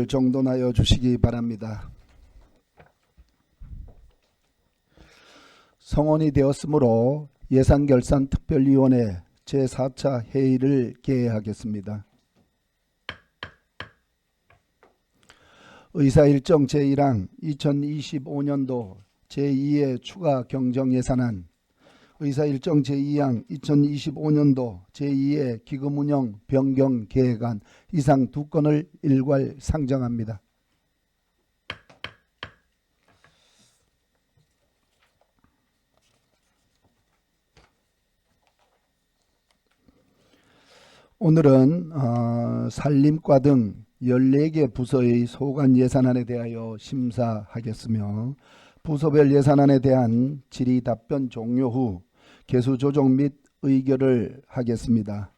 정돈하여 주시기 바랍니다. 성원이 되었으므로 예산결산특별위원회 제4차 회의를 개회하겠습니다. 의사일정 제1항 2025년도 제2의 추가 경정예산안, 의사일정 제2항 2025년도 제2의 기금운영 변경 계획안 이상 두 건을 일괄 상정합니다. 오늘은 산림과 등 14개 부서의 소관 예산안에 대하여 심사하겠으며 부서별 예산안에 대한 질의 답변 종료 후 개수 조정 및 의결을 하겠습니다.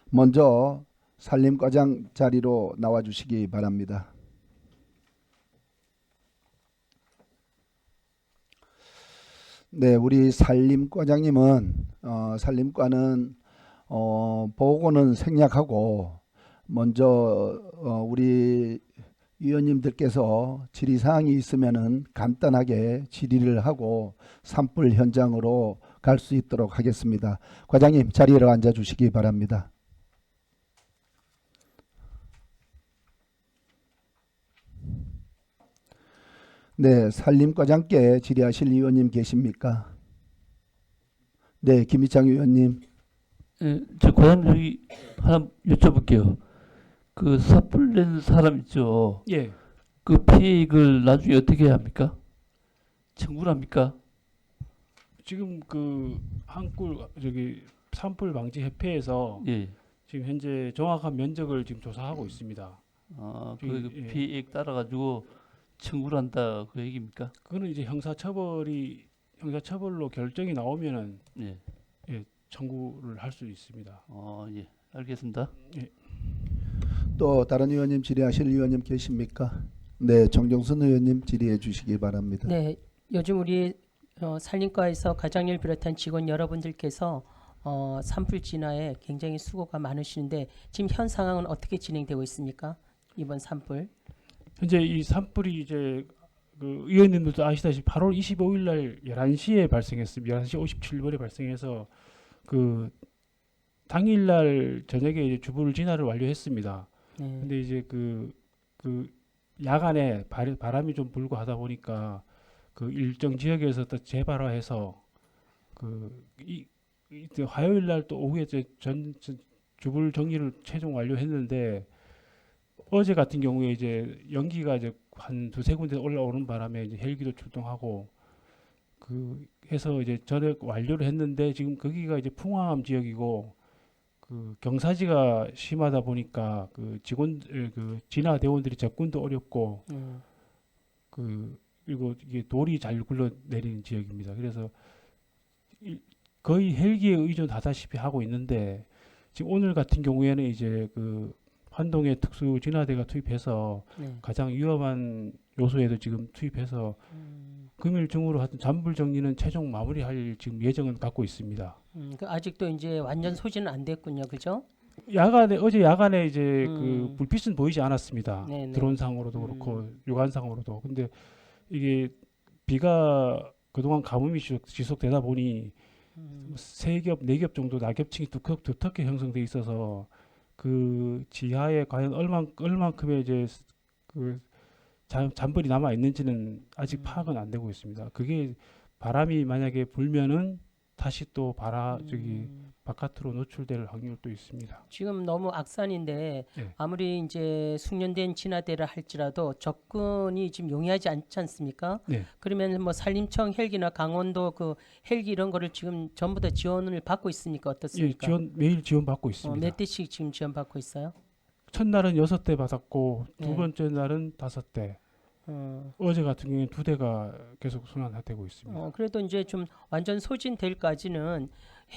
먼저 산림과장 자리로 나와주시기 바랍니다. 네, 우리 산림과장님은 산림과는 보고는 생략하고 먼저 우리 위원님들께서 질의사항이 있으면은 간단하게 질의를 하고 산불 현장으로 갈 수 있도록 하겠습니다. 과장님 자리에 앉아 주시기 바랍니다. 네, 산림과장께 질의하실 위원님 계십니까? 네, 김희창 위원님. 저 과장님 여기 하나 여쭤볼게요. 그 삽불 낸 사람 있죠. 예, 그 피해액을 나중에 어떻게 해야 합니까? 청구를 합니까? 지금 그 산불 방지 협회에서 예. 지금 현재 정확한 면적을 지금 조사하고 있습니다. 그 예. 피해액 따라 가지고 청구를 한다 그 얘기입니까? 그거는 이제 형사처벌로 결정이 나오면은 예. 청구를 할 수 있습니다. 예. 알겠습니다. 또 다른 의원님 질의하실 의원님 계십니까? 네, 정정순 의원님 질의해 주시기 바랍니다. 네, 요즘 우리 산림과에서 과장님을 비롯한 직원 여러분들께서 산불 진화에 굉장히 수고가 많으시는데 지금 현 상황은 어떻게 진행되고 있습니까? 이번 산불. 현재 이 산불이 이제 그 의원님들도 아시다시피 8월 25일 날 11시에 발생했습니다. 11시 57분에 발생해서 그 당일 날 저녁에 이제 주불 진화를 완료했습니다. 네. 근데 이제 그 야간에 바람이 좀 불고 하다 보니까 그 일정 지역에서 또 재발화해서 화요일 날 또 오후에 이제 주불 정리를 최종 완료했는데 어제 같은 경우에 이제 연기가 이제 한 두세 군데 올라오는 바람에 이제 헬기도 출동하고 해서 이제 저녁 완료를 했는데 지금 거기가 이제 풍화암 지역이고 그 경사지가 심하다 보니까 그 진화 대원들이 접근도 어렵고 그리고 이게 돌이 잘 굴러내리는 지역입니다. 그래서 거의 헬기에 의존하다시피 하고 있는데 지금 오늘 같은 경우에는 이제 그 환동의 특수 진화대가 투입해서 가장 위험한 요소에도 지금 투입해서 금일 중으로 하여튼 잔불 정리는 최종 마무리할 지금 예정은 갖고 있습니다. 아직도 이제 완전 소진은 안 됐군요, 그죠? 어제 야간에 이제 그 불빛은 보이지 않았습니다. 네네. 드론상으로도 그렇고 육안상으로도. 근데 이게 비가 그동안 가뭄이 지속되다 보니 세 겹, 네 겹 정도 낙엽층이 두텁게 형성돼 있어서 그 지하에 과연 얼만큼의 이제 그 잔불이 남아 있는지는 아직 파악은 안 되고 있습니다. 그게 바람이 만약에 불면은 다시 또 바깥으로 노출될 확률도 있습니다. 지금 너무 악산인데 네. 아무리 이제 숙련된 진화대를 할지라도 접근이 지금 용이하지 않지 않습니까? 네. 그러면 뭐 산림청 헬기나 강원도 그 헬기 이런 거를 지금 전부 다 지원을 받고 있습니까? 어떻습니까? 매일 지원 받고 있습니다. 몇 대씩 지금 지원 받고 있어요? 첫날은 6대 받았고 두 네. 번째 날은 5대. 어제 같은 경우에는 2대가 계속 순환되고 있습니다. 그래도 이제 좀 완전 소진될까지는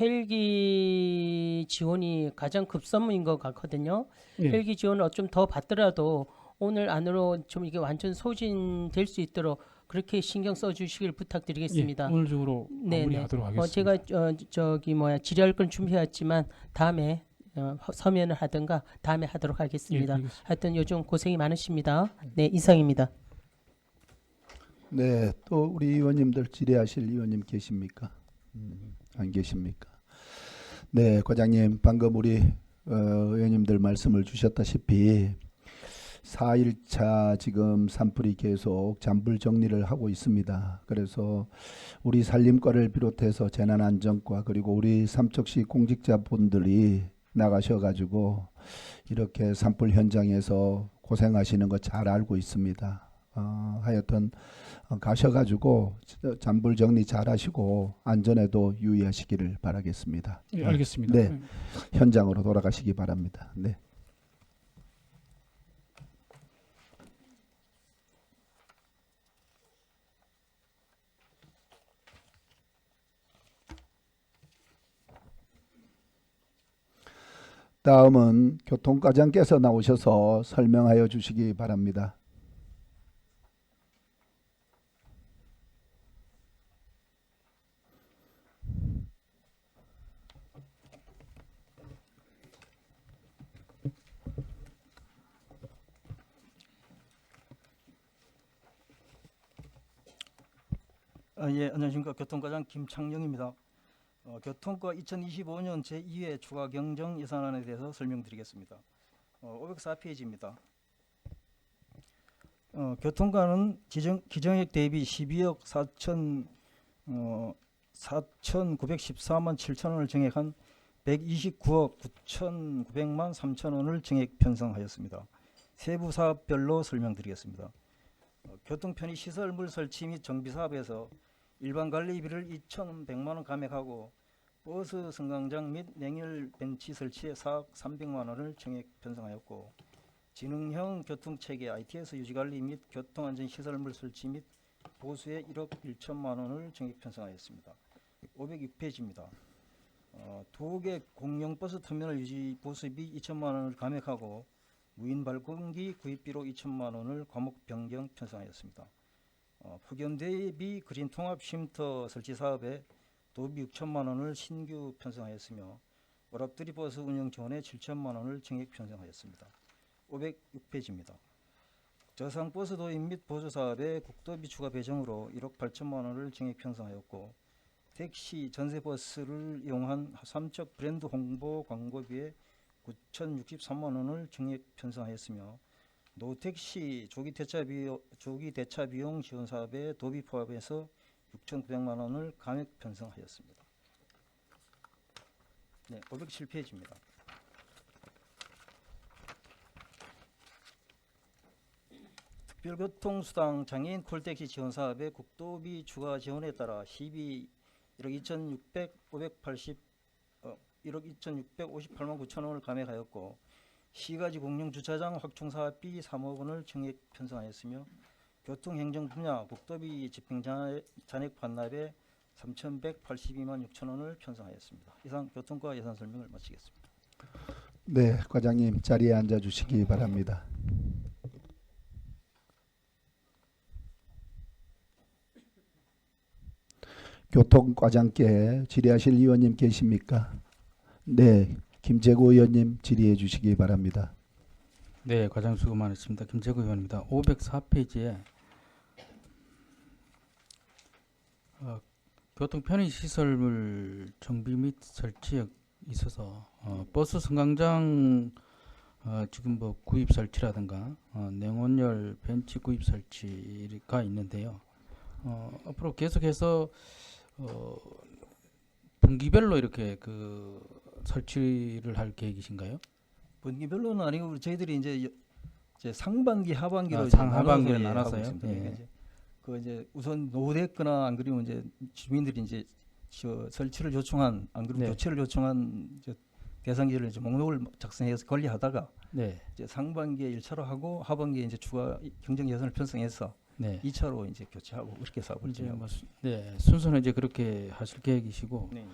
헬기 지원이 가장 급선무인 것 같거든요. 예. 헬기 지원을 좀 더 받더라도 오늘 안으로 좀 이게 완전 소진될 수 있도록 그렇게 신경 써주시길 부탁드리겠습니다. 예, 오늘 중으로 네네. 마무리하도록 하겠습니다. 제가 질의할 건 준비해왔지만 다음에 서면을 하든가 다음에 하도록 예, 하겠습니다. 알겠습니다. 하여튼 요즘 고생이 많으십니다. 네, 이상입니다. 네, 또 우리 의원님들 질의하실 의원님 계십니까? 안 계십니까? 네, 과장님 방금 우리 의원님들 말씀을 주셨다시피 4일차 지금 산불이 계속 잔불 정리를 하고 있습니다. 그래서 우리 산림과를 비롯해서 재난안전과 그리고 우리 삼척시 공직자분들이 나가셔가지고 이렇게 산불 현장에서 고생하시는 거 잘 알고 있습니다. 하여튼 가셔가지고 잔불 정리 잘 하시고 안전에도 유의하시기를 바라겠습니다. 예, 알겠습니다. 네. 현장으로 돌아가시기 바랍니다. 네. 다음은 교통과장께서 나오셔서 설명하여 주시기 바랍니다. 예, 안녕하십니까. 교통과장 김창영입니다. 교통과 2025년 제2회 추가 경정 예산안에 대해서 설명드리겠습니다. 504페이지입니다. 교통과는 기정액 대비 12억 4,914만 7천 원을 증액한 129억 9,900만 3천 원을 증액 편성하였습니다. 세부 사업별로 설명드리겠습니다. 교통 편의 시설물 설치 및 정비 사업에서 일반 관리비를 2,100만 원 감액하고 버스 승강장 및 냉열 벤치 설치에 4억 300만 원을 증액 편성하였고, 지능형 교통체계 ITS 유지관리 및 교통안전 시설물 설치 및 보수에 1억 1천만 원을 증액 편성하였습니다. 506페이지입니다. 2개 공영 버스 터미널 유지 보수비 2천만 원을 감액하고 무인 발권기 구입비로 2천만 원을 과목 변경 편성하였습니다. 폭염 대비 그린 통합 쉼터 설치 사업에 도비 6천만 원을 신규 편성하였으며 월합들이 버스 운영 지원에 7천만 원을 증액 편성하였습니다. 506페이지입니다. 저상 버스 도입 및 보수 사업에 국도비 추가 배정으로 1억 8천만 원을 증액 편성하였고, 택시 전세 버스를 이용한 삼척 브랜드 홍보 광고비에 9,063만 원을 증액 편성하였으며, 노택시 조기 대차 비용 지원 사업에 도비 포함해서 6,900만 원을 감액 편성하였습니다. 네, 507페이지입니다. 특별교통수당 장애인 콜택시 지원 사업에 국도비 추가 지원에 따라 12 1억 2,658만 9천 원을 감액하였고, 시가지 공영 주차장 확충 사업비 3억 원을 증액 편성하였으며, 교통행정 분야 국도비 집행 잔액 반납에 3,182만 6천 원을 편성하였습니다. 이상 교통과 예산 설명을 마치겠습니다. 네, 과장님 자리에 앉아 주시기 바랍니다. 교통과장께 질의하실 의원님 계십니까? 네, 김재구 의원님 질의해 주시기 바랍니다. 네, 과장 수고 많으십니다. 김재구 의원입니다. 504페이지에 교통 편의 시설물 정비 및 설치에 있어서 버스 승강장 지금 뭐 구입 설치라든가 냉온열 벤치 구입 설치가 있는데요. 앞으로 계속해서 분기별로 이렇게 그 설치를 할 계획이신가요? 분기별로는 아니고 저희들이 이제 상반기 하반기로 상하반기를 나눠서 나눠서요? 있습니다. 예. 그러니까 이제 우선 노후됐거나 안 그러면 이제 주민들이 이제 설치를 요청한, 안 그러면 네. 교체를 요청한 대상지를 이제 목록을 작성해서 관리하다가 네, 이제 상반기에 1차로 하고 하반기에 이제 추가 경정 예산을 편성해서 네. 2차로 이제 교체하고 그렇게 사업을 이제 진행하고 뭐 있습니다. 네, 순서는 이제 그렇게 하실 계획이시고, 네.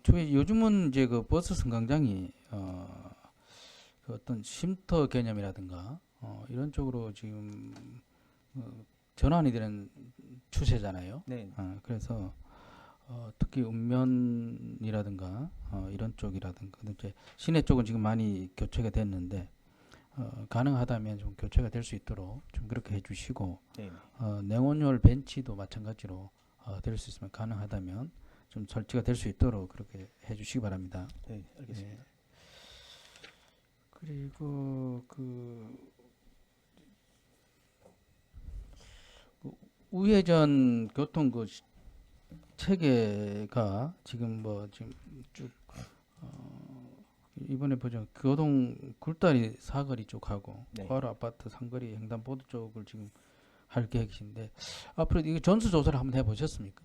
저희 요즘은 이제 그 버스 승강장이 그 어떤 쉼터 개념이라든가 이런 쪽으로 지금 전환이 되는 추세잖아요. 네. 그래서 특히 읍면이라든가 이런 쪽이라든가 이제 시내 쪽은 지금 많이 교체가 됐는데 가능하다면 좀 교체가 될 수 있도록 좀 그렇게 해주시고 네. 냉온열 벤치도 마찬가지로 될 수 있으면 가능하다면 좀 설치가 될 수 있도록 그렇게 해주시기 바랍니다. 네, 알겠습니다. 예. 그리고 그 우회전 교통 그 체계가 지금 뭐 지금 쭉 이번에 보죠. 교동 굴다리 사거리 쪽하고 네. 과로 아파트 상거리 횡단보도 쪽을 지금 할 계획이신데 앞으로 이거 전수 조사를 한번 해보셨습니까?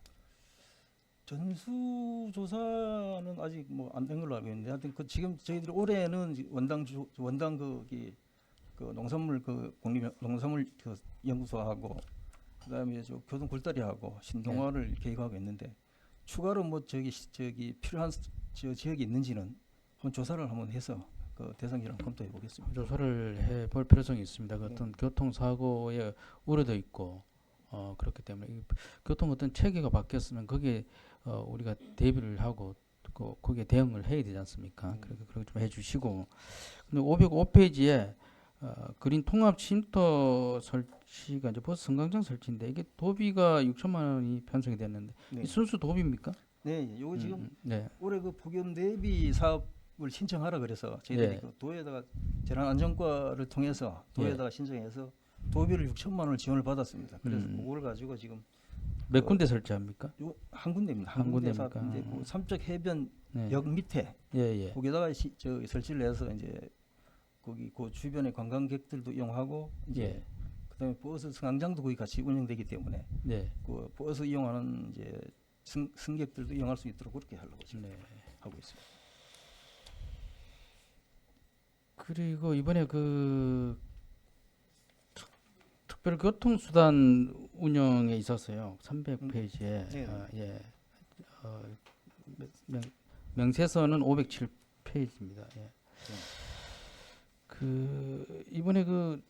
전수 조사는 아직 뭐 안 된 걸로 알고 있는데 하여튼 그 지금 저희들이 올해는 원당 그 농산물 그 공립 농산물 그 연구소하고 그다음에 저 교동 굴다리하고 신동화를 계획하고 있는데 추가로 뭐 저기 필요한 저 지역이 있는지는 한번 조사를 한번 해서 그 대상지랑 검토해 보겠습니다. 조사를 해볼 필요성이 있습니다. 그 어떤 교통 사고에 우려도 있고 그렇기 때문에 이 교통 어떤 체계가 바뀌었으면 거기에 우리가 대비를 하고 거기에 대응을 해야 되지 않습니까? 그렇게 좀 해주시고 근데 505페이지에 그린 통합 쉼터 설치가 이제 버스 승강장 설치인데 이게 도비가 6천만 원이 편성이 됐는데 네. 이 순수 도비입니까? 네, 요거 지금 네. 올해 그 폭염 대비 사업을 신청하라 그래서 저희들이 예. 그 도에다가 재난안전과를 통해서 도에다가 신청해서 도비를 6천만 원을 지원을 받았습니다. 그래서 그걸 가지고 지금 몇 군데 설치합니까? 요 한 군데입니다. 한 한 군데 군데입니까? 사업인데 그 삼척 해변 네. 역 밑에 예. 거기다가 저 설치를 해서 이제 거기 그 주변의 관광객들도 이용하고 이제 예. 그다음에 버스 승강장도 거기 같이 운영되기 때문에 네. 그 버스 이용하는 이제 승객들도 이용할 수 있도록 그렇게 하려고 지금 네. 하고 있습니다. 그리고 이번에 그 특별교통수단 운영에 있어서요. 300페이지에 네. 명세서는 507페이지입니다. 예. 그 이번에 그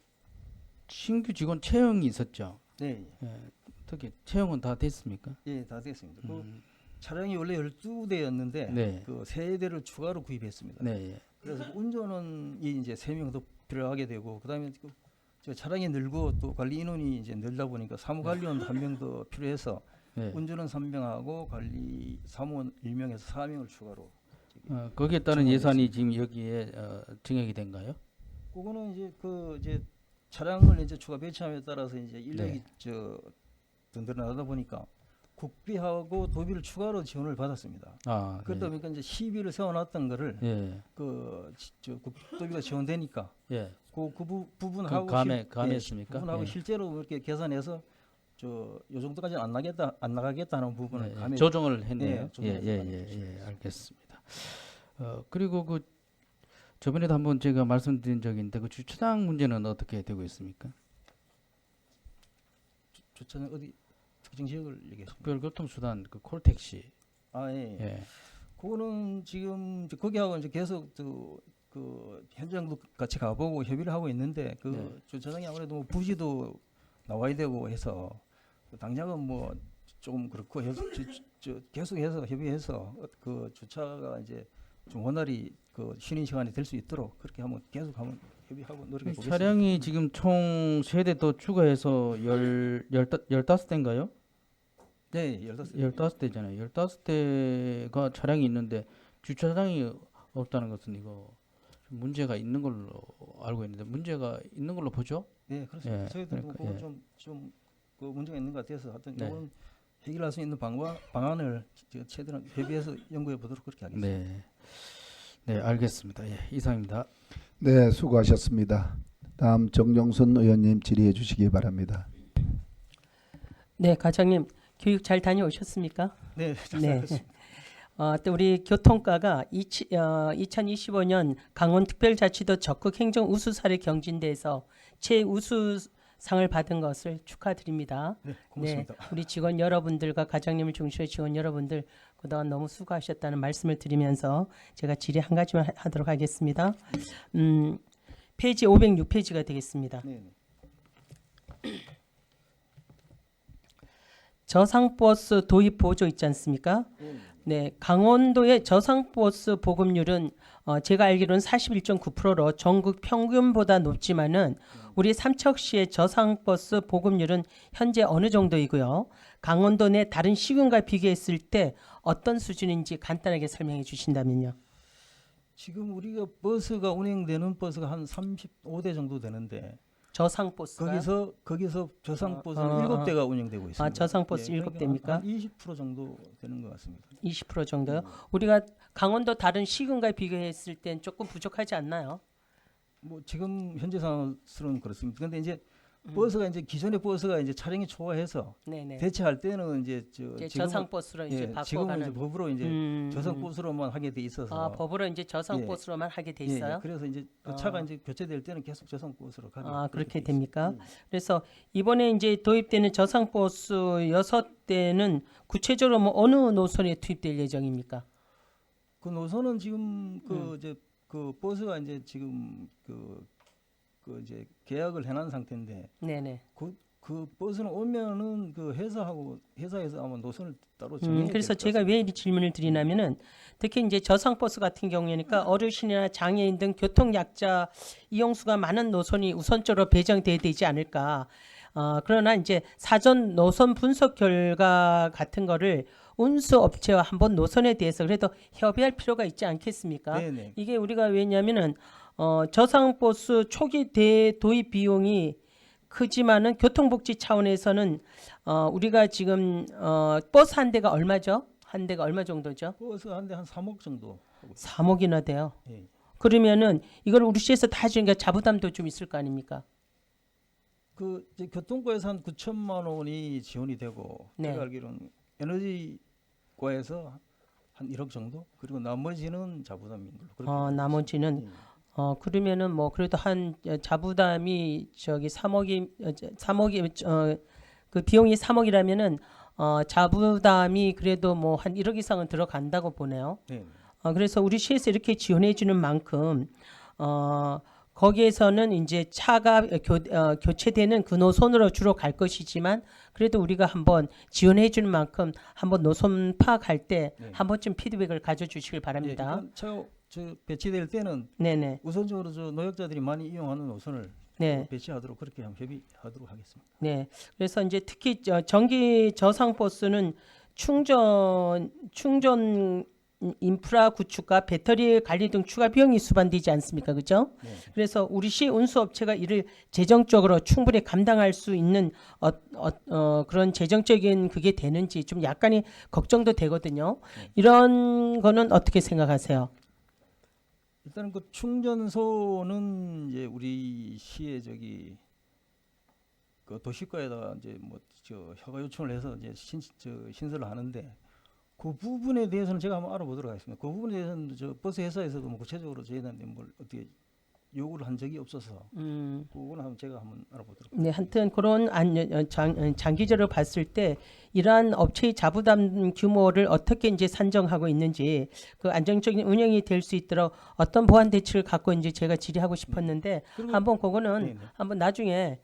신규 직원 채용이 있었죠. 네, 예. 특히 채용은 다 됐습니까? 예, 다 됐습니다. 그 차량이 원래 12대였는데 네. 그 3대를 추가로 구입했습니다. 네. 예. 그래서 운전은 이제 3명 더 필요하게 되고 그다음에 저 차량이 늘고 또 관리 인원이 이제 늘다 보니까 사무관리원 1명 더 필요해서 네. 운전은 3명하고 관리 사무원 1명에서 4명을 추가로 거기에 따른 정하겠습니다. 예산이 지금 여기에 증액이 된가요? 그거는 이제 그 이제 차량을 이제 추가 배치함에 따라서 이제 인력이 네. 저 든든하다 보니까 국비하고 도비를 추가로 지원을 받았습니다. 아, 그러다 네. 보니까 이제 시비를 세워놨던 거를 예. 그저 국도비가 지원되니까 예. 그 부분하고 감했습니까? 부분하고 예. 실제로 이렇게 계산해서 저 요 정도까지는 안 나가겠다는 부분을 네, 감해 조정을 했네요. 네, 조정해서 예, 알겠습니다. 그리고 그 저번에도 한번 제가 말씀드린 적이 있는데 그 주차장 문제는 어떻게 되고 있습니까? 주차장 어디 특정 지역을 얘기하십니까? 특별교통수단 그 콜택시. 아 예. 예. 그거는 지금 이제 거기하고 이제 계속 그 현장도 같이 가보고 협의를 하고 있는데 그 네. 주차장이 아무래도 뭐 부지도 나와야 되고 해서 당장은 뭐 좀 그렇고 해서 계속해서 협의해서 그 주차가 이제 좀 원활히 그 쉬는 시간이 될 수 있도록 그렇게 한번 계속 한번 협의하고 노력해 보겠습니다. 차량이 지금 총 세대 더 추가해서 15대인가요? 네, 15대. 15대잖아요. 15대가 차량이 있는데 주차장이 없다는 것은 이거 좀 문제가 있는 걸로 알고 있는데 문제가 있는 걸로 보죠? 네, 그렇습니다. 예, 저희도 그러니까, 그거 예. 좀 그 문제가 있는 것 같아서 하여튼 네. 이건 해결할 수 있는 방안을 최대한 협의해서 연구해 보도록 그렇게 하겠습니다. 네. 네, 알겠습니다. 예, 이상입니다. 네, 수고하셨습니다. 다음 정정순 의원님 질의해 주시기 바랍니다. 네, 과장님 교육 잘 다녀오셨습니까? 네, 네. 또 우리 교통과가 2025년 강원특별자치도 적극 행정 우수 사례 경진대에서 최우수상을 받은 것을 축하드립니다. 네, 고맙습니다. 네, 우리 직원 여러분들과 과장님을 중심으로 직원 여러분들 그동안 너무 수고하셨다는 말씀을 드리면서 제가 질의 한 가지만 하도록 하겠습니다. 페이지 506페이지가 되겠습니다. 네, 네. 저상버스 도입 보조 있지 않습니까? 네, 강원도의 저상버스 보급률은 제가 알기로는 41.9%로 전국 평균보다 높지만은 우리 삼척시의 저상버스 보급률은 현재 어느 정도이고요? 강원도 내 다른 시군과 비교했을 때 어떤 수준인지 간단하게 설명해 주신다면요. 지금 우리가 버스가 운행되는 버스가 한 35대 정도 되는데 저상버스가 거기서 저상버스는 어, 7대가 운영되고 있습니다. 저상버스 그러니까 7대입니까? 한 20% 정도 되는 것 같습니다. 20% 정도요? 우리가 강원도 다른 시군과 비교했을 땐 조금 부족하지 않나요? 뭐 지금 현재 상황으로는 그렇습니다. 근데 이제 버스가 이제 기존의 버스가 이제 차량이 초과해서 네네. 대체할 때는 이제 이제 지금은 저상버스로 이제 지금은 바꿔가는. 이제 법으로 이제 저상버스로만 하게 돼 있어서 법으로 이제 저상버스로만 하게 돼 예, 있어요. 그래서 이제 그 차가 이제 교체될 때는 계속 저상버스로 가게 그렇게 돼 됩니까? 있습니다. 그래서 이번에 이제 도입되는 저상버스 6대는 구체적으로 뭐 어느 노선에 투입될 예정입니까? 그 노선은 지금 그 이제 그 버스가 이제 지금 그 이제 계약을 해놓은 상태인데 네네. 그 버스는 오면은 그 회사에서 아마 노선을 따로 정해야 그래서 될것 제가 같습니다. 왜 이 질문을 드리냐면은 특히 이제 저상버스 같은 경우에니까 어르신이나 장애인 등 교통약자 이용수가 많은 노선이 우선적으로 배정돼야 되지 않을까. 그러나 이제 사전 노선 분석 결과 같은 거를 운수업체와 한번 노선에 대해서 그래도 협의할 필요가 있지 않겠습니까? 네네. 이게 우리가 왜냐면은 저상버스 초기 대도입 비용이 크지만은 교통복지 차원에서는 우리가 지금 버스 한 대가 얼마죠? 한 대가 얼마 정도죠? 버스 한 대 한 3억 정도 하고 있습니다. 3억이나 돼요. 예. 그러면은 이걸 우리 시에서 다 주니까 자부담도 좀 있을 거 아닙니까? 그 이제 교통과에서 한 9천만 원이 지원이 되고 네. 제가 알기로는 에너지과에서 한 1억 정도 그리고 나머지는 자부담인 걸로 그렇게 알고 나머지는 있습니다. 예. 그러면은 뭐 그래도 한 자부담이 저기 3억이 그 비용이 3억이라면은 자부담이 그래도 뭐 한 1억 이상은 들어간다고 보네요. 네. 그래서 우리 시에서 이렇게 지원해 주는 만큼 거기에서는 이제 차가 교체되는 그 노선으로 주로 갈 것이지만 그래도 우리가 한번 지원해 주는 만큼 한번 노선 파악할 때 네. 한 번쯤 피드백을 가져주시길 예, 바랍니다. 일단 저 배치될 때는 네네. 우선적으로 저 노약자들이 많이 이용하는 노선을 네. 배치하도록 그렇게 한번 협의하도록 하겠습니다. 네. 그래서 이제 특히 전기 저상 버스는 충전 인프라 구축과 배터리 관리 등 추가 비용이 수반되지 않습니까? 그죠? 네. 그래서 우리 시 운수업체가 이를 재정적으로 충분히 감당할 수 있는 그런 재정적인 그게 되는지 좀 약간의 걱정도 되거든요. 이런 거는 어떻게 생각하세요? 일단은 그 충전소는 이제 우리 시에 저기 그 도시과에다가 이제 뭐 저 허가 요청을 해서 이제 신설을 하는데 그 부분에 대해서는 제가 한번 알아보도록 하겠습니다. 그 부분에 대해서는 저 버스 회사에서도 뭐 구체적으로 저희한테 뭘 어떻게 요구를 한 적이 없어서 그거는 한번 제가 한번 알아보도록. 네, 하여튼 그런 장기적으로 봤을 때 이러한 업체의 자부담 규모를 어떻게 이제 산정하고 있는지 그 안정적인 운영이 될 수 있도록 어떤 보완 대책을 갖고 이제 제가 질의하고 싶었는데 그리고- 한번 그거는 네네. 한번 나중에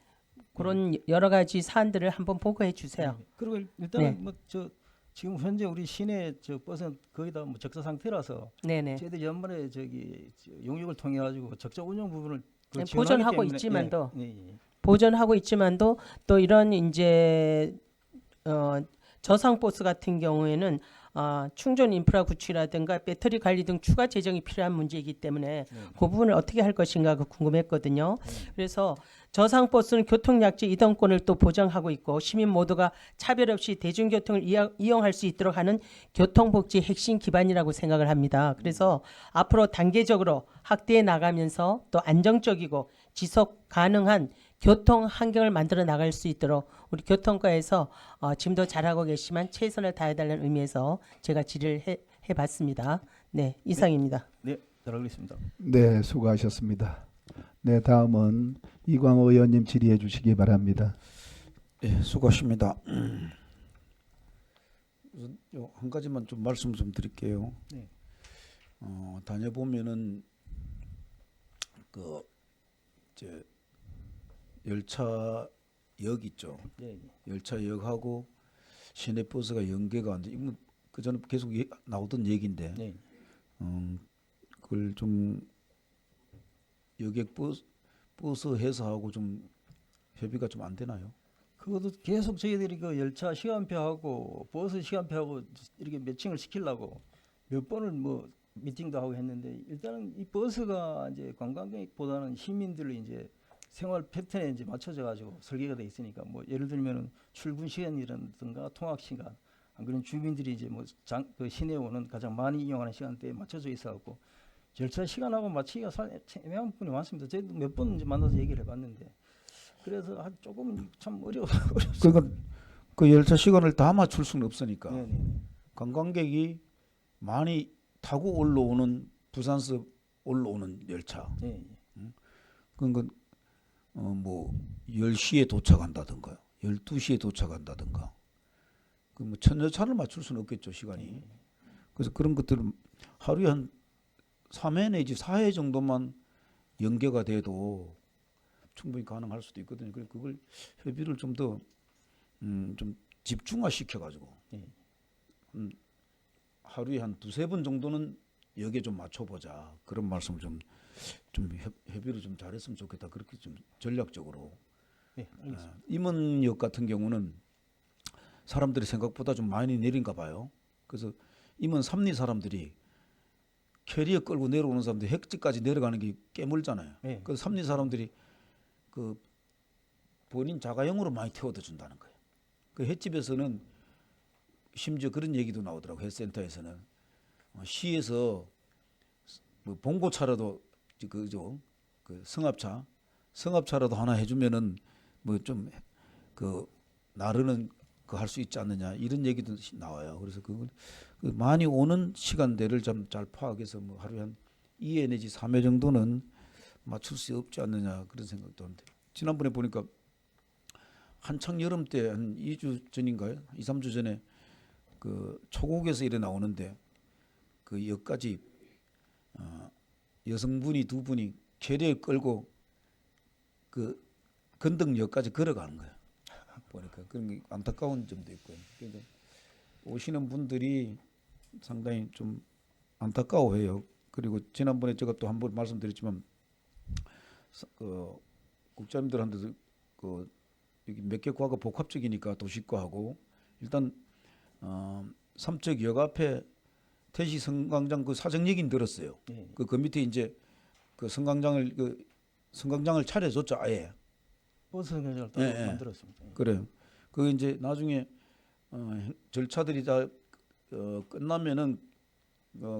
그런 여러 가지 사안들을 한번 보고해 주세요. 네. 그리고 일단은 네. 뭐 저 지금 현재 우리 시내 저 버스는 거의 다 뭐 적자 상태라서 네네. 저희들이 연말에 저기 용역을 통해 가지고 적자 운영 부분을 그 네, 지원하기 보전하고 때문에- 있지만도 예, 예, 예. 보전하고 있지만도 또 이런 이제 저상 버스 같은 경우에는 충전 인프라 구축이라든가 배터리 관리 등 추가 재정이 필요한 문제이기 때문에 그 부분을 어떻게 할 것인가 궁금했거든요. 그래서 저상 버스는 교통약자 이동권을 또 보장하고 있고 시민 모두가 차별 없이 대중교통을 이용할 수 있도록 하는 교통복지 핵심 기반이라고 생각을 합니다. 그래서 앞으로 단계적으로 확대해 나가면서 또 안정적이고 지속 가능한 교통 환경을 만들어 나갈 수 있도록 우리 교통과에서 지금도 잘하고 계시지만 최선을 다해달라는 의미에서 제가 질의를 해봤습니다. 네, 이상입니다. 네, 잘 알겠습니다. 네, 수고하셨습니다. 네, 다음은 이광호 의원님 질의해 주시기 바랍니다. 예, 수고하십니다. 우선 한 가지만 좀 말씀 좀 드릴게요. 네. 다녀보면은 그 이제 열차역 있죠. 예, 예. 열차역하고 시내 버스가 연계가 안 돼. 이건 그 전에 계속 나오던 얘기인데, 네. 그걸 좀 여객 버스 회사하고 좀 협의가 좀 안 되나요? 그것도 계속 저희들이 그 열차 시간표하고 버스 시간표하고 이렇게 매칭을 시키려고 몇 번을 뭐 미팅도 하고 했는데 일단은 이 버스가 이제 관광객보다는 시민들의 이제 생활 패턴에 이제 맞춰져 가지고 설계가 돼 있으니까 뭐 예를 들면은 출근 시간이라든가 통학 시간 안 그런 주민들이 이제 그 시내에 오는 가장 많이 이용하는 시간대에 맞춰져 있어 갖고 열차 시간하고 맞추기가 애매한 부분이 많습니다. 저희도 몇 번 이제 만나서 얘기를 해봤는데 그래서 조금 참 어렵습니다. 그러니까 그 열차 시간을 다 맞출 수는 없으니까 네네. 관광객이 많이 타고 올라오는 부산서 올라오는 열차. 네. 그건 뭐 10시에 도착한다든가 12시에 도착한다든가 그 뭐 천여차를 맞출 수는 없겠죠 시간이. 그래서 그런 것들은 하루에 한 3회 내지 4회 정도만 연계가 돼도 충분히 가능할 수도 있거든요. 그래서 그걸 협의를 좀 더 좀 집중화 시켜가지고 하루에 한 2-3번 정도는 여기에 좀 맞춰보자 그런 말씀을 좀 협의를 좀 잘했으면 좋겠다. 그렇게 좀 전략적으로. 네, 알겠습니다. 임원역 같은 경우는 사람들이 생각보다 좀 많이 내린가 봐요. 그래서 임원 3리 사람들이 캐리어 끌고 내려오는 사람들이 핵지까지 내려가는 게 꽤 멀잖아요. 네. 그래서 3리 사람들이 그 본인 자가용으로 많이 태워다 준다는 거예요. 그 횟집에서는 심지어 그런 얘기도 나오더라고. 횟센터에서는 시에서 뭐 봉고차라도 그죠 그 성합차라도 하나 해주면은 뭐 좀 그 나르는 그 할 수 있지 않느냐 이런 얘기도 나와요. 그래서 그걸 그 많이 오는 시간대를 좀 잘 파악해서 뭐 하루에 한 2회 내지 3회 정도는 맞출 수 없지 않느냐 그런 생각도 하는데 지난번에 보니까 한창 여름 때 한 2주 전인가요? 2-3주 전에 그 초곡에서 이래 나오는데 그 역까지 여성분이 2분이 캐리어 끌고 그 건덕역까지 걸어가는 거예요. 보니까 그런 게 안타까운 점도 있고요. 그러니까 오시는 분들이 상당히 좀 안타까워해요. 그리고 지난번에 제가 또 한 번 말씀드렸지만 국장님들한테도 그 여기 몇 개 과가 복합적이니까 도시과하고 일단 삼척 역 앞에 태시 성광장 그 사정 얘기는 들었어요. 네. 그 밑에 이제 그 성광장을 차려줬죠 아예. 버스 정류장을 따로 예, 예. 만들었습니다. 그래요. 그 이제 나중에 절차들이 다 끝나면은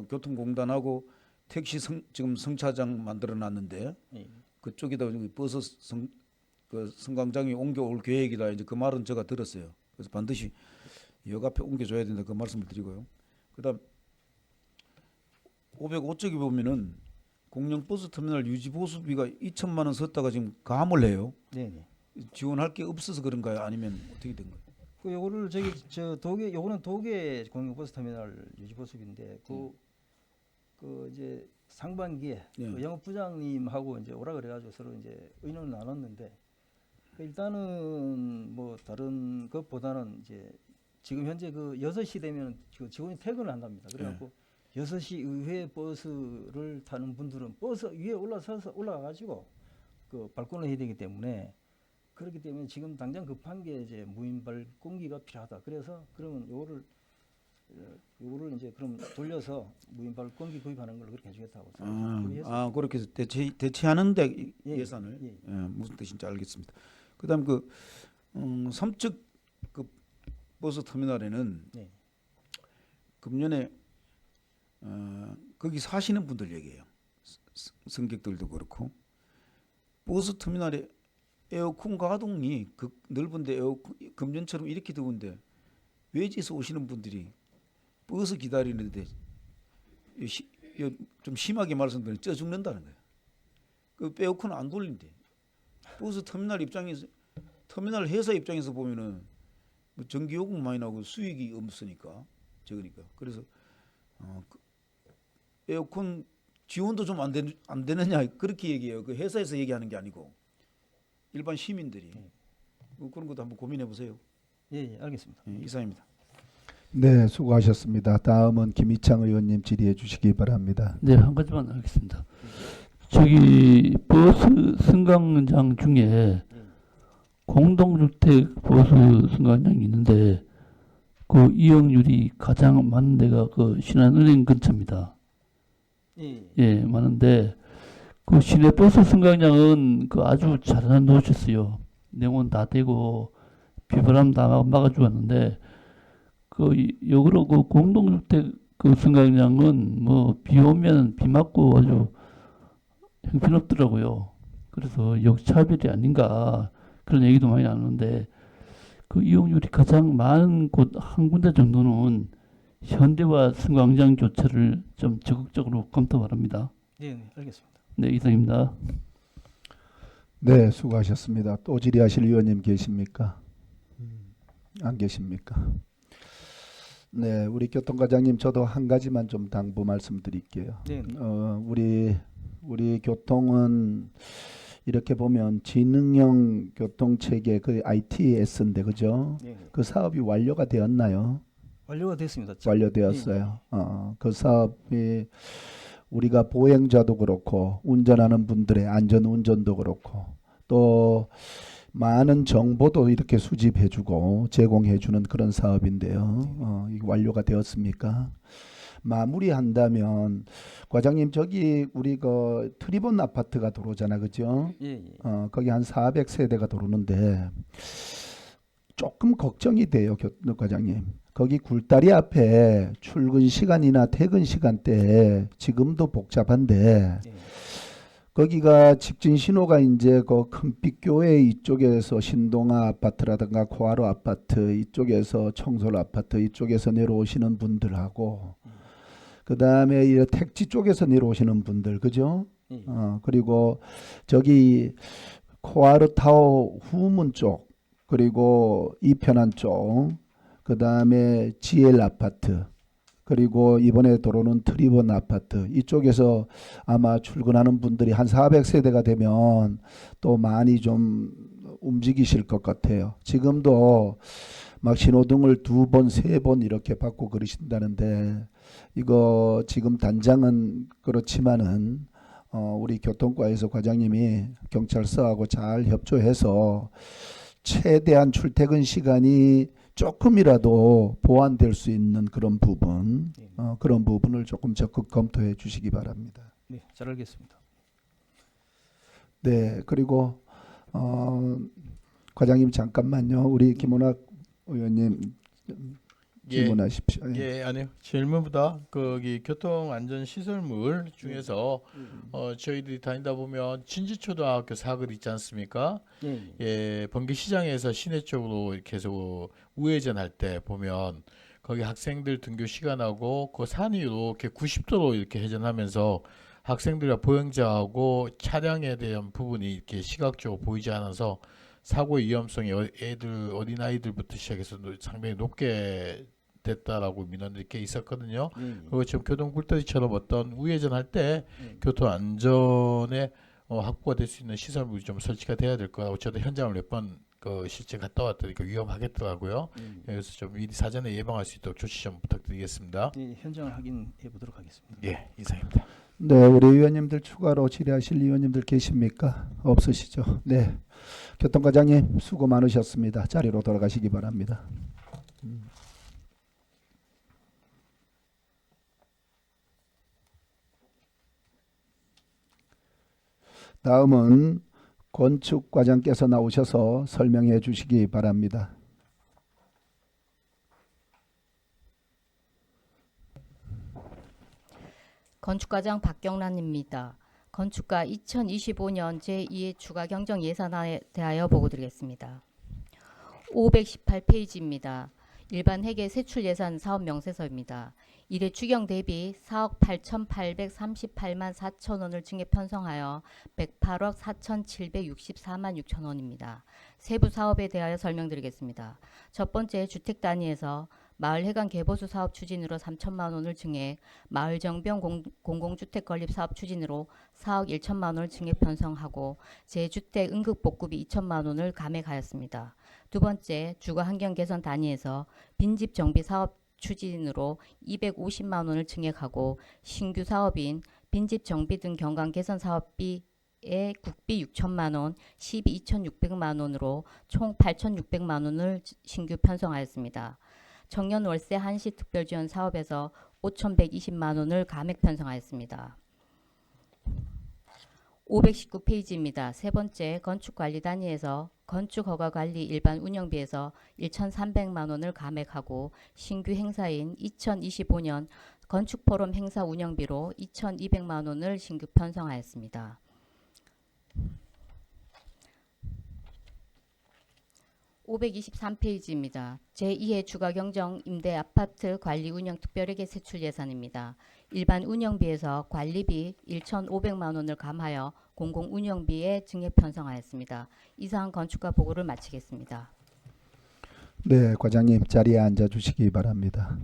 교통공단하고 택시 지금 승차장 만들어놨는데 예. 그쪽에다 버스 그 성광장이 옮겨올 계획이다. 이제 그 말은 제가 들었어요. 그래서 반드시 역 앞에 옮겨줘야 된다. 그 말씀을 드리고요. 그다음 505쪽에 보면은 공영 버스 터미널 유지 보수비가 2천만 원 썼다가 지금 감을 해요. 네네. 지원할 게 없어서 그런가요? 아니면 어떻게 된 거예요? 그 요거를 요거는 도계 공영버스 터미널 유지보수비인데 그 이제 상반기에 예. 그 영업부장님하고 이제 오라 그래가지고 서로 이제 의논을 나눴는데 그 일단은 뭐 다른 것보다는 이제 지금 현재 그 6시 되면 직원이 퇴근을 한답니다. 그래갖고 6시 이후에 버스를 타는 분들은 버스 위에 올라가가지고 그 발권을 해야 되기 때문에 그렇기 때문에 지금 당장 급한 게 이제 무인발 공기가 필요하다. 그래서 그러면 요거를 이제 그럼 돌려서 무인발 공기 구입하는 걸로 그렇게 해주겠다고. 그렇게 해서 대체하는데 예, 예산을 예. 무슨 뜻인지 알겠습니다. 그다음 그 삼척 그 버스 터미널에는 네. 금년에 거기 사시는 분들 얘기해요. 승객들도 그렇고 버스 터미널에 에어컨 가동이 그 넓은데 금년처럼 이렇게 더운데 외지에서 오시는 분들이 버스 기다리는데 좀 심하게 말씀드리면 쪄 죽는다는 거예요. 그 에어컨 안 돌린대. 버스 터미널 회사 입장에서 보면은 뭐 전기 요금 많이 나고 수익이 없으니까 적으니까 그래서 그 에어컨 지원도 좀 안 되느냐 그렇게 얘기해요. 그 회사에서 얘기하는 게 아니고 일반 시민들이 뭐 그런 것도 한번 고민해 보세요. 예, 알겠습니다. 예, 이상입니다. 네, 수고하셨습니다. 다음은 김희창 의원님 질의해 주시기 바랍니다. 네, 한 가지만 하겠습니다. 저기 버스 승강장 중에 공동주택 버스 승강장이 있는데 그 이용률이 가장 많은 데가 그 신한은행 근처입니다. 예, 예, 많은데 그 시내 버스 승강장은 그 아주 잘 놓으셨어요. 내원 다 되고 비바람 다 막아주고 왔는데 그 역으로 그 공동주택 그 승강장은 뭐 비 오면 비 맞고 아주 형편없더라고요. 그래서 역차별이 아닌가 그런 얘기도 많이 나누는데 그 이용률이 가장 많은 곳 한 군데 정도는 현대화 승강장 교체를 좀 적극적으로 검토 바랍니다. 예, 네, 알겠습니다. 네, 이상입니다. 네, 수고하셨습니다. 또 질의하실 의원님 계십니까? 안 계십니까? 네, 우리 교통과장님 저도 한 가지만 좀 당부 말씀드릴게요. 네, 우리 교통은 이렇게 보면 지능형 교통체계 그 ITS인데 그죠? 네, 그 사업이 완료가 되었나요? 완료가 됐습니다. 완료되었어요. 그 사업이 우리가 보행자도 그렇고 운전하는 분들의 안전 운전도 그렇고 또 많은 정보도 이렇게 수집해주고 제공해주는 그런 사업인데요. 이게 완료가 되었습니까? 마무리한다면 과장님 저기 우리 그 트리본 아파트가 들어오잖아, 그죠? 예, 예. 거기 한 400세대가 들어오는데 조금 걱정이 돼요, 과장님. 거기 굴다리 앞에 출근 시간이나 퇴근 시간대에 지금도 복잡한데 예. 거기가 직진 신호가 이제 그 큰빛교회 이쪽에서 신동아 아파트라든가 코아로 아파트 이쪽에서 청솔 아파트 이쪽에서 내려오시는 분들하고 그 다음에 이 택지 쪽에서 내려오시는 분들 그죠? 예. 그리고 저기 코아로 타워 후문 쪽 그리고 이편한 쪽 그 다음에 GL 아파트 그리고 이번에 들어오는 트리본 아파트 이쪽에서 아마 출근하는 분들이 한 400세대가 되면 또 많이 좀 움직이실 것 같아요. 지금도 막 신호등을 2번, 3번 이렇게 받고 그러신다는데 이거 지금 단장은 그렇지만은 우리 교통과에서 과장님이 경찰서하고 잘 협조해서 최대한 출퇴근 시간이 조금이라도 보완될 수 있는 그런 부분, 그런 부분을 조금 적극 검토해 주시기 바랍니다. 네, 잘 알겠습니다. 네, 그리고 과장님 잠깐만요. 우리 김원학 의원님 질문하십시오. 예, 아니요. 질문보다 거기 교통안전시설물 중에서 저희들이 다니다 보면 진지초등학교 사거리 있지 않습니까? 예, 예, 번개시장에서 시내 쪽으로 이렇게 해서 우회전 할 때 보면 거기 학생들 등교 시간하고 그 산 위로 이렇게 90도로 이렇게 회전하면서 학생들과 보행자하고 차량에 대한 부분이 이렇게 시각적으로 보이지 않아서 사고의 위험성이 애들 어린아이들부터 시작해서 상당히 높게 됐다라고 민원들이 꽤 있었거든요. 그리고 지금 교통불터지처럼 어떤 우회전 할 때 교통 안전에 확보가 될 수 있는 시설물이 좀 설치가 돼야 될 거라고 저도 현장을 몇 번 실제 갔다 왔더니 위험하겠더라고요. 그래서 좀 미리 사전에 예방할 수 있도록 조치 좀 부탁드리겠습니다. 예, 현장을 확인해 보도록 하겠습니다. 예, 이상입니다. 네, 우리 의원님들 추가로 질의하실 의원님들 계십니까? 없으시죠? 네, 교통과장님 수고 많으셨습니다. 자리로 돌아가시기 바랍니다. 다음은 건축과장께서 나오셔서 설명해 주시기 바랍니다. 건축과장 박경란입니다. 건축가 2025년 제2회 추가 경정 예산안에 대하여 보고드리겠습니다. 518페이지입니다. 일반 회계 세출 예산 사업 명세서입니다. 1회 추경 대비 4억 8,838만 4천 원을 증액 편성하여 108억 4,764만 6천 원입니다. 세부 사업에 대하여 설명드리겠습니다. 첫 번째 주택 단위에서 마을 해관 개보수 사업 추진으로 3천만 원을 증액, 마을 정비용 공공주택 건립 사업 추진으로 4억 1천만 원을 증액 편성하고 재주택 응급 복구비 2천만 원을 감액하였습니다. 두 번째, 주거 환경 개선 단위에서 빈집 정비 사업 추진으로 250만 원을 증액하고 신규 사업인 빈집 정비 등 경관 개선 사업비의 국비 6천만 원, 시비 2,600만 원으로 총 8,600만 원을 신규 편성하였습니다. 청년 월세 한시 특별 지원 사업에서 5,120만 원을 감액 편성하였습니다. 519페이지입니다. 세 번째, 건축관리 단위에서 건축허가관리 일반 운영비에서 1,300만 원을 감액하고 신규 행사인 2025년 건축포럼 행사 운영비로 2,200만 원을 신규 편성하였습니다. 523페이지입니다. 제2회 주거경정 임대 아파트 관리 운영 특별회계 세출 예산입니다. 일반 운영비에서 관리비 1,500만 원을 감하여 공공 운영비에 증액 편성하였습니다. 이상 건축과 보고를 마치겠습니다. 네, 과장님 자리에 앉아 주시기 바랍니다.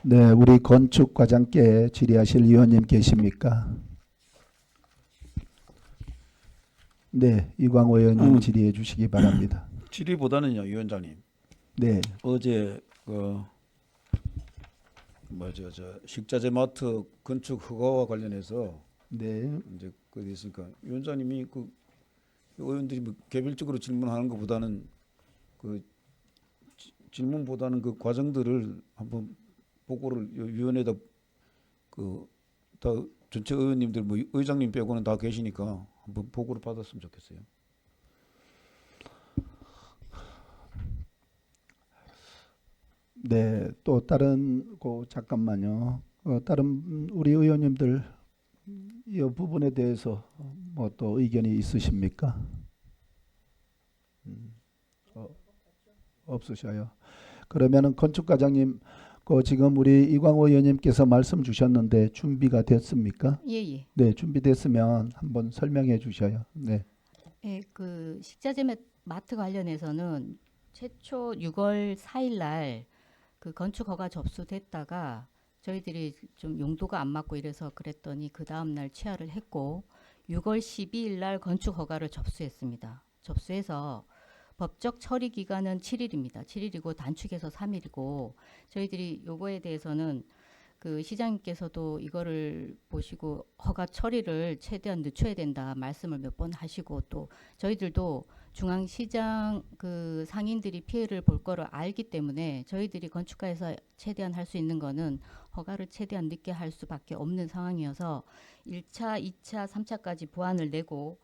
네, 우리 건축과장께 질의하실 위원님 계십니까? 네, 이광호 의원님 질의해 주시기 바랍니다. 질의보다는요, 위원장님. 네, 어제 그 뭐죠, 저 식자재 마트 건축 허가와 관련해서 네, 이제 그게 있으니까 위원장님이 그 의원들이 뭐 개별적으로 질문하는 것보다는 그 질문보다는 그 과정들을 한번 보고를 위원회에다 그 다 전체 의원님들 뭐 의장님 빼고는 다 계시니까 한번 보고를 받았으면 좋겠어요. 네, 또 다른 잠깐만요. 다른 우리 의원님들 이 부분에 대해서 뭐 또 의견이 있으십니까? 없으셔요. 그러면은 건축과장님, 지금 우리 이광호 의원님께서 말씀 주셨는데 준비가 됐습니까? 예. 네, 준비됐으면 한번 설명해 주셔요. 네. 예, 그 식자재 마트 관련해서는 최초 6월 4일 날 그 건축 허가 접수됐다가 저희들이 좀 용도가 안 맞고 이래서 그랬더니 그 다음 날 취하를 했고 6월 12일 날 건축 허가를 접수했습니다. 접수해서 법적 처리 기간은 7일입니다. 7일이고 단축해서 3일이고 저희들이 요거에 대해서는 그 시장님께서도 이거를 보시고 허가 처리를 최대한 늦춰야 된다 말씀을 몇 번 하시고 또 저희들도 중앙시장 그 상인들이 피해를 볼 거를 알기 때문에 저희들이 건축가에서 최대한 할 수 있는 거는 허가를 최대한 늦게 할 수밖에 없는 상황이어서 1차, 2차, 3차까지 보완을 내고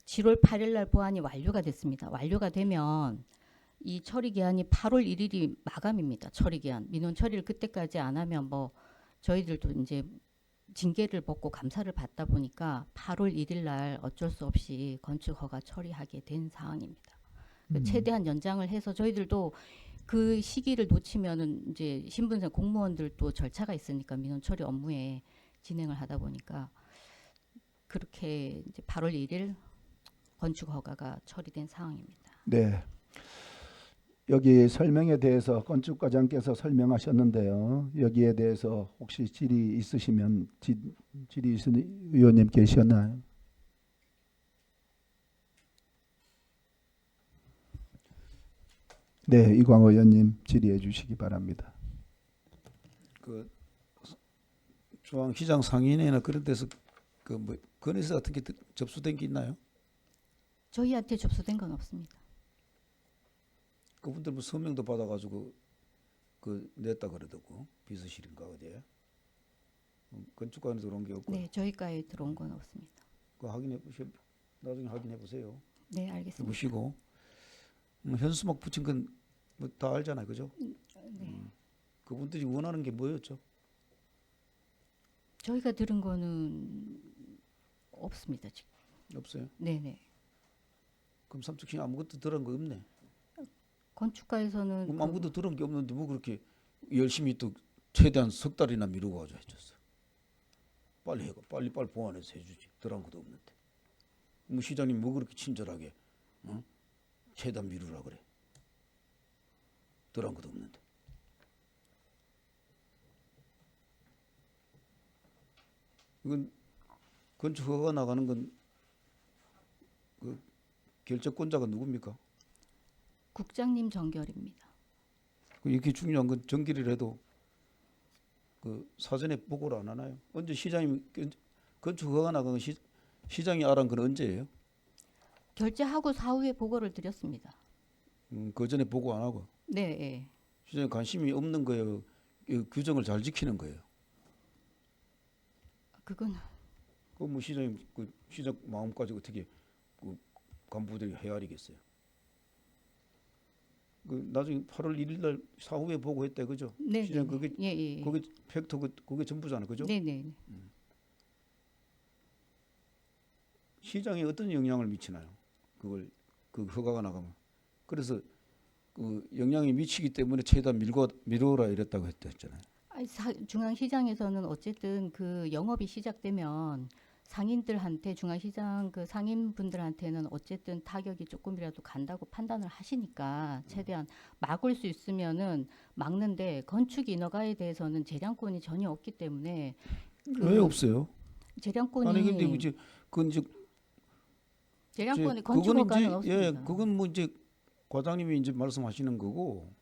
7월 8일 날 보완이 완료가 됐습니다. 완료가 되면 이 처리 기한이 8월 1일이 마감입니다. 처리 기한. 민원 처리를 그때까지 안 하면 뭐 저희들도 이제 징계를 먹고 감사를 받다 보니까 8월 1일 날 어쩔 수 없이 건축 허가 처리하게 된 상황입니다. 최대한 연장을 해서 저희들도 그 시기를 놓치면은 이제 신분상 공무원들도 절차가 있으니까 민원 처리 업무에 진행을 하다 보니까 그렇게 이제 8월 1일 건축 허가가 처리된 상황입니다. 네. 여기 설명에 대해서 건축과장께서 설명하셨는데요. 여기에 대해서 혹시 질의 있으시면 질의 있으신 의원님 계셨나요? 네, 이광호 의원님 질의해 주시기 바랍니다. 그 중앙시장 상인회나 그런 데서 그 뭐 건의서 같은 게 접수된 게 있나요? 저희한테 접수된 건 없습니다. 그분들 뭐 서명도 받아가지고 그 냈다 그러더고 비서실인가 어디에 건축관에 들어온 게 없고. 네, 저희과에 들어온 건 없습니다. 그 나중에 확인해 보세요. 네, 알겠습니다. 보시고 현수막 붙인 건 뭐 다 알잖아요, 그죠? 네. 그분들이 원하는 게 뭐였죠? 저희가 들은 거는 없습니다, 지금. 없어요. 네네. 그럼 삼척시 아무것도 들은 거 없네. 건축가에서는 그럼 아무것도 들은 게 없는데 뭐 그렇게 열심히 또 최대한 석 달이나 미루고 가지고 해줬어. 빨리 해가 빨리 보완해서 해주지. 들은 것도 없는데. 뭐 시장님 뭐 그렇게 친절하게 최대한 미루라 그래. 덜한 것도 없는데. 이건 건축 허가 나가는 건 그 결정권자가 누굽니까? 국장님 정결입니다. 이렇게 중요한 건 정길이라도 그 사전에 보고를 안 하나요? 언제 시장님 건축 허가 나간 건 시장이 알은 건 언제예요? 결제하고 사후에 보고를 드렸습니다. 그 전에 보고 안 하고 네, 예. 시장에 관심이 없는 거예요. 이 규정을 잘 지키는 거예요. 그건 그 뭐 시장님 그 시장 마음까지 어떻게 그 간부들이 헤아리겠어요? 그 나중에 8월 1일 날 사후에 보고했대 그죠? 네, 시장 네, 그게 예, 예. 그게 팩트 그게 전부잖아 그죠? 네, 네. 시장에 어떤 영향을 미치나요? 그걸 그 허가가 나가면 그래서 그 영향이 미치기 때문에 최대한 미뤄라 이랬다고 했잖아요. 아니, 중앙시장에서는 어쨌든 그 영업이 시작되면 상인들한테 중앙시장 그 상인분들한테는 어쨌든 타격이 조금이라도 간다고 판단을 하시니까 최대한 막을 수 있으면은 막는데 건축 인허가에 대해서는 재량권이 전혀 없기 때문에 왜 없어요? 재량권이 아니 근데 이제 그건 이제 재량권이 건축 허가는 없습니다. 예, 그건 뭐 이제 과장님이 이제 말씀하시는 거고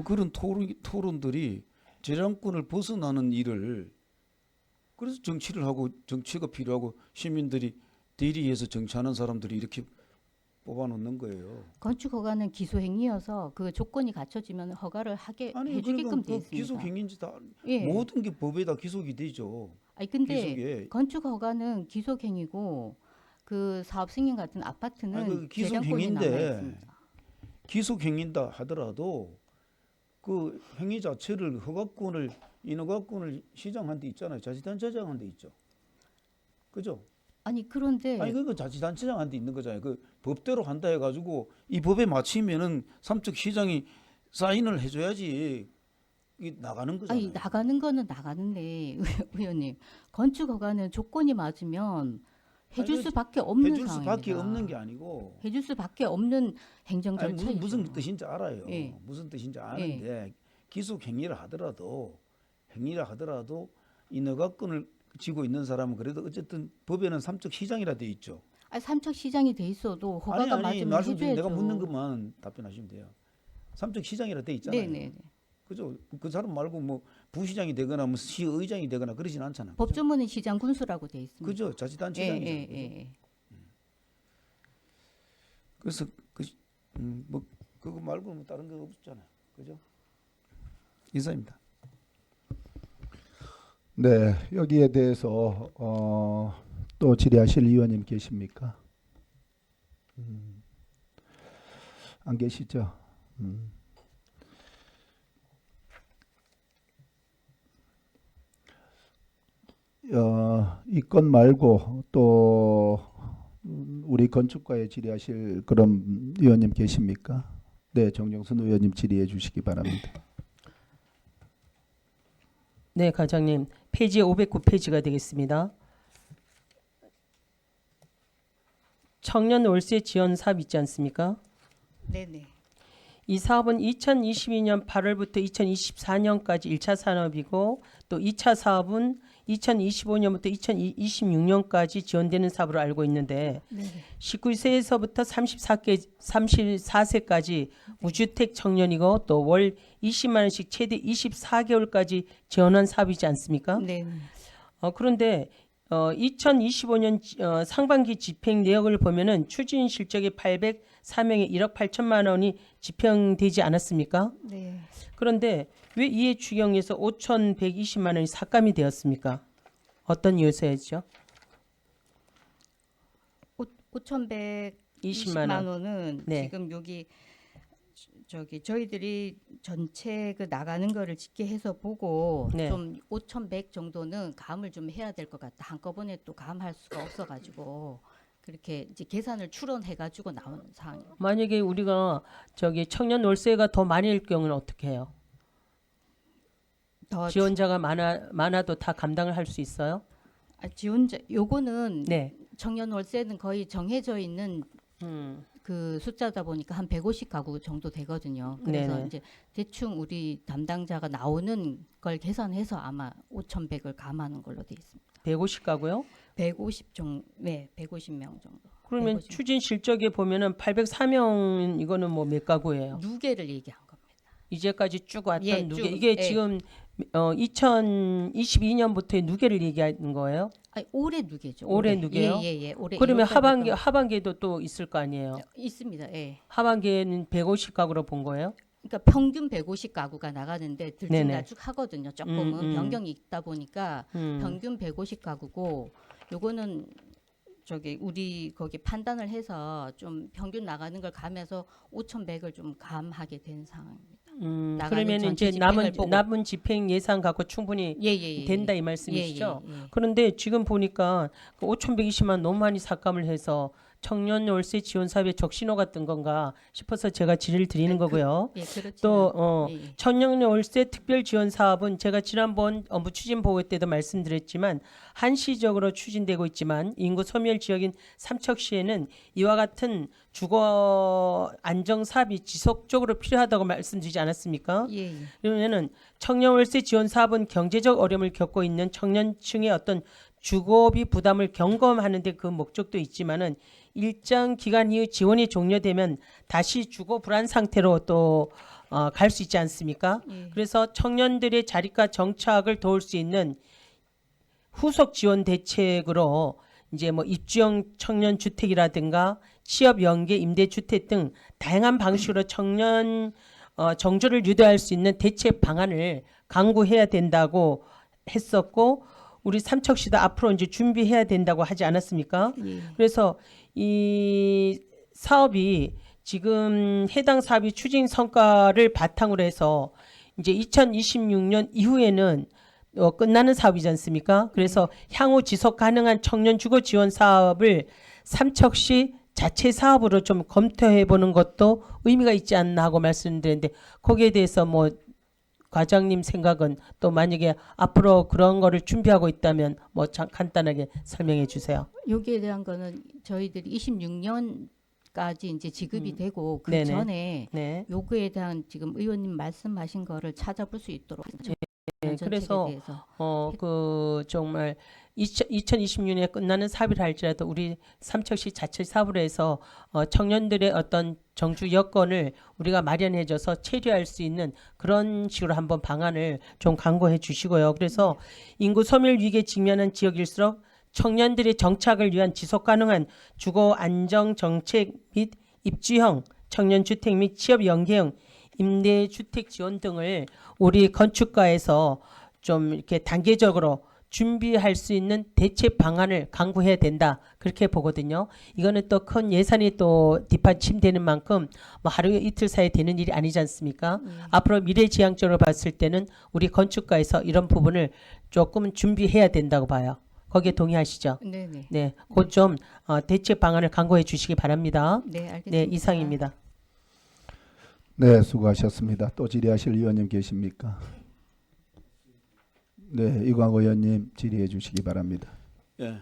그런 토론들이 재량권을 벗어나는 일을 그래서 정치를 하고 정치가 필요하고 시민들이 대리해서 정치하는 사람들이 이렇게 뽑아놓는 거예요. 건축 허가는 기소 행위여서 그 조건이 갖춰지면 허가를 하게 해주게끔 돼 그 있습니다. 기속 행위인지 다 예. 모든 게 법에 다 기속이 되죠. 아니 근데 기속에. 건축 허가는 기속 행위고 그 사업 승인 같은 아파트는 아니, 그 기속 재량권이 남아 행위인데 있습니다. 기속 행위다 하더라도 그 행위 자체를 허가권을 인허가권을 시장한테 있잖아요. 자치단체장한테 있죠. 그죠? 아니 그런데 아니 그거 자치단체장한테 있는 거잖아요. 그 법대로 한다 해가지고 이 법에 맞추면은 삼척 시장이 사인을 해줘야지 이 나가는 거잖아요. 아니 나가는 거는 나가는데 의원님 건축 허가는 조건이 맞으면 해줄 아니, 수밖에 없는 해줄 상황입니다. 수밖에 없는 게 아니고. 해줄 수밖에 없는 행정 아니, 절차이죠. 무슨 뜻인지 알아요. 예. 무슨 뜻인지 아는데 기속 행위를 하더라도 인허가권을 쥐고 있는 사람은 그래도 어쨌든 법에는 삼척 시장이라 돼 있죠. 아니 삼척 시장이 돼 있어도 허가가 맞으면 말씀 해줘야죠. 내가 묻는 것만 답변하시면 돼요. 삼척 시장이라 돼 있잖아요. 네네. 그죠? 그 사람 말고 뭐 부시장이 되거나 뭐 시의장이 되거나 그러진 않잖아요. 그죠? 법조문은 시장 군수라고 돼 있습니다. 그죠? 자치단체장이죠. 예, 그죠? 예. 그래서 뭐 그거 말고 뭐 다른 거 없잖아요. 그죠? 이상입니다. 네, 여기에 대해서 또 질의하실 의원님 계십니까? 안 계시죠? 이 건 말고 또 우리 건축과에 질의하실 그런 의원님 계십니까? 네, 정영순 의원님 질의해 주시기 바랍니다. 네, 과장님. 페이지 509페이지가 되겠습니다. 청년 월세 지원 사업 있지 않습니까? 네네. 이 사업은 2022년 8월부터 2024년까지 1차 산업이고 또 2차 사업은 2025년부터 2026년까지 지원되는 사업으로 알고 있는데 네. 19세에서부터 34세까지 무주택 청년이고 또 월 20만 원씩 최대 24개월까지 지원한 사업이지 않습니까? 네. 그런데 2025년 상반기 집행 내역을 보면은 추진 실적이 804명에 1억 8천만 원이 집행되지 않았습니까? 네. 그런데 왜 이해 추경에서 5,120만 원이 삭감이 되었습니까? 어떤 이유에서였죠? 5,120만 원은 네. 지금 여기 저희들이 전체 그 나가는 거를 집계해서 보고 네. 좀 5,100 정도는 감을 좀 해야 될 것 같다. 한꺼번에 또 감할 수가 없어가지고 그렇게 이제 계산을 추론해가지고 나온 상황이에요. 만약에 우리가 청년 월세가 더 많을 경우는 어떻게 해요? 지원자가 많아도 다 감당을 할 수 있어요? 지원자 요거는 네. 청년 월세는 거의 정해져 있는 음. 그 숫자다 보니까 한 150가구 정도 되거든요. 그래서 네네. 이제 대충 우리 담당자가 나오는 걸 계산해서 아마 5,100을 감하는 걸로 돼 있습니다. 150가구요? 150 정도, 네, 150명 정도. 그러면 150. 추진 실적에 보면은 804명 이거는 뭐 몇 가구예요? 누계를 얘기한 겁니다. 이제까지 쭉 왔던 예, 누계 쭉, 이게 예. 지금 2022년부터의 누계를 얘기하는 거예요? 아니, 올해 누계죠. 올해 누계요? 예. 올해 그러면 1월달부터 하반기에도 또 있을 거 아니에요? 있습니다. 예. 하반기에는 150가구로 본 거예요? 그러니까 평균 150가구가 나가는데 네네. 들쭉날쭉하거든요. 조금은 변경이 있다 보니까 음. 평균 150가구고 요거는 저기 우리 거기 판단을 해서 좀 평균 나가는 걸 감해서 5,100을 좀 감하게 된 상황입니다. 나가는 그러면 전체 이제 집행을 보고. 남은 집행 예산 갖고 충분히 예. 된다 이 말씀이시죠? 예. 그런데 지금 보니까 그 5,120만 너무 많이 삭감을 해서 청년 월세 지원 사업에 적신호가 뜬 건가 싶어서 제가 질의를 드리는 거고요. 예, 그렇죠. 또 예. 청년 월세 특별 지원 사업은 제가 지난번 업무 추진 보고 때도 말씀드렸지만 한시적으로 추진되고 있지만 인구 소멸 지역인 삼척시에는 이와 같은 주거 안정 사업이 지속적으로 필요하다고 말씀드리지 않았습니까? 예. 그러면은 청년 월세 지원 사업은 경제적 어려움을 겪고 있는 청년층의 어떤 주거비 부담을 경감하는 데 그 목적도 있지만은 일정 기간 이후 지원이 종료되면 다시 주거 불안 상태로 또 갈 수 있지 않습니까? 예. 그래서 청년들의 자립과 정착을 도울 수 있는 후속 지원 대책으로 이제 뭐 입주형 청년 주택이라든가 취업 연계 임대 주택 등 다양한 방식으로 청년 정조를 유도할 수 있는 대책 방안을 강구해야 된다고 했었고 우리 삼척시도 앞으로 이제 준비해야 된다고 하지 않았습니까? 예. 그래서 이 사업이 지금 해당 사업이 추진 성과를 바탕으로 해서 이제 2026년 이후에는 끝나는 사업이지 않습니까? 그래서 향후 지속 가능한 청년 주거 지원 사업을 삼척시 자체 사업으로 좀 검토해 보는 것도 의미가 있지 않나 하고 말씀드렸는데 거기에 대해서 뭐 과장님 생각은 또 만약에 앞으로 그런 거를 준비하고 있다면 뭐 간단하게 설명해 주세요. 여기에 대한 거는 저희들이 26년까지 이제 지급이 되고 그 네네. 전에 네. 요구에 대한 지금 의원님 말씀하신 거를 찾아볼 수 있도록 네, 전책에 그래서 대해서. 그 정말 2026년에 끝나는 사업이라 할지라도 우리 삼척시 자체 사업으로 해서 청년들의 어떤 정주 여건을 우리가 마련해줘서 체류할 수 있는 그런 식으로 한번 방안을 좀 강구해 주시고요. 그래서 인구 소멸 위기에 직면한 지역일수록 청년들의 정착을 위한 지속 가능한 주거 안정 정책 및 입주형 청년 주택 및 취업 연계형 임대 주택 지원 등을 우리 건축가에서 좀 이렇게 단계적으로 준비할 수 있는 대책 방안을 강구해야 된다 그렇게 보거든요. 이거는 또 큰 예산이 또 뒷받침되는 만큼 뭐 하루 이틀 사이에 되는 일이 아니지 않습니까? 앞으로 미래지향적으로 봤을 때는 우리 건축가에서 이런 부분을 조금 준비해야 된다고 봐요. 거기에 동의하시죠? 네네. 네, 곧 좀 대책 방안을 강구해 주시기 바랍니다. 네, 알겠습니다. 네, 이상입니다. 네, 수고하셨습니다. 또 질의하실 의원님 계십니까? 네, 이광호 의원님 질의해 주시기 바랍니다. 예.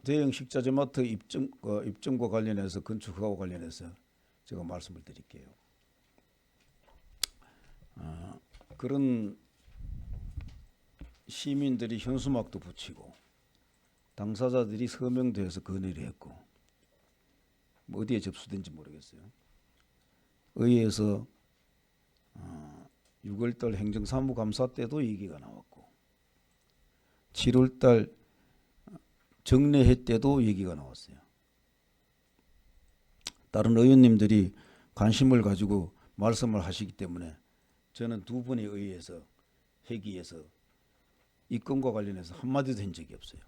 대형 식자재 마트 입점과 관련해서 건축하고 관련해서 제가 말씀을 드릴게요. 그런 시민들이 현수막도 붙이고 당사자들이 서명돼서 건의를 했고 뭐 어디에 접수된지 모르겠어요. 의회에서 6월달 행정사무감사 때도 얘기가 나왔고 7월달 정례회 때도 얘기가 나왔어요. 다른 의원님들이 관심을 가지고 말씀을 하시기 때문에 저는 두 번의 의회에서 회기에서 이 건과 관련해서 한마디도 한 적이 없어요.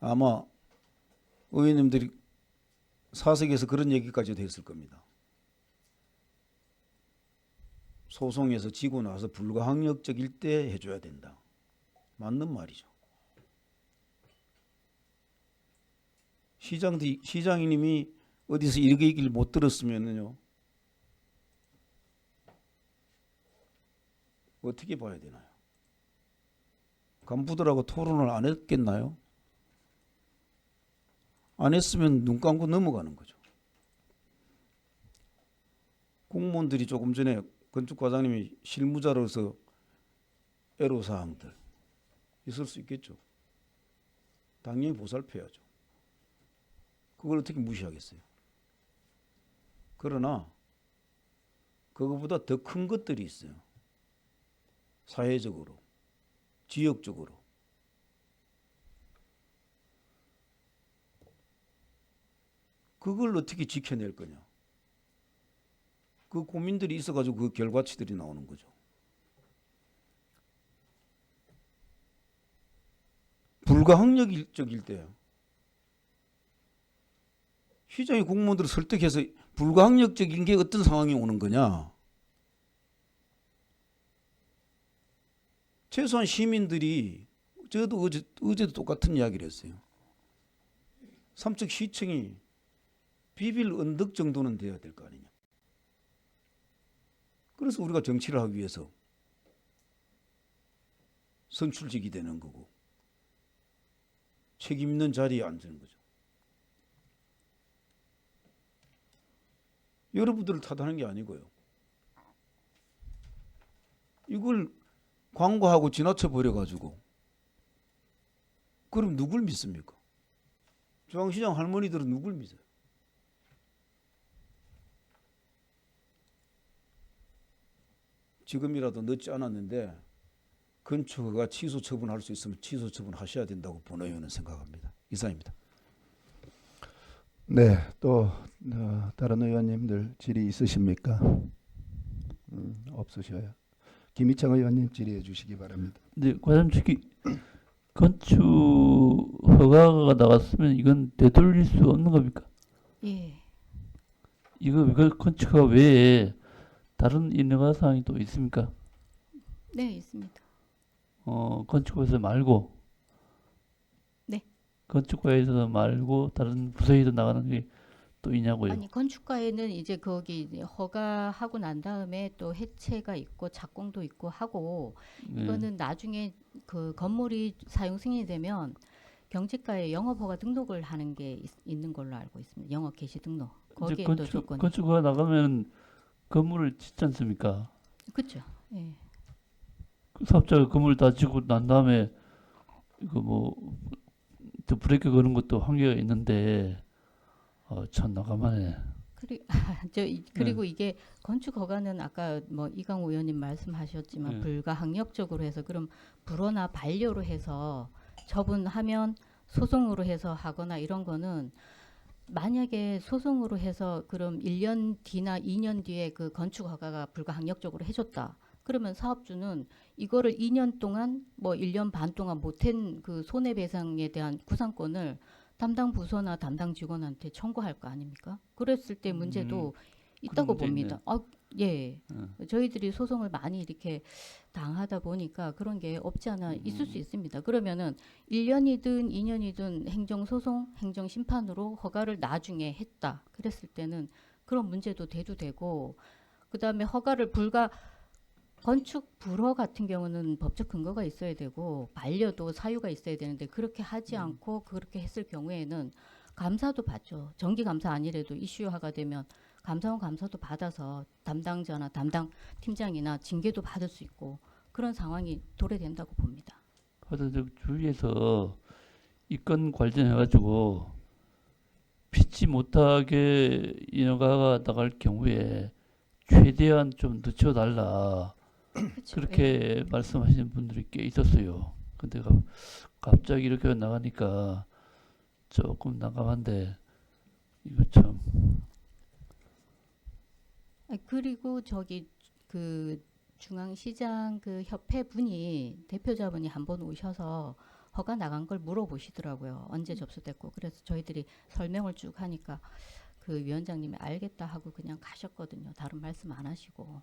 아마 의원님들이 사석에서 그런 얘기까지도 했을 겁니다. 소송에서 지고 나서 불가항력적일 때 해줘야 된다. 맞는 말이죠. 시장님이 어디서 이렇게 얘기를 못 들었으면요. 어떻게 봐야 되나요? 간부들하고 토론을 안 했겠나요? 안 했으면 눈 감고 넘어가는 거죠. 공무원들이 조금 전에 건축과장님이 실무자로서 애로사항들 있을 수 있겠죠. 당연히 보살펴야죠. 그걸 어떻게 무시하겠어요? 그러나 그거보다 더 큰 것들이 있어요. 사회적으로, 지역적으로. 그걸 어떻게 지켜낼 거냐. 그 고민들이 있어가지고 그 결과치들이 나오는 거죠. 불가항력적일 때 시장의 공무원들을 설득해서 불가항력적인 게 어떤 상황이 오는 거냐. 최소한 시민들이 저도 어제도 똑같은 이야기를 했어요. 삼척 시청이 비빌 언덕 정도는 돼야 될 거 아니냐. 그래서 우리가 정치를 하기 위해서 선출직이 되는 거고 책임 있는 자리에 앉는 거죠. 여러분들을 탓하는 게 아니고요. 이걸 광고하고 지나쳐 버려가지고 그럼 누굴 믿습니까? 중앙시장 할머니들은 누굴 믿어요? 지금이라도 늦지 않았는데 건축허가 취소 처분할 수 있으면 취소 처분하셔야 된다고 본의원은 생각합니다. 이상입니다. 네, 또 다른 의원님들 질의 있으십니까? 없으셔요. 김희창 의원님 질의해 주시기 바랍니다. 네, 과장님 특히 건축 허가가 나갔으면 이건 되돌릴 수 없는 겁니까? 예. 이거 건축 허가 외에 다른 인허가 사항이 또 있습니까? 네, 있습니다. 건축과에서 말고. 네. 건축과에서 말고 다른 부서에서 나가는 게 또 있냐고요? 아니, 건축가에는 이제 거기 이제 허가하고 난 다음에 또 해체가 있고 착공도 있고 하고 네. 이거는 나중에 그 건물이 사용 승인이 되면 경제가에 영업허가 등록을 하는 게 있는 걸로 알고 있습니다. 영업 개시 등록. 이제 거기에 또 조건이. 건축허가 나가면 건물을 짓지 않습니까? 그렇죠. 예. 그 사업자가 건물 다 짓고 난 다음에 이거 뭐 또 브레이크 거는 것도 한계가 있는데 참 나가만해. 그리고 이게 건축 허가는 아까 뭐 이강호 의원님 말씀하셨지만 네. 불가항력적으로 해서 그럼 불허나 반려로 해서 처분하면 소송으로 해서 하거나 이런 거는 만약에 소송으로 해서 그럼 1년 뒤나 2년 뒤에 그 건축 허가가 불가항력적으로 해줬다. 그러면 사업주는 이거를 2년 동안 뭐 1년 반 동안 못한 그 손해배상에 대한 구상권을 담당 부서나 담당 직원한테 청구할 거 아닙니까? 그랬을 때 문제도 있다고 문제 봅니다. 예. 음. 저희들이 소송을 많이 이렇게 당하다 보니까 그런 게 없지 않아 있을 수 있습니다. 그러면은 1년이든 2년이든 행정소송, 행정심판으로 허가를 나중에 했다. 그랬을 때는 그런 문제도 대두되고 그다음에 허가를 건축 불허 같은 경우는 법적 근거가 있어야 되고 반려도 사유가 있어야 되는데 그렇게 하지 않고 그렇게 했을 경우에는 감사도 받죠. 정기 감사 아니래도 이슈화가 되면 감사원 감사도 받아서 담당자나 담당 팀장이나 징계도 받을 수 있고 그런 상황이 도래된다고 봅니다. 하여튼 주위에서 이 건 관련해가지고 피치 못하게 인허가가 나갈 경우에 최대한 좀 늦춰달라. 그렇죠. 그렇게 말씀하시는 분들이 꽤 있었어요. 근데 갑자기 이렇게 나가니까 조금 난감한데 이거 참. 그리고 저기 그 중앙시장 그 협회 분이 대표자분이 한번 오셔서 허가 나간 걸 물어보시더라고요. 언제 접수됐고 그래서 저희들이 설명을 쭉 하니까 그 위원장님이 알겠다 하고 그냥 가셨거든요. 다른 말씀 안 하시고.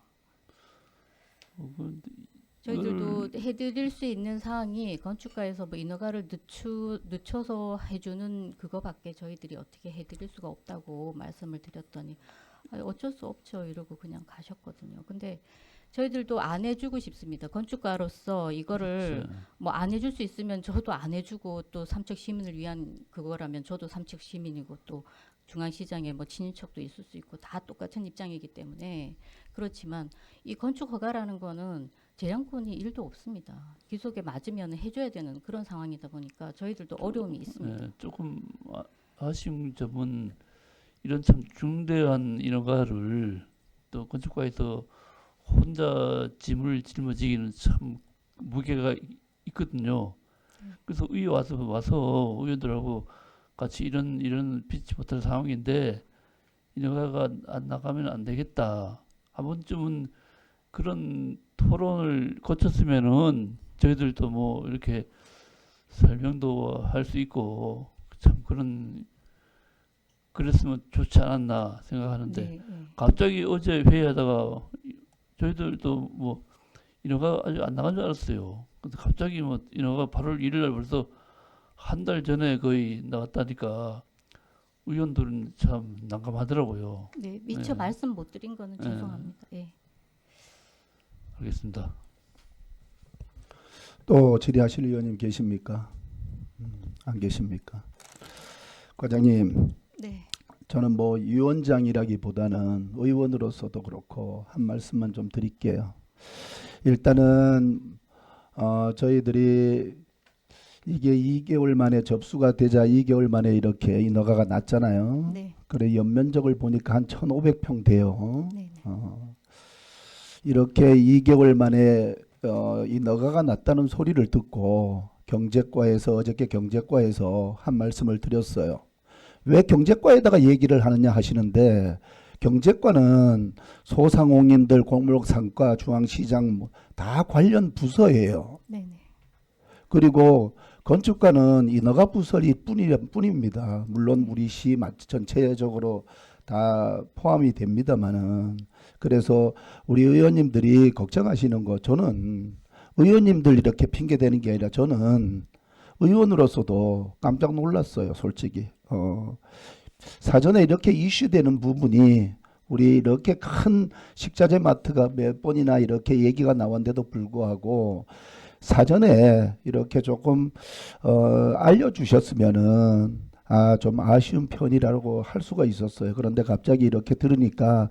저희들도 해드릴 수 있는 사항이 건축가에서 뭐 인허가를 늦춰서 해주는 그거밖에 저희들이 어떻게 해드릴 수가 없다고 말씀을 드렸더니 아니, 어쩔 수 없죠 이러고 그냥 가셨거든요. 근데 저희들도 안 해주고 싶습니다. 건축가로서 이거를 그렇죠. 뭐 안 해줄 수 있으면 저도 안 해주고 또 삼척 시민을 위한 그거라면 저도 삼척 시민이고 또 중앙시장에 뭐 친인척도 있을 수 있고 다 똑같은 입장이기 때문에 그렇지만 이 건축 허가라는 거는 재량권이 1도 없습니다. 기속에 맞으면 해줘야 되는 그런 상황이다 보니까 저희들도 어려움이 있습니다. 예, 조금 아쉬운 점은 이런 참 중대한 인허가를 또 건축가에서 혼자 짐을 짊어지기는 참 무게가 있거든요. 그래서 의회 와서 의원들하고 같이 이런 피치 못할 상황인데 인허가가 안 나가면 안 되겠다. 한 번쯤은 그런 토론을 거쳤으면은 저희들도 뭐 이렇게 설명도 할 수 있고 참 그랬으면 좋지 않았나 생각하는데 네, 네. 갑자기 어제 회의하다가 저희들도 뭐 인허가 아직 안 나간 줄 알았어요. 근데 갑자기 뭐 인허가 8월 1일 날 벌써 한 달 전에 거의 나갔다니까 의원들은 참 난감하더라고요. 네, 미처 네. 말씀 못 드린 거는 네. 죄송합니다. 예. 알겠습니다. 또 질의하실 의원님 계십니까? 안 계십니까? 과장님, 네. 저는 뭐 위원장이라기보다는 의원으로서도 그렇고 한 말씀만 좀 드릴게요. 일단은 저희들이 이게 2개월 만에 접수가 되자 2개월 만에 이렇게 인허가가 났잖아요. 네. 그래 연면적을 보니까 한 1,500평 돼요. 네. 네. 이렇게 2개월 만에 인허가가 났다는 소리를 듣고 경제과에서 어저께 경제과에서 한 말씀을 드렸어요. 왜 경제과에다가 얘기를 하느냐 하시는데 경제과는 소상공인들, 공목상가, 중앙시장 다 관련 부서예요. 네. 네. 그리고 건축가는 인허가 부서일 뿐입니다. 물론 우리 시 전체적으로 다 포함이 됩니다만은 그래서 우리 의원님들이 걱정하시는 거 저는 의원님들 이렇게 핑계 대는 게 아니라 저는 의원으로서도 깜짝 놀랐어요, 솔직히. 사전에 이렇게 이슈되는 부분이 우리 이렇게 큰 식자재 마트가 몇 번이나 이렇게 얘기가 나왔는데도 불구하고 사전에 이렇게 조금 알려주셨으면은 좀 아쉬운 편이라고 할 수가 있었어요. 그런데 갑자기 이렇게 들으니까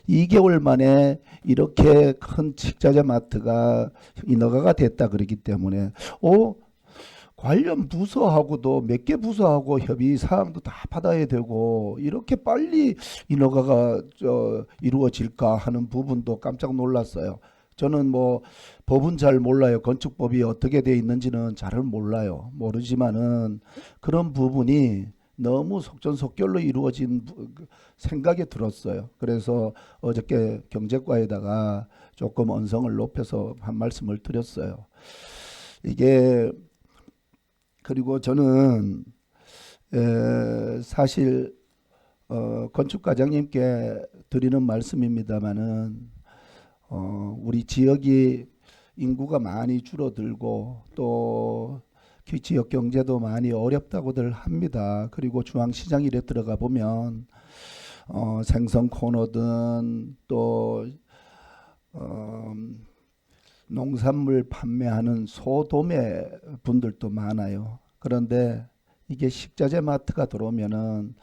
2개월 만에 이렇게 큰 식자재 마트가 인허가가 됐다 그러기 때문에 관련 부서하고도 몇 개 부서하고 협의 사항도 다 받아야 되고 이렇게 빨리 인허가가 이루어질까 하는 부분도 깜짝 놀랐어요. 저는 뭐 법은 잘 몰라요. 건축법이 어떻게 돼 있는지는 잘은 몰라요. 모르지만은 그런 부분이 너무 속전속결로 이루어진 생각이 들었어요. 그래서 어저께 경제과에다가 조금 언성을 높여서 한 말씀을 드렸어요. 이게 그리고 저는 사실 건축과장님께 드리는 말씀입니다마는 우리 지역이 인구가 많이 줄어들고 또 지역 경제도 많이 어렵다고들 합니다. 그리고 중앙시장 일에 들어가 보면 생선 코너든 또 농산물 판매하는 소도매 분들도 많아요. 그런데 이게 식자재 마트가 들어오면은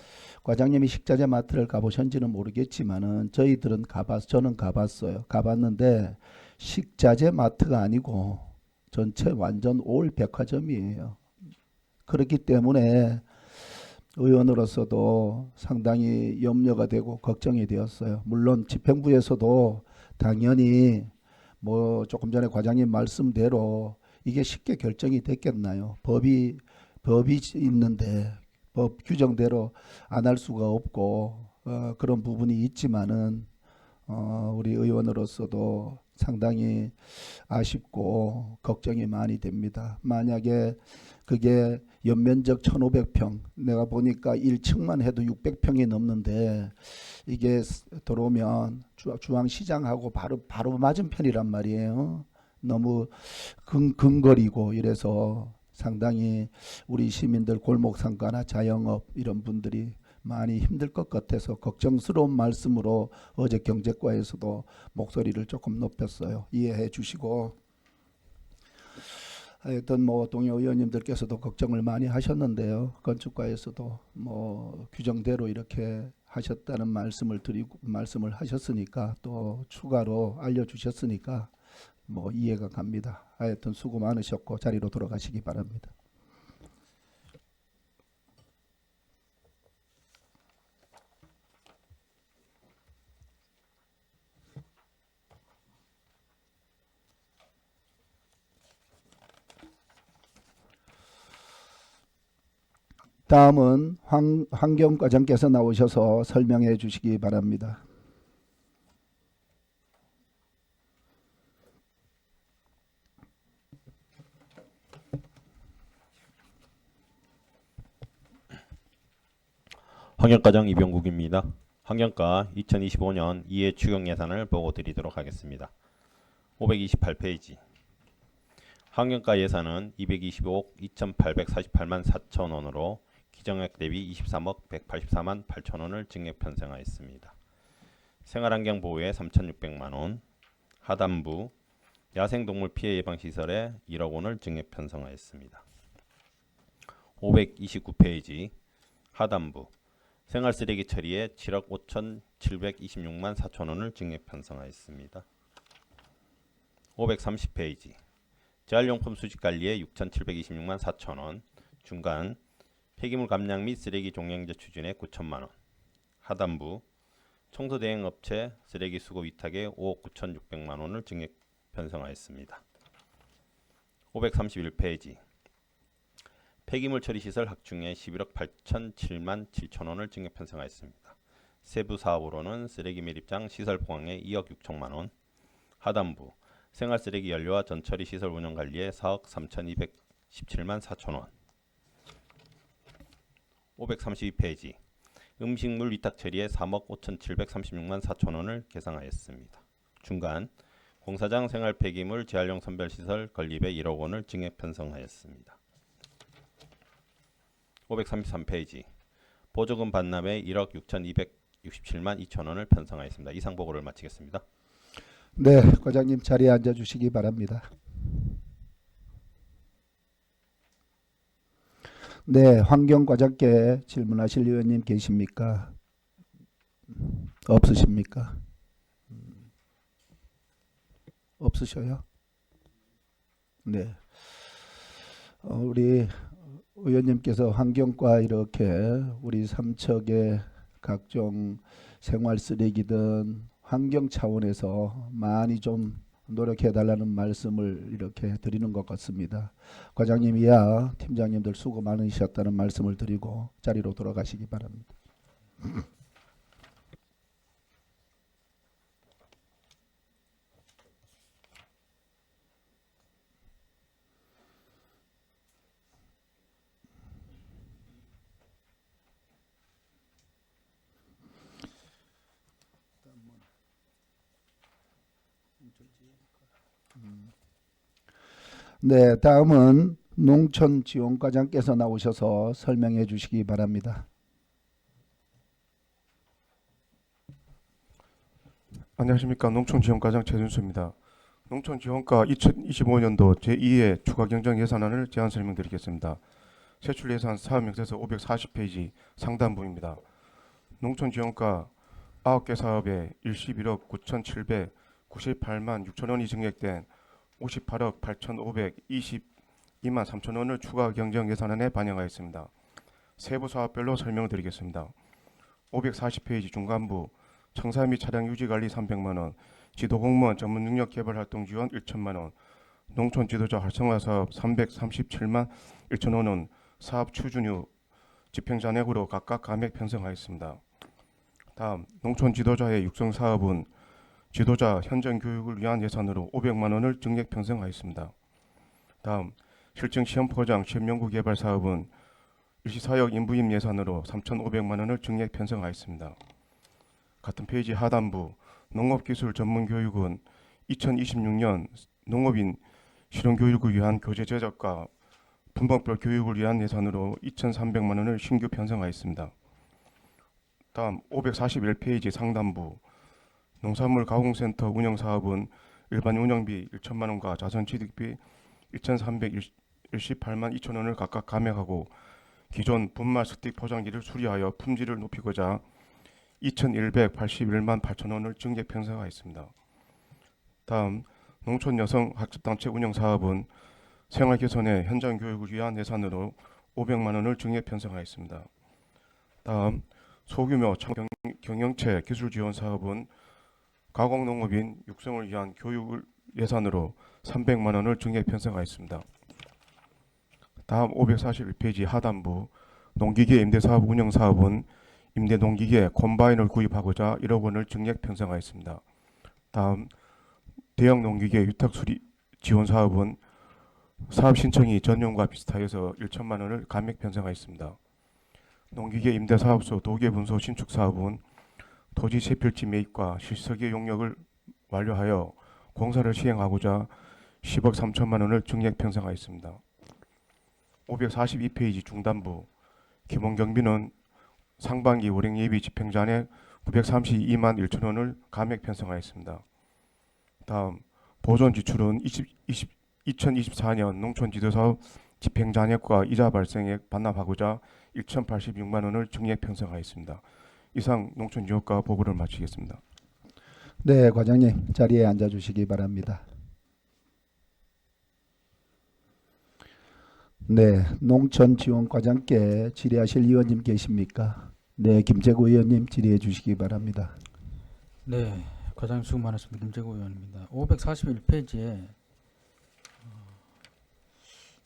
과장님이 식자재 마트를 가보셨는지는 모르겠지만은 저희들은 저는 가봤어요. 가봤는데 식자재 마트가 아니고 전체 완전 올 백화점이에요. 그렇기 때문에 의원으로서도 상당히 염려가 되고 걱정이 되었어요. 물론 집행부에서도 당연히 뭐 조금 전에 과장님 말씀대로 이게 쉽게 결정이 됐겠나요? 법이 있는데 법 규정대로 안 할 수가 없고 그런 부분이 있지만은 우리 의원으로서도 상당히 아쉽고 걱정이 많이 됩니다. 만약에 그게 연면적 1,500평 내가 보니까 1층만 해도 600평이 넘는데 이게 들어오면 중앙시장하고 바로 맞은편이란 말이에요. 너무 근거리고 이래서 상당히 우리 시민들 골목상가나 자영업 이런 분들이 많이 힘들 것 같아서 걱정스러운 말씀으로 어제 경제과에서도 목소리를 조금 높였어요. 이해해 주시고, 하여튼 뭐 동료 의원님들께서도 걱정을 많이 하셨는데요. 건축과에서도 뭐 규정대로 이렇게 하셨다는 말씀을 하셨으니까, 또 추가로 알려주셨으니까 뭐 이해가 갑니다. 하여튼 수고 많으셨고 자리로 돌아가시기 바랍니다. 다음은 환경과장께서 나오셔서 설명해 주시기 바랍니다. 환경과장 이병국입니다. 환경과 2025년 2회 추경 예산을 보고 드리도록 하겠습니다. 528페이지. 환경과 예산은 225억 2,848만 4천 원으로 기정액 대비 23억 184만 8천 원을 증액 편성하였습니다. 생활환경 보호에 3,600만 원, 하단부 야생동물 피해 예방 시설에 1억 원을 증액 편성하였습니다. 529페이지 하단부 생활쓰레기 처리에 7억 5,726만 4천 원을 증액 편성하였습니다. 530페이지 재활용품 수집관리에 6,726만 4천 원, 중간 폐기물 감량 및 쓰레기 종량제 추진에 9천만 원, 하단부 청소대행업체 쓰레기 수거 위탁에 5억 9,600만 원을 증액 편성하였습니다. 531페이지 폐기물 처리시설 확충에 11억 8,007만 7천 원을 증액 편성하였습니다. 세부 사업으로는 쓰레기 매립장 시설 보강에 2억 6천만 원, 하단부 생활쓰레기 연료와 전처리 시설 운영 관리에 4억 3,217만 4천 원. 532페이지 음식물 위탁 처리에 3억 5,736만 4천 원을 계상하였습니다. 중간 공사장 생활 폐기물 재활용 선별 시설 건립에 1억 원을 증액 편성하였습니다. 533페이지 보조금 반납에 1억 6,267만 2천 원을 편성하였습니다. 이상 보고를 마치겠습니다. 네, 과장님 자리에 앉아 주시기 바랍니다. 네, 환경과장께 질문하실 의원님 계십니까? 없으십니까? 없으셔요? 네. 우리 의원님께서 환경과 이렇게 우리 삼척의 각종 생활 쓰레기든 환경 차원에서 많이 좀 노력해달라는 말씀을 이렇게 드리는 것 같습니다. 과장님 이하 팀장님들 수고 많으셨다는 말씀을 드리고 자리로 돌아가시기 바랍니다. 네, 다음은 농촌지원과장께서 나오셔서 설명해 주시기 바랍니다. 안녕하십니까. 농촌지원과장 최준수입니다. 농촌지원과 2025년도 제2회 추가경정 예산안을 제안 설명드리겠습니다. 세출예산 사업명세서 540페이지 상단부입니다. 농촌지원과 9개 사업에 11억 9,798만 6천 원이 증액된 58억 8,522만 3천 원을 추가 경정 예산안에 반영하였습니다. 세부 사업별로 설명드리겠습니다. 540페이지 중간부 청사 및 차량 유지 관리 300만 원, 지도공무원 전문 능력 개발 활동 지원 1천만 원, 농촌 지도자 활성화 사업 337만 1천 원은 사업 추진 후 집행 잔액으로 각각 감액 편성하였습니다. 다음 농촌 지도자의 육성 사업은 지도자 현장 교육을 위한 예산으로 500만 원을 증액 편성하였습니다. 다음 실증 시험 포장 시험 연구 개발 사업은 일시사역 인부임 예산으로 3,500만 원을 증액 편성하였습니다. 같은 페이지 하단부 농업기술 전문교육은 2026년 농업인 실용교육을 위한 교재 제작과 분목별 교육을 위한 예산으로 2,300만 원을 신규 편성하였습니다. 다음 541페이지 상단부 농산물 가공센터 운영 사업은 일반 운영비 1천만 원과 자선 취득비 1,318만 2천 원을 각각 감액하고 기존 분말 스틱 포장지를 수리하여 품질을 높이고자 2,181만 8천 원을 증액 편성하였습니다. 다음 농촌 여성 학습단체 운영 사업은 생활 개선에 현장 교육을 위한 예산으로 500만 원을 증액 편성하였습니다. 다음 소규모 경영체 기술 지원 사업은 가공농업인 육성을 위한 교육을 예산으로 300만 원을 증액 편성하였습니다. 다음 541페이지 하단부 농기계 임대사업 운영 사업은 임대 농기계 콤바인을 구입하고자 1억 원을 증액 편성하였습니다. 다음 대형 농기계 위탁 수리 지원 사업은 사업 신청이 전년과 비슷하여서 1천만 원을 감액 편성하였습니다. 농기계 임대사업소 도계분소 신축 사업은 토지 세필지 매입과 실설계 용역을 완료하여 공사를 시행하고자 10억 3천만 원을 증액 편성하였습니다. 542페이지 중단부 기본경비는 상반기 월행 예비 집행잔액 932만 1천 원을 감액 편성하였습니다. 다음 보존 지출은 2024년 농촌지도사업 집행잔액과 이자 발생액 반납하고자 1,086만 원을 증액 편성하였습니다. 이상 농촌지역과 보고를 마치겠습니다. 네, 과장님 자리에 앉아주시기 바랍니다. 네, 농촌지원과장께 질의하실 의원님 계십니까? 네, 김재구 의원님 질의해 주시기 바랍니다. 네, 과장님 수고 많으십니다. 김재구 의원입니다. 541페이지에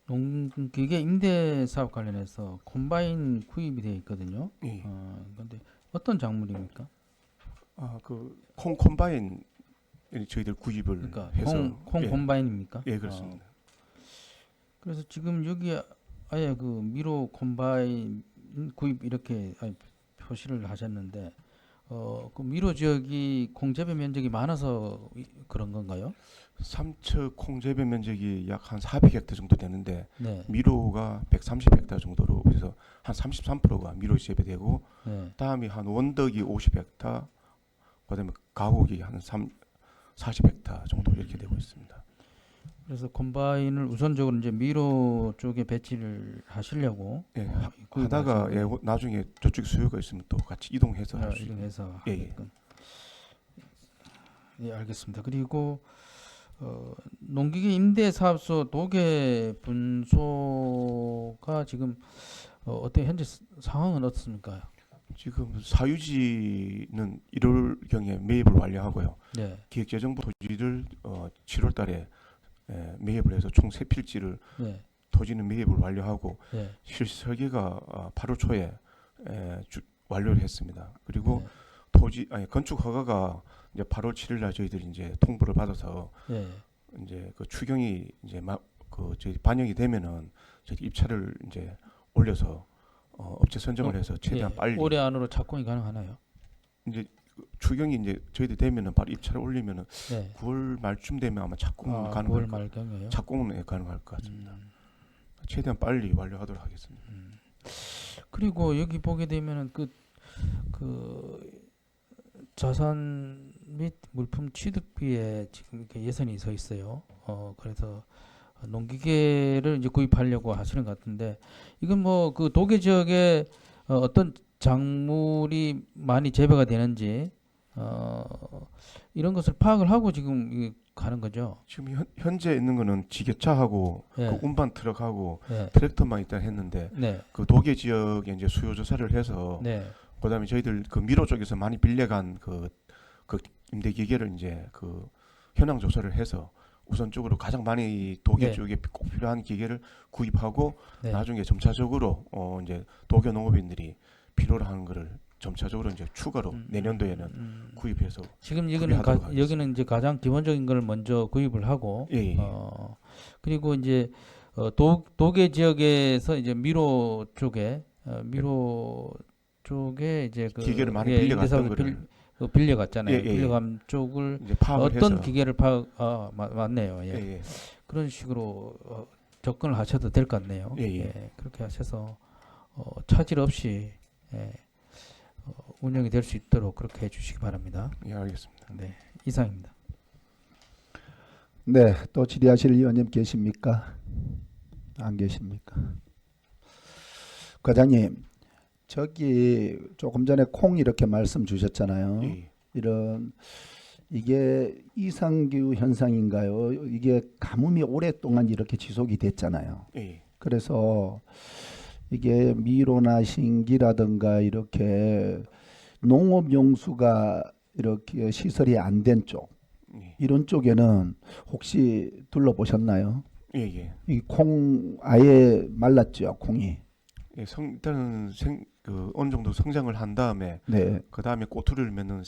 농기계 임대 사업 관련해서 콤바인 구입이 되어 있거든요. 예. 그런데 어떤 작물입니까? 그 콩콤바인 저희들 구입을 그러니까 해서 콩 예. 콤바인입니까? 예, 그렇습니다. 그래서 지금 여기 아예 그 미로 콤바인 구입 이렇게 표시를 하셨는데 그 미로 지역이 콩재배 면적이 많아서 그런 건가요? 삼척 콩재배 면적이 약 한 400헥타 정도 되는데 네. 미로가 130헥타 정도로 그래서 한 33%가 미로 재배되고 네. 다음이 한 원덕이 50헥타 그다음에 가곡이 한 40헥타 정도 이렇게 되고 있습니다. 그래서 콤바인을 우선적으로 이제 미로 쪽에 배치를 하시려고 예, 구입을 하다가 하시는 거예요? 나중에 저쪽 수요가 있으면 또 같이 이동해서 할 수 있는. 이동해서 예, 예. 하게끔. 예, 알겠습니다. 그리고 농기계 임대사업소 도계 분소가 지금 어떻게 현재 상황은 어떻습니까? 지금 사유지는 1월 경에 매입을 완료하고요. 네. 기획재정부 토지를 7월 달에 매입을 해서 총 3필지를 네. 토지는 매입을 완료하고 네. 실설계가 8월 초에 완료를 했습니다. 그리고 네. 건축 허가가 이제 8월 7일 날 저희들이 이제 통보를 받아서 네. 이제 그 추경이 이제 저희 반영이 되면은 저희 입찰을 이제 올려서 업체 선정을 해서 최대한 예, 빨리 올해 안으로 착공이 가능하나요? 이제 추경이 이제 저희들 되면은 바로 입찰을 올리면은 네. 9월 말쯤 되면 아마 착공은 가능할 9월 말경이에요. 착공은 가능할 것 같습니다. 최대한 빨리 완료하도록 하겠습니다. 그리고 여기 보게 되면은 그 자산 및 물품 취득비에 지금 이렇게 예산이 서 있어요. 그래서 농기계를 이제 구입하려고 하시는 것 같은데 이건 뭐 그 도계 지역에 어떤 작물이 많이 재배가 되는지 이런 것을 파악을 하고 지금 이게 가는 거죠. 지금 현재 있는 거는 지게차하고 네. 그 운반 트럭하고 네. 트랙터만 일단 했는데 네. 그 도계 지역에 이제 수요 조사를 해서 네. 그다음에 저희들 그 미로 쪽에서 많이 빌려간 그 임대 기계를 이제 그 현황 조사를 해서 우선적으로 가장 많이 도계 네. 쪽에 꼭 필요한 기계를 구입하고 네. 나중에 점차적으로 이제 도계 농업인들이 필요로 하는 거를 점차적으로 이제 추가로 내년도에는 구입해서 지금 구매하도록 여기는 이제 가장 기본적인 걸 먼저 구입을 하고 예, 예. 그리고 이제 도계 지역에서 이제 미로 쪽에 이제 그 기계를 많이 예, 빌려갔던 임대사업을 거를 빌려갔잖아요. 예, 예, 예. 빌려간 쪽을 이제 파악을 어떤 해서 기계를 맞네요. 예. 예, 예. 그런 식으로 접근을 하셔도 될 것 같네요. 예, 예. 그렇게 하셔서 차질 없이 운영이 될 수 있도록 그렇게 해주시기 바랍니다. 예, 알겠습니다. 네, 이상입니다. 네, 또 질의하실 의원님 계십니까? 안 계십니까? 과장님, 저기 조금 전에 콩 이렇게 말씀 주셨잖아요. 예, 이게 이상규 현상인가요? 이게 가뭄이 오랫동안 이렇게 지속이 됐잖아요. 예, 그래서 이게 미로나 신기라든가 이렇게 농업용수가 이렇게 시설이 안 된 쪽, 예, 이런 쪽에는 혹시 둘러보셨나요? 예, 예. 이 콩 아예 말랐죠, 콩이. 예, 일단은 어느 정도 성장을 한 다음에 네, 그 다음에 꼬투리를 맺는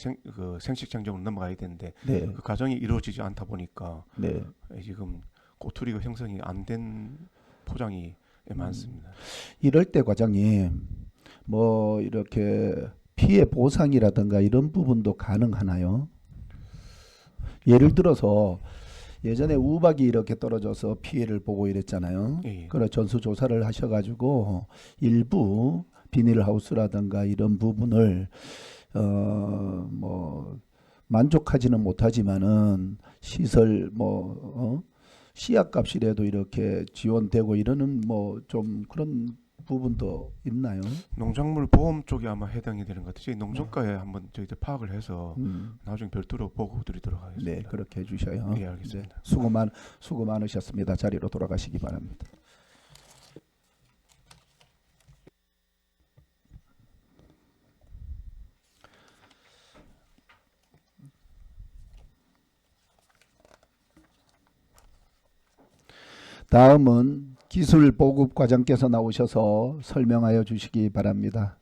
생식장정으로 넘어가야 되는데 네, 그 과정이 이루어지지 않다 보니까 네. 지금 꼬투리가 형성이 안 된 포장이 많습니다. 이럴 때 과장님, 뭐 이렇게 피해 보상이라든가 이런 부분도 가능하나요? 예를 들어서 예전에 우박이 이렇게 떨어져서 피해를 보고 이랬잖아요. 예, 예. 그래 전수조사를 하셔가지고 일부 비닐하우스라든가 이런 부분을 뭐 만족하지는 못하지만은 시설 씨앗값이라도 이렇게 지원되고 이러는 뭐 좀 그런 부분도 있나요? 농작물 보험 쪽이 아마 해당이 되는 것 같아요. 농정가에 한번 저희들 파악을 해서 나중에 별도로 보고 드리도록 하겠습니다. 네, 그렇게 해주셔요. 예, 알겠습니다. 네, 수고 많으셨습니다. 자리로 돌아가시기 바랍니다. 다음은 기술보급과장께서 나오셔서 설명하여 주시기 바랍니다.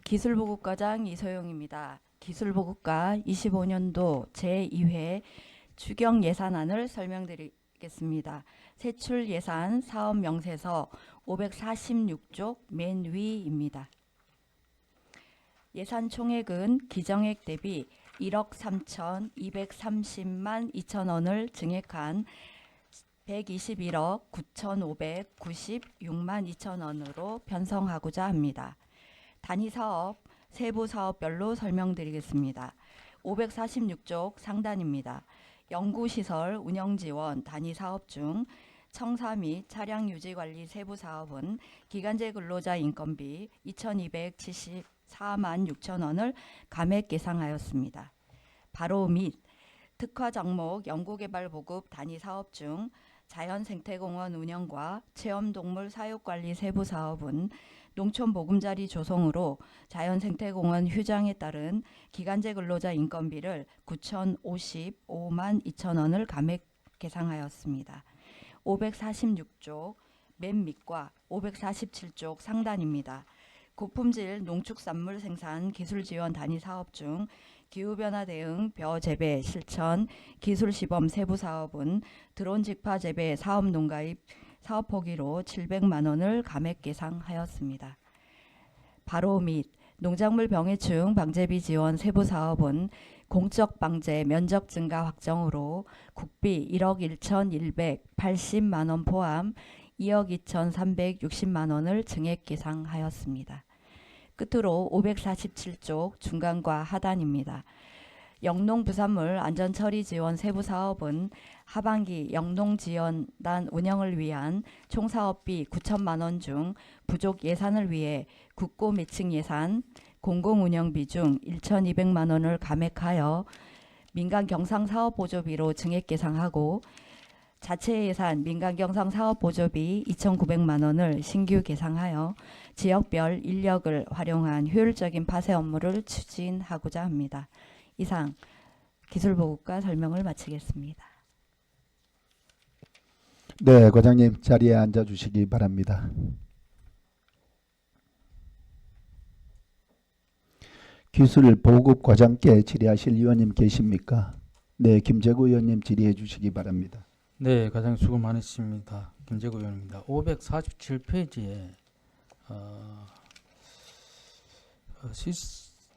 기술보급과장 이소영입니다. 기술보급과 25년도 제2회 추경 예산안을 설명드리겠습니다. 세출 예산 사업 명세서 546쪽 맨 위입니다. 예산 총액은 기정액 대비 1억 3,230만 2천 원을 증액한 121억 9,596만 2천 원으로 편성하고자 합니다. 단위 사업, 세부 사업별로 설명드리겠습니다. 546쪽 상단입니다. 연구시설 운영지원 단위 사업 중 청사 및 차량 유지관리 세부 사업은 기간제 근로자 인건비 2,274만 6천 원을 감액 계상하였습니다. 바로 및 특화 종목 연구개발 보급 단위 사업 중 자연생태공원 운영과 체험동물 사육관리 세부 사업은 농촌보금자리 조성으로 자연생태공원 휴장에 따른 기간제 근로자 인건비를 9,055만 2천 원을 감액 계상하였습니다. 546쪽 맨 밑과 547쪽 상단입니다. 고품질 농축산물 생산 기술 지원 단위 사업 중 기후변화 대응 벼 재배 실천 기술 시범 세부 사업은 드론 직파 재배 사업 농가입 사업 포기로 700만 원을 감액 계상하였습니다. 바로 및 농작물 병해충 방제비 지원 세부 사업은 공적 방제 면적 증가 확정으로 국비 1억 1,180만 원 포함 2억 2,360만 원을 증액 계상하였습니다. 끝으로 547쪽 중간과 하단입니다. 영농부산물 안전처리 지원 세부 사업은 하반기 영농지원단 운영을 위한 총사업비 9천만 원 중 부족 예산을 위해 국고 매칭 예산 공공운영비 중 1,200만 원을 감액하여 민간 경상 사업 보조비로 증액 계상하고 자체 예산 민간 경상 사업 보조비 2,900만 원을 신규 계상하여 지역별 인력을 활용한 효율적인 파쇄 업무를 추진하고자 합니다. 이상 기술보급과 설명을 마치겠습니다. 네, 과장님 자리에 앉아 주시기 바랍니다. 기술보급과장께 질의하실 의원님 계십니까? 네, 김재구 의원님 질의해 주시기 바랍니다. 네, 과장님 수고 많으십니다. 김재구 의원입니다. 547페이지에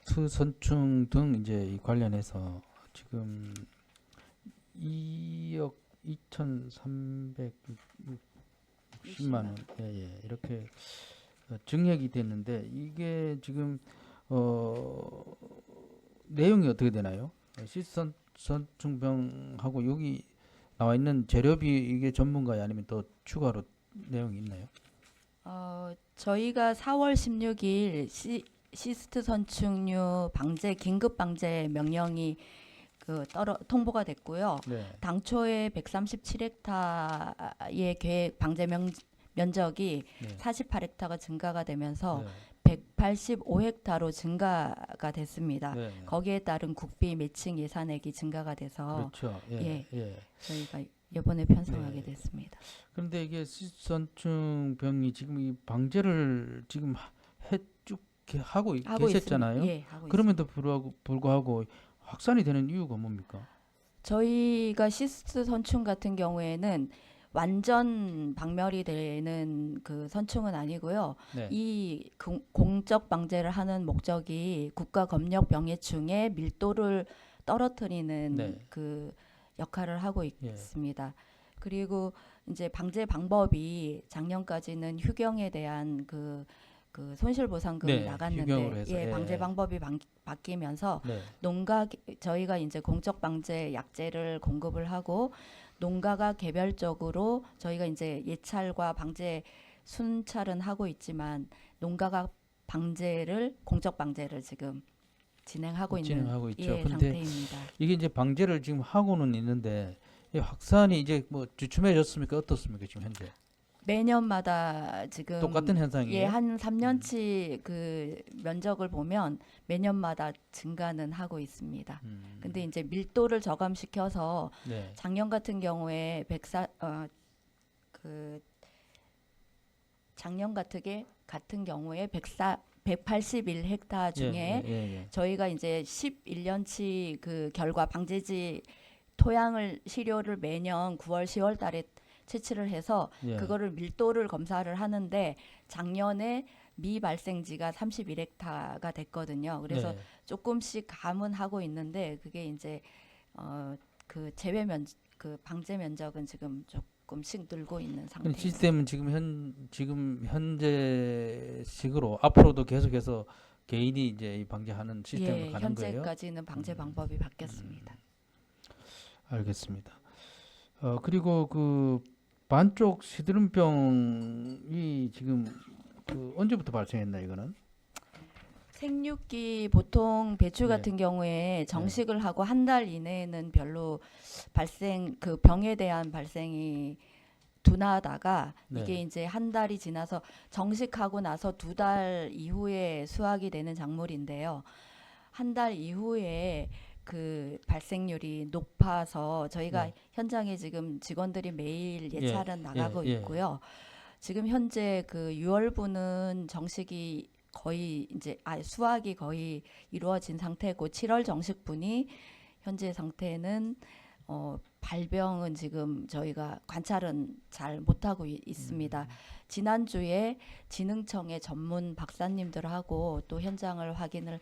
시스트 선충 등 이제 이 관련해서 지금 2억 2,360만 원, 예, 이렇게 증액이 됐는데 이게 지금 내용이 어떻게 되나요? 시스트 선충병하고 여기 나와 있는 재료비 이게 전문가야 아니면 또 추가로 내용이 있나요? 저희가 4월 16일 시스트 선충류 방제 긴급 방제 명령이 통보가 됐고요. 네. 당초에 137헥타의 계획 방제 면적이 네. 48헥타가 증가가 되면서 네. 185헥타로 증가가 됐습니다. 네. 거기에 따른 국비 매칭 예산액이 증가가 돼서 그렇죠. 예. 예. 저희가 이번에 편성하게 네. 됐습니다. 그런데 이게 시스트선충병이 지금 이 방제를 지금 쭉 하고 계셨잖아요. 있습니다. 예, 하고 그럼에도 불구하고 확산이 되는 이유가 뭡니까? 저희가 시스트 선충 같은 경우에는 완전 박멸이 되는 그 선충은 아니고요. 네. 이 공적 방제를 하는 목적이 국가 검역 병해충의 밀도를 떨어뜨리는 네. 그 역할을 하고 예. 있습니다. 그리고 이제 방제 방법이 작년까지는 휴경에 대한 그 손실보상금이 네, 나갔는데 휴경으로 해서, 예. 방제 방법이 바뀌면서 네. 저희가 이제 공적 방제 약재를 공급을 하고 농가가 개별적으로 저희가 이제 예찰과 방제 순찰은 하고 있지만 농가가 공적 방제를 지금 진행하고 있죠. 근데 상태입니다. 이게 이제 방제를 지금 하고는 있는데 이 확산이 이제 뭐 주춤해졌습니까? 어떻습니까? 지금 현재 매년마다 지금 똑같은 현상이에요? 한 3년치 그 면적을 보면 매년마다 증가는 하고 있습니다. 근데 이제 밀도를 저감시켜서 네. 작년 같은 경우에 작년 같은 경우에 181헥타 중에 예. 저희가 이제 11년치 그 결과 방제지 토양을 시료를 매년 9월 10월 달에 채취를 해서 예. 그거를 밀도를 검사를 하는데 작년에 미발생지가 31헥타가 됐거든요. 그래서 네. 조금씩 감은 하고 있는데 그게 이제 그 방제 면적은 지금 조금씩 늘고 있는 그럼 상태입니다. 시스템은 지금 현재식으로 앞으로도 계속해서 개인이 이제 이 방제하는 시스템으로 가는 거예요? 현재까지는 방제 방법이 바뀌었습니다. 알겠습니다. 그리고 그 반쪽 시드름병이 지금 그 언제부터 발생했나 이거는? 생육기 보통 배추 네. 같은 경우에 정식을 하고 한 달 이내에는 별로 그 병에 대한 발생이 둔하다가 네. 이게 이제 한 달이 지나서 정식하고 나서 2달 이후에 수확이 되는 작물인데요. 한 달 이후에 그 발생률이 높아서 저희가 네. 현장에 지금 직원들이 매일 예, 예찰은 나가고 예. 있고요. 지금 현재 그 6월분은 정식이 거의 이제 수확이 거의 이루어진 상태고 7월 정식분이 현재 상태는 발병은 지금 저희가 관찰은 잘 못하고 있습니다. 지난주에 진흥청의 전문 박사님들하고 또 현장을 확인을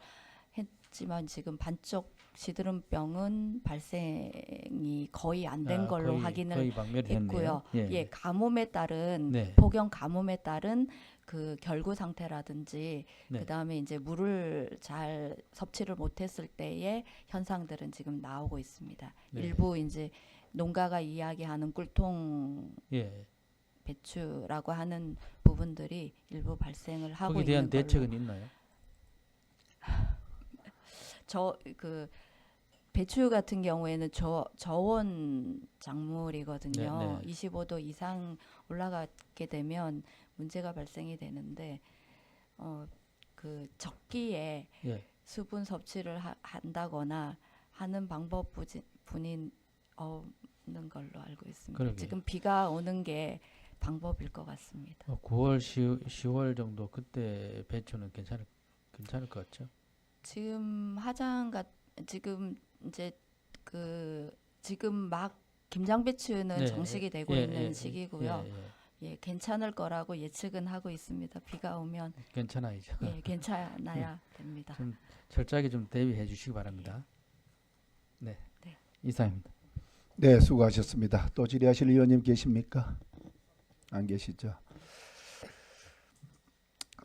했지만 지금 반쪽 시드름병은 발생이 거의 안 된 걸로 확인을 거의 박멸이 했고요. 됐네요. 예, 가뭄에 따른 네. 폭염 가뭄에 따른 그 결구 상태라든지 네. 그다음에 이제 물을 잘 섭취를 못했을 때의 현상들은 지금 나오고 있습니다. 네. 일부 이제 농가가 이야기하는 꿀통 예. 배추라고 하는 부분들이 일부 발생을 하고 거기에 대한 있는 걸로. 대책은 있나요? 그 배추 같은 경우에는 저온 작물이거든요. 네, 네. 25도 이상 올라가게 되면 문제가 발생이 되는데 그 적기에 예. 수분 섭취를 한다거나 하는 방법뿐인 없는 걸로 알고 있습니다. 그러게요. 지금 비가 오는 게 방법일 것 같습니다. 9월, 10월 정도 그때 배추는 괜찮을 것 같죠? 지금 지금 이제 지금 막 김장 배추는 네, 정식이 되고 예, 있는 예, 시기고요. 예, 예. 예, 괜찮을 거라고 예측은 하고 있습니다. 비가 오면 괜찮아야죠. 예, 괜찮아야 됩니다. 좀 철저하게 좀 대비해 주시기 바랍니다. 네, 네. 이상입니다. 네, 수고하셨습니다. 또 질의하실 의원님 계십니까? 안 계시죠?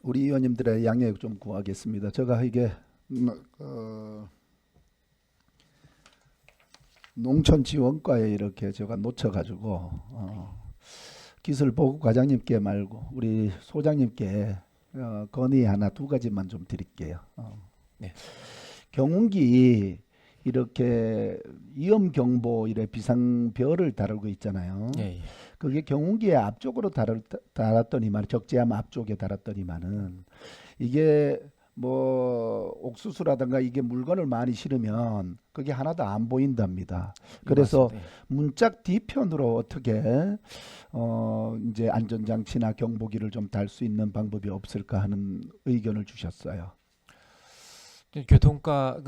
우리 의원님들의 양해 좀 구하겠습니다. 제가 이게 농촌지원과에 이렇게 제가 놓쳐가지고 기술보고 과장님께 말고 우리 소장님께 건의 하나 두 가지만 좀 드릴게요. 네. 경운기 이렇게 위험경보 이래 비상별을 다루고 있잖아요. 예, 예. 그게 경운기의 앞쪽으로 달았더니만 적재함 앞쪽에 달았더니만은 이게 뭐 옥수수라든가 이게 물건을 많이 실으면 그게 하나도 안 보인답니다. 그래서 맞습니다. 예. 문짝 뒤편으로 어떻게 이제 안전장치나 경보기를 좀 달 수 있는 방법이 없을까 하는 의견을 주셨어요. 교통과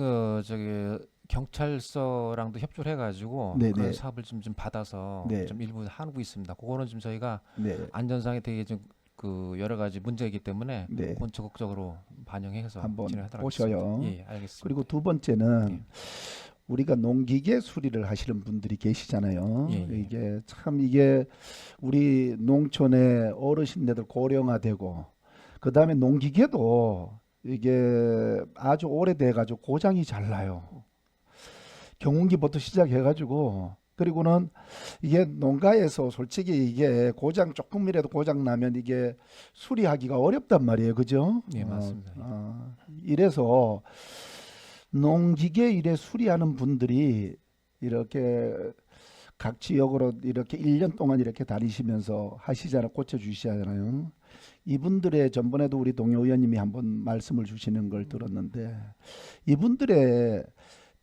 경찰서랑도 협조를 해가지고 네네. 그런 사업을 좀 받아서 네. 좀 일부 하고 있습니다. 그거는 좀 저희가 네. 안전상에 되게 좀 여러 가지 문제가 있기 때문에 네. 그건 적극적으로 반영해서 한번 진행하도록 보셔요. 하겠습니다. 예, 알겠습니다. 그리고 두 번째는 네. 우리가 농기계 수리를 하시는 분들이 계시잖아요. 예, 예. 이게 참 이게 우리 농촌의 어르신들 고령화되고 그다음에 농기계도 이게 아주 오래돼 가지고 고장이 잘 나요. 경운기부터 시작해 가지고 그리고는 이게 농가에서 솔직히 이게 고장 조금이라도 고장 나면 이게 수리하기가 어렵단 말이에요. 그죠? 예, 맞습니다. 이래서 농기계 이래 수리하는 분들이 이렇게 각 지역으로 이렇게 1년 동안 이렇게 다니시면서 하시잖아요. 고쳐주시잖아요. 이분들의 전번에도 우리 동료 의원님이 한번 말씀을 주시는 걸 들었는데 이분들의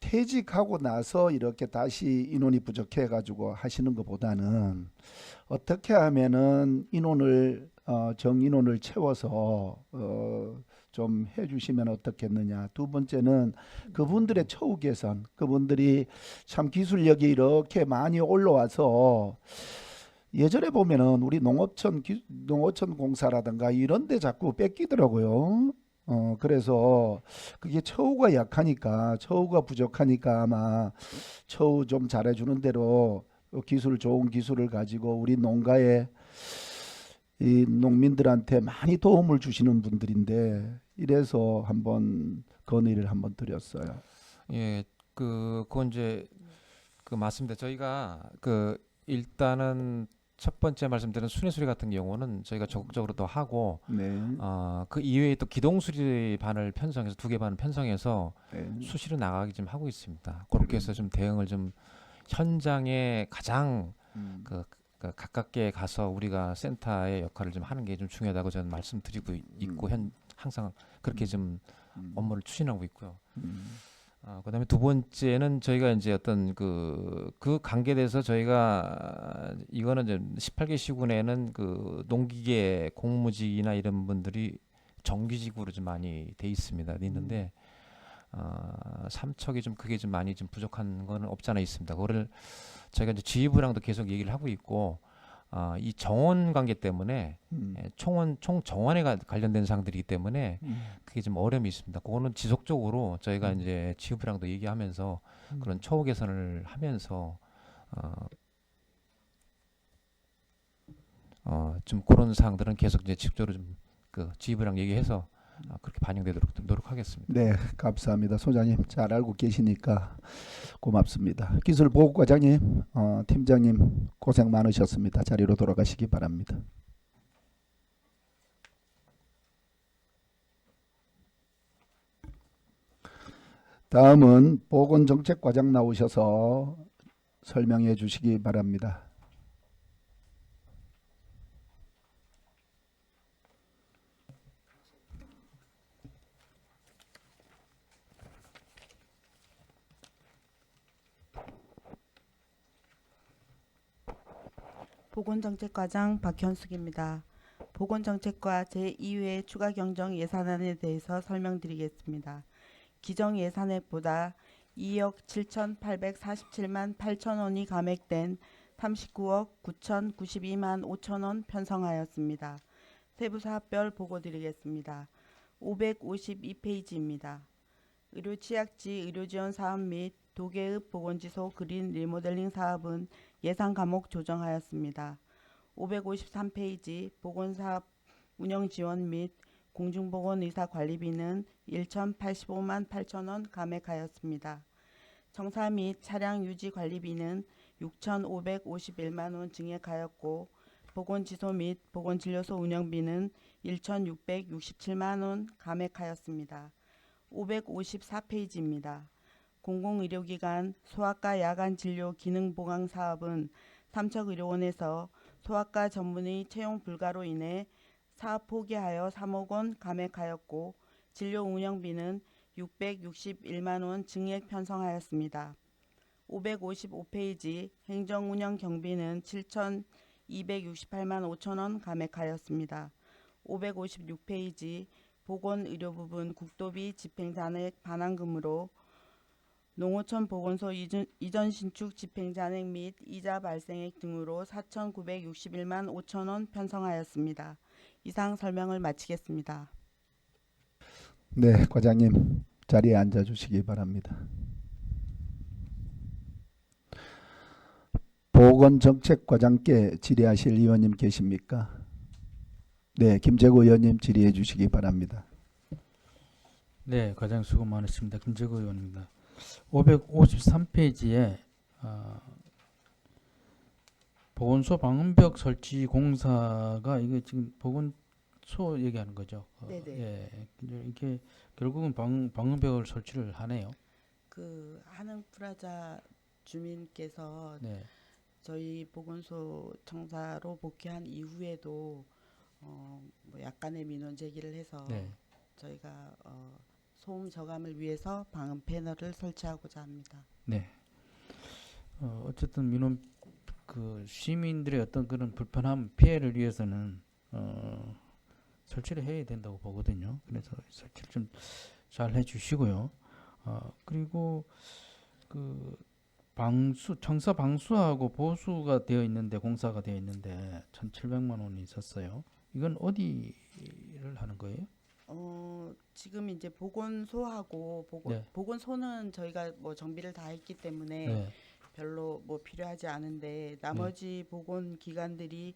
퇴직하고 나서 이렇게 다시 인원이 부족해 가지고 하시는 것보다는 어떻게 하면은 인원을 정인원을 채워서 좀 해주시면 어떻겠느냐. 두 번째는 그분들의 처우 개선, 그분들이 참 기술력이 이렇게 많이 올라와서 예전에 보면은 우리 농어촌 공사라든가 이런 데 자꾸 뺏기더라고요. 그래서 그게 처우가 약하니까, 처우가 부족하니까 아마 처우 좀 잘해주는 대로 좋은 기술을 가지고 우리 농가에 이 농민들한테 많이 도움을 주시는 분들인데 이래서 한번 건의를 한번 드렸어요. 예, 그건 이제 맞습니다. 저희가 일단은 첫 번째 말씀드린 순회수리 같은 경우는 저희가 적극적으로 또 하고 네. 그 이외에 또 기동수리반을 편성해서 2개 반을 편성해서 네. 수시로 나가기 좀 하고 있습니다. 그렇게 해서 좀 대응을 좀 현장에 가장 가깝게 가서 우리가 센터의 역할을 좀 하는 게 좀 중요하다고 저는 말씀드리고 있고 항상 그렇게 좀 업무를 추진하고 있고요. 그다음에 두 번째는 저희가 이제 어떤 그 관계돼서 저희가 이거는 이제 18개 시군에는 농기계 공무직이나 이런 분들이 정규직으로 좀 많이 돼 있습니다. 있는데 삼척이 좀 그게 좀 많이 좀 부족한 거는 없지 않아 있습니다. 그거를 저희가 이제 지휘부랑도 계속 얘기를 하고 있고 이 정원 관계 때문에 총 정원에 관련된 사항들이기 때문에 그게 좀 어려움이 있습니다. 그거는 지속적으로 저희가 이제 지휘부랑도 얘기하면서 그런 처우 개선을 하면서 좀 그런 사항들은 계속 이제 지속적으로 좀 지휘부랑 얘기해서 그렇게 반영되도록 좀 노력하겠습니다. 네, 감사합니다. 소장님 잘 알고 계시니까 고맙습니다. 기술보호과장님, 팀장님 고생 많으셨습니다. 자리로 돌아가시기 바랍니다. 다음은 보건정책과장 나오셔서 설명해 주시기 바랍니다. 보건정책과장 박현숙입니다. 보건정책과 제2회 추가 경정 예산안에 대해서 설명드리겠습니다. 기정 예산액보다 2억 7,847만 8천 원이 감액된 39억 9,092만 5천 원 편성하였습니다. 세부 사업별 보고 드리겠습니다. 552페이지입니다. 의료 취약지 의료 지원 사업 및 도계읍 보건지소 그린 리모델링 사업은 예산 과목 조정하였습니다. 553페이지 보건사업 운영 지원 및 공중보건의사 관리비는 1,085만 8천 원 감액하였습니다. 정사 및 차량 유지 관리비는 6,551만 원 증액하였고 보건지소 및 보건진료소 운영비는 1,667만 원 감액하였습니다. 554페이지입니다. 공공의료기관 소아과 야간 진료 기능 보강 사업은 삼척의료원에서 소아과 전문의 채용 불가로 인해 사업 포기하여 3억 원 감액하였고 진료 운영비는 661만 원 증액 편성하였습니다. 555페이지 행정운영 경비는 7,268만 5천 원 감액하였습니다. 556페이지 보건의료 부분 국도비 집행잔액 반환금으로 농어촌 보건소 이전 신축 집행잔액 및 이자 발생액 등으로 4,961만 5천 원 편성하였습니다. 이상 설명을 마치겠습니다. 네, 과장님 자리에 앉아 주시기 바랍니다. 보건정책과장께 질의하실 의원님 계십니까? 네, 김재구 의원님 질의해 주시기 바랍니다. 네, 과장 수고 많으십니다. 김재구 의원입니다. 553페이지에 보건소 방음벽 설치 공사가 이게 지금 보건소 얘기하는 거죠. 네네. 예, 이게 결국은 방음벽을 설치를 하네요. 그 한흥프라자 주민께서 네. 저희 보건소 청사로 복귀한 이후에도 뭐 약간의 민원 제기를 해서 네. 저희가 소음 저감을 위해서 방음 패널을 설치하고자 합니다. 네. 어쨌든 민원 그 시민들의 어떤 그런 불편함 피해를 위해서는 설치를 해야 된다고 보거든요. 그래서 설치를 좀 잘 해주시고요. 그리고 그 청사 방수하고 보수가 되어 있는데 공사가 되어 있는데 1,700만 원이 있었어요. 이건 어디를 하는 거예요? 지금 이제 보건소하고 네. 보건소는 저희가 뭐 정비를 다 했기 때문에 네. 별로 뭐 필요하지 않은데 나머지 보건 기관들이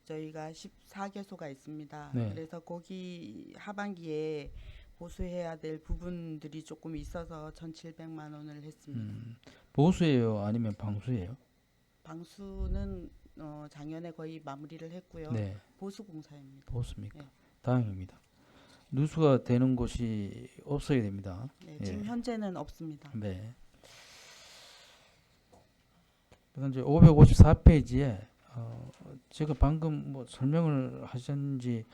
저희가 14개소가 있습니다. 네. 그래서 거기 하반기에 보수해야 될 부분들이 조금 있어서 1,700만 원을 했습니다. 보수예요, 아니면 방수예요? 방수는 작년에 거의 마무리를 했고요. 네. 보수 공사입니다. 보수입니까? 네. 다행입니다. 누수가 되는 곳이 없어야 됩니다. 네, 예. 지금 현재는 없습니다. 네. 그다음 이제 554페이지에 제가 방금 뭐 설명을 하셨는지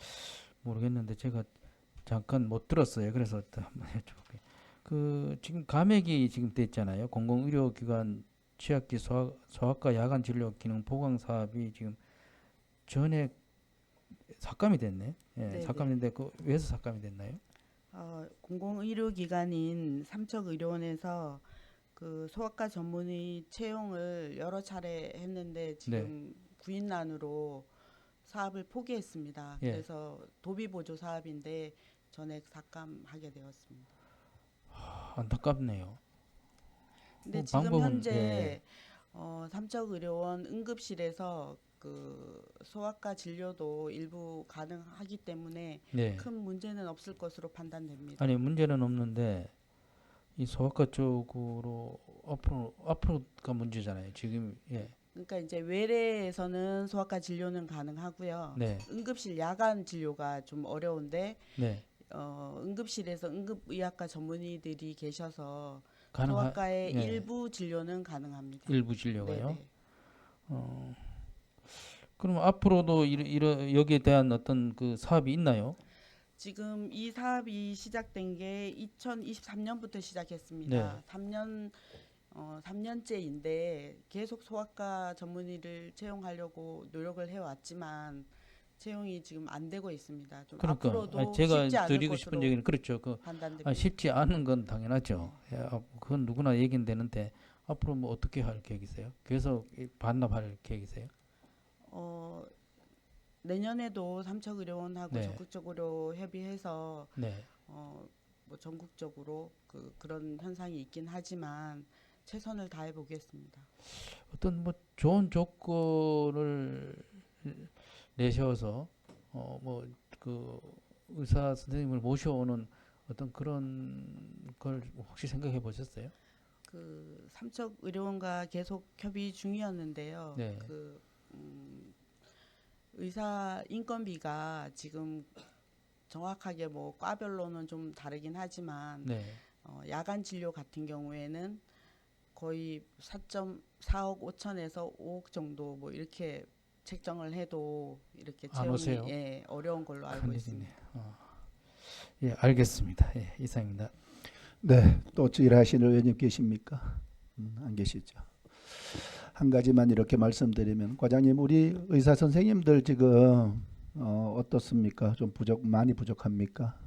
모르겠는데 제가 잠깐 못 들었어요. 그래서 또 한번 여쭤볼게요. 그 지금 감액이 지금 됐잖아요. 공공의료기관 취약기 소아과 야간 진료 기능 보강 사업이 지금 전액 삭감이 됐네. 예, 네네. 삭감이 됐는데 그 왜서 삭감이 됐나요? 공공의료기관인 삼척의료원에서 그 소아과 전문의 채용을 여러 차례 했는데 지금 구인난으로 사업을 포기했습니다. 예. 그래서 도비보조 사업인데 전액 삭감하게 되었습니다. 안타깝네요. 근데 뭐 지금 방법은, 현재 예. 삼척의료원 응급실에서 그 소아과 진료도 일부 가능하기 때문에 네. 큰 문제는 없을 것으로 판단됩니다. 아니 문제는 없는데 이 소아과 쪽으로 앞으로가 문제잖아요. 지금 예. 그러니까 이제 외래에서는 소아과 진료는 가능하고요. 네. 응급실 야간 진료가 좀 어려운데 네. 응급실에서 응급의학과 전문의들이 계셔서 가능하- 소아과의 예. 일부 진료는 가능합니다. 일부 진료가요. 네네. 그럼 앞으로도 여기에 대한 어떤 그 사업이 있나요? 지금 이 사업이 시작된 게 2023년부터 시작했습니다. 네. 3년째인데 계속 소아과 전문의를 채용하려고 노력을 해왔지만 채용이 지금 안 되고 있습니다. 좀 그러니까 앞으로도 아니, 제가 쉽지 않을 드리고 싶은 것으로 얘기는 그렇죠. 판단됩니다. 쉽지 않은 건 당연하죠. 예, 그건 누구나 얘기는 되는데 앞으로 뭐 어떻게 할 계획이세요? 계속 반납할 계획이세요? 내년에도 삼척의료원하고 네. 적극적으로 협의해서 네. 뭐 전국적으로 그런 현상이 있긴 하지만 최선을 다해 보겠습니다. 어떤 뭐 좋은 조건을 내세워서 뭐 그 의사 선생님을 모셔오는 어떤 그런 걸 혹시 생각해 보셨어요? 그 삼척의료원과 계속 협의 중이었는데요. 네. 의사 인건비가 지금 정확하게 뭐 과별로는 좀 다르긴 하지만 네. 야간 진료 같은 경우에는 거의 4.4억 5천에서 5억 정도 뭐 이렇게 책정을 해도 이렇게 안 오세요? 채용이 어려운 걸로 알고 큰일이네. 있습니다. 예, 알겠습니다. 예, 이상입니다. 네, 또 질의하시는 의원님 계십니까? 안 계시죠. 한 가지만 이렇게 말씀드리면 과장님, 우리 의사 선생님들 지금 어떻습니까? 좀 많이 부족합니까?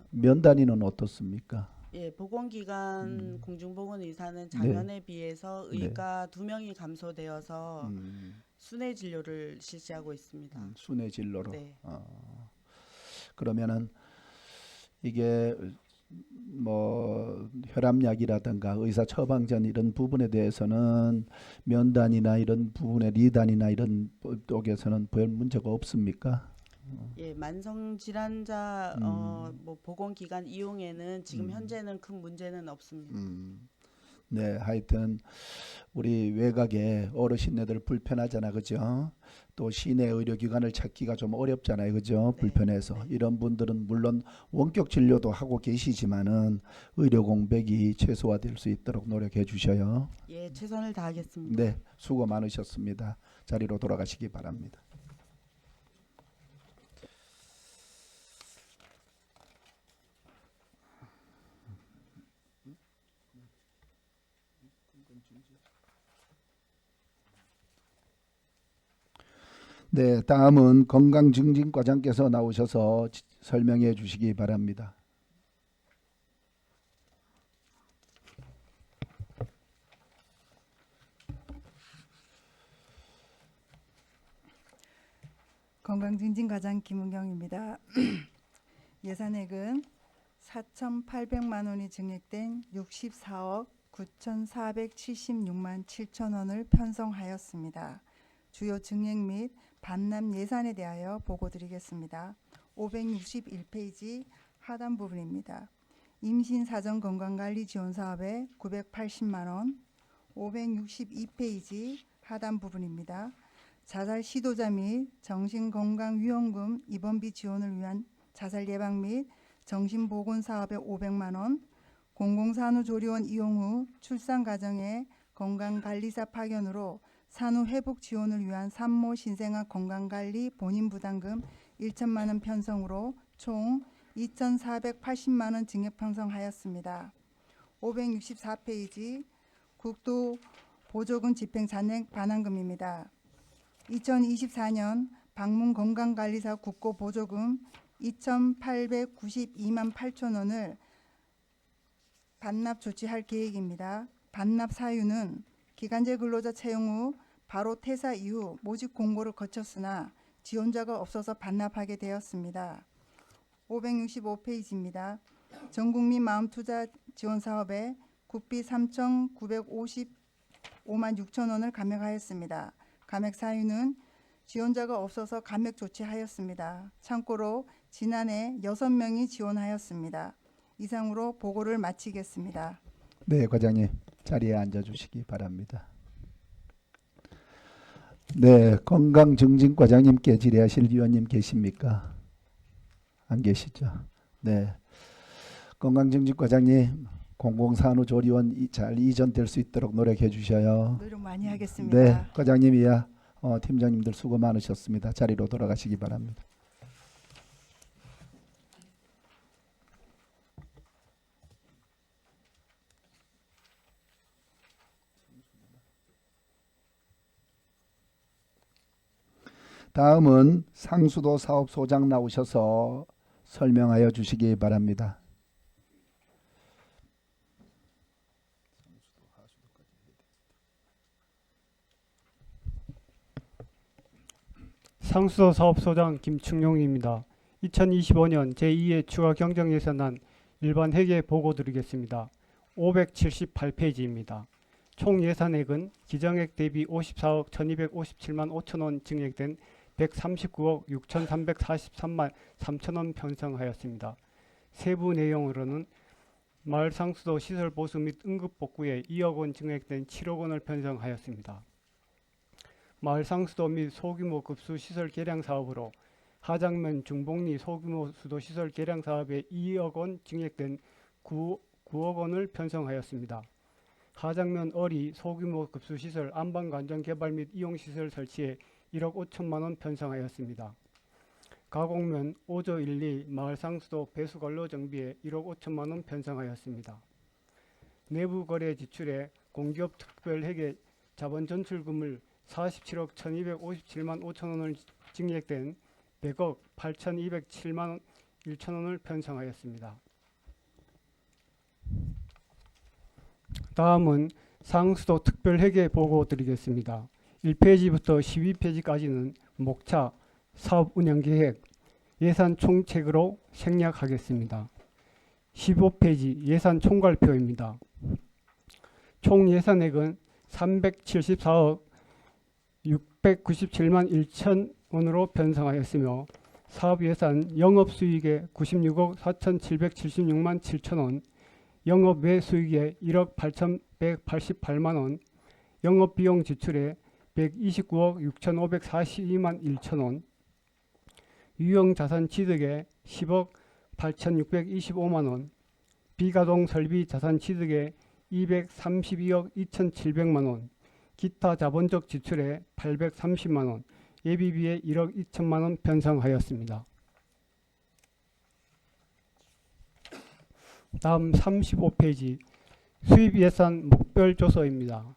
면단위는 어떻습니까? 예, 보건기관 공중보건의사는 네. 작년에 비해서 네. 의과 2명이 감소되어서 순회 진료를 실시하고 있습니다. 순회 진로로. 네. 그러면은 이게 뭐 혈압약이라든가 의사 처방전 이런 부분에 대해서는 면단이나 이런 부분에 리단이나 이런 쪽에서는 별 문제가 없습니까? 예, 만성 질환자 뭐 보건기관 이용에는 지금 현재는 큰 문제는 없습니다. 네, 하여튼 우리 외곽에 어르신네들 불편하잖아, 그죠? 또 시내 의료기관을 찾기가 좀 어렵잖아요, 그죠? 네, 불편해서. 네. 이런 분들은 물론 원격 진료도 하고 계시지만은 의료 공백이 최소화될 수 있도록 노력해 주셔요. 예, 최선을 다하겠습니다. 네, 수고 많으셨습니다. 자리로 돌아가시기 바랍니다. 네, 다음은 건강증진과장께서 나오셔서 설명해 주시기 바랍니다. 건강증진과장 김은경입니다. 예산액은 4,800만 원이 증액된 64억 9,476만 7천 원을 편성하였습니다. 주요 증액 및 반납 예산에 대하여 보고드리겠습니다. 561페이지 하단 부분입니다. 임신 사전 건강관리 지원 사업에 980만 원, 562페이지 하단 부분입니다. 자살 시도자 및 정신건강위험금 입원비 지원을 위한 자살 예방 및 정신보건 사업에 500만 원, 공공산후조리원 이용 후 출산 가정의 건강관리사 파견으로 산후 회복 지원을 위한 산모 신생아 건강관리 본인 부담금 1천만 원 편성으로 총 2,480만 원 증액 편성하였습니다. 564페이지 국도 보조금 집행 잔액 반환금입니다. 2024년 방문 건강관리사 국고 보조금 2,892만 8천 원을 반납 조치할 계획입니다. 반납 사유는 기간제 근로자 채용 후 바로 퇴사 이후 모집 공고를 거쳤으나 지원자가 없어서 반납하게 되었습니다. 565페이지입니다. 전국민 마음투자 지원 사업에 국비 3,955만 6천 원을 감액하였습니다. 감액 사유는 지원자가 없어서 감액 조치하였습니다. 참고로 지난해 6명이 지원하였습니다. 이상으로 보고를 마치겠습니다. 네, 과장님 자리에 앉아주시기 바랍니다. 네, 건강증진과장님께 질의하실 위원님 계십니까? 안 계시죠? 네, 건강증진과장님 공공산후조리원 잘 이전될 수 있도록 노력해 주셔요. 노력 많이 하겠습니다. 네, 과장님이야 팀장님들 수고 많으셨습니다. 자리로 돌아가시기 바랍니다. 다음은 상수도 사업소장 나오셔서 설명하여 주시기 바랍니다. 상수도 사업소장 김충용입니다. 2025년 제2회 추가 경정예산안 일반 회계 보고 드리겠습니다. 578페이지입니다. 총 예산액은 기정액 대비 54억 1257만 5천원 증액된 139억 6343만 3천원 편성하였습니다. 세부 내용으로는 마을 상수도 시설 보수 및 응급 복구에 2억 원 증액된 7억 원을 편성하였습니다. 마을 상수도 및 소규모 급수 시설 개량 사업으로 하장면 중복리 소규모 수도 시설 개량 사업에 2억 원 증액된 9억 원을 편성하였습니다. 하장면 어리 소규모 급수 시설 안방 관전 개발 및 이용 시설 설치에 1억 5천만 원 편성하였습니다. 가곡면 5조 1, 2 마을 상수도 배수 관로 정비에 1억 5천만 원 편성하였습니다. 내부 거래 지출에 공기업 특별 회계 자본 전출금을 47억 1257만 5천 원을 증액된 100억 8207만 1천 원을 편성하였습니다. 다음은 상수도 특별 회계 보고 드리겠습니다. 1페이지부터 12페이지까지는 목차, 사업 운영 계획, 예산 총책으로 생략하겠습니다. 15페이지 예산 총괄표입니다. 총 예산액은 374억 697만 1천 원으로 편성하였으며 사업 예산 영업수익에 96억 4,776만 7천 원, 영업 외수익에 1억 8,188만 원, 영업비용 지출에 129억 6,542만 1천 원, 유형자산 취득에 10억 8,625만 원, 비가동 설비 자산 취득에 232억 2,700만 원, 기타 자본적 지출에 830만 원, 예비비에 1억 2천만 원 편성하였습니다. 다음 35페이지 수입 예산 목별 조서입니다.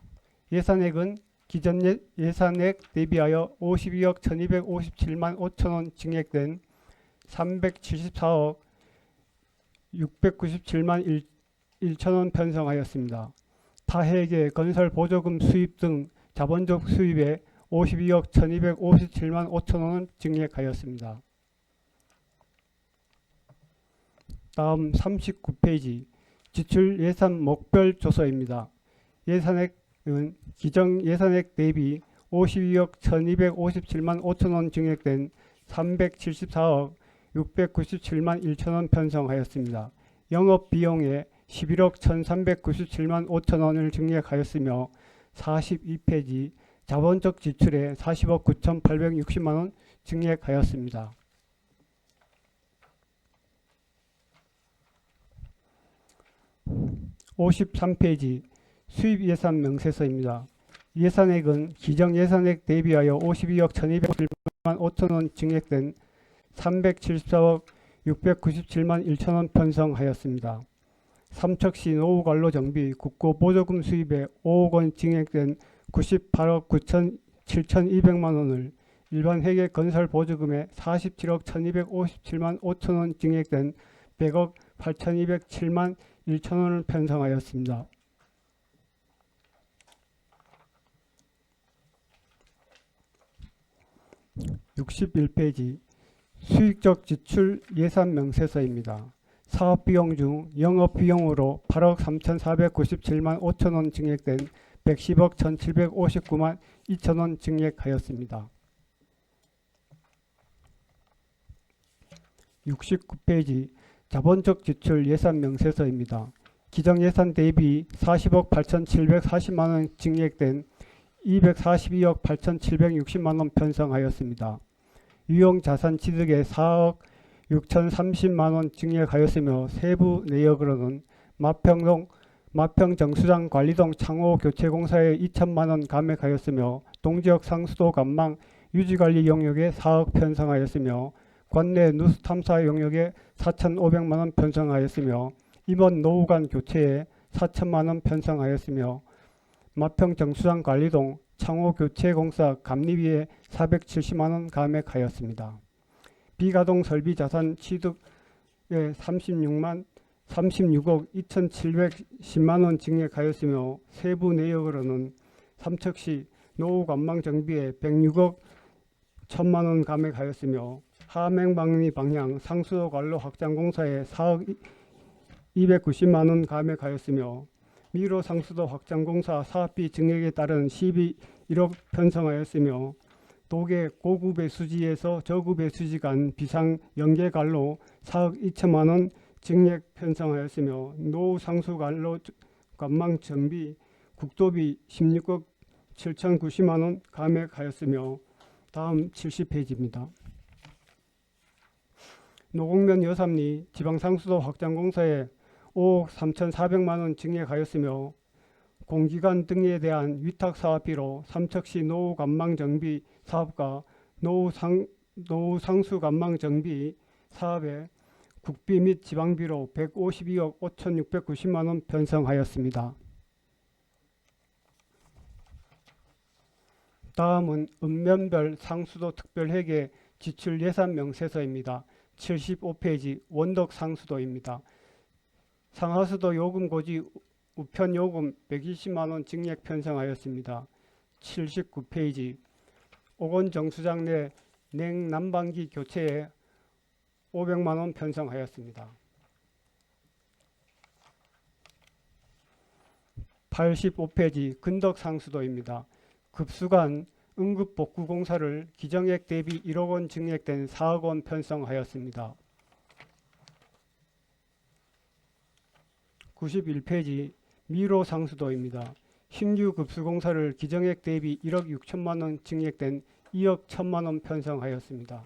예산액은 기존 예산액 대비하여 52억 1257만 5천 원 증액된 374억 697만 1천 원 편성하였습니다. 타회계 건설 보조금 수입 등 자본적 수입에 52억 1257만 5천 원을 증액하였습니다. 다음 39페이지 지출 예산 목별 조서입니다. 예산액은 기정 예산액 대비 52억 1257만 5천 원 증액된 374억 697만 1천 원 편성하였습니다. 영업비용에 11억 1397만 5천 원을 증액하였으며 42페이지 자본적 지출에 40억 9,860만 원 증액하였습니다. (53페이지) 수입 예산 명세서입니다. 예산액은 기정 예산액 대비하여 52억 1207만 5천 원 증액된 374억 697만 1천 원 편성하였습니다. 삼척시 노후관로 정비 국고 보조금 수입에 5억 원 증액된 98억 7,200만 원을 일반 회계 건설 보조금에 47억 1,257만 5천 원 증액된 100억 8,207만 1천 원을 편성하였습니다. (61페이지) 수익적 지출 예산 명세서입니다. 사업비용 중 영업비용으로 8억 3,497만 5천 원 증액된 110억 1,759만 2천 원 증액하였습니다. 69페이지 자본적 지출 예산 명세서입니다. 기정 예산 대비 40억 8,740만 원 증액된 242억 8,760만 원 편성하였습니다. 유용 자산 취득에 4억 6,030만 원 증액하였으며 세부 내역으로는 마평 정수장 관리동 창호 교체공사에 2천만 원 감액하였으며 동지역 상수도 관망 유지관리 영역에 4억 편성하였으며 관내 누수 탐사 영역에 4,500만 원 편성하였으며 임원 노후관 교체에 4천만 원 편성하였으며 마평 정수장 관리동 창호 교체공사 감리비에 470만 원 감액하였습니다. 비가동 설비 자산 취득에 36억 2,710만 원 증액하였으며 세부 내역으로는 삼척시 노후 관망 정비에 106억 1,000만 원 감액하였으며 하맹방리 방향 상수도 관로 확장 공사에 4억 290만 원 감액하였으며 미로 상수도 확장 공사 사업비 증액에 따른 시비 1억 편성하였으며 도계 고급의 수지에서 저급의 수지 간 비상 연계 관로 4억 2천만 원 증액 편성하였으며 노후 상수 관로 관망 정비 국도비 16억 7,090만 원 감액하였으며 다음 70페이지입니다. 노곡면 여삼리 지방상수도 확장공사에 5억 3,400만 원 증액하였으며 공기관 등에 대한 위탁 사업비로 삼척시 노후 관망 정비 사업과 노후 상수 관망 정비 사업에 국비 및 지방비로 152억 5,690만 원 편성하였습니다. 다음은 읍면별 상수도 특별회계 지출 예산 명세서입니다. 75페이지 원덕 상수도입니다. 상하수도 요금 고지 우편 요금 120만 원 증액 편성하였습니다. 79페이지 옥원 정수장 내 냉난방기 교체에 500만 원 편성하였습니다. 85페이지 근덕 상수도입니다. 급수관 응급복구 공사를 기정액 대비 1억 원 증액된 4억 원 편성하였습니다. 91페이지 미로 상수도입니다. 신규 급수공사를 기정액 대비 1억 6천만 원 증액된 2억 1천만 원 편성하였습니다.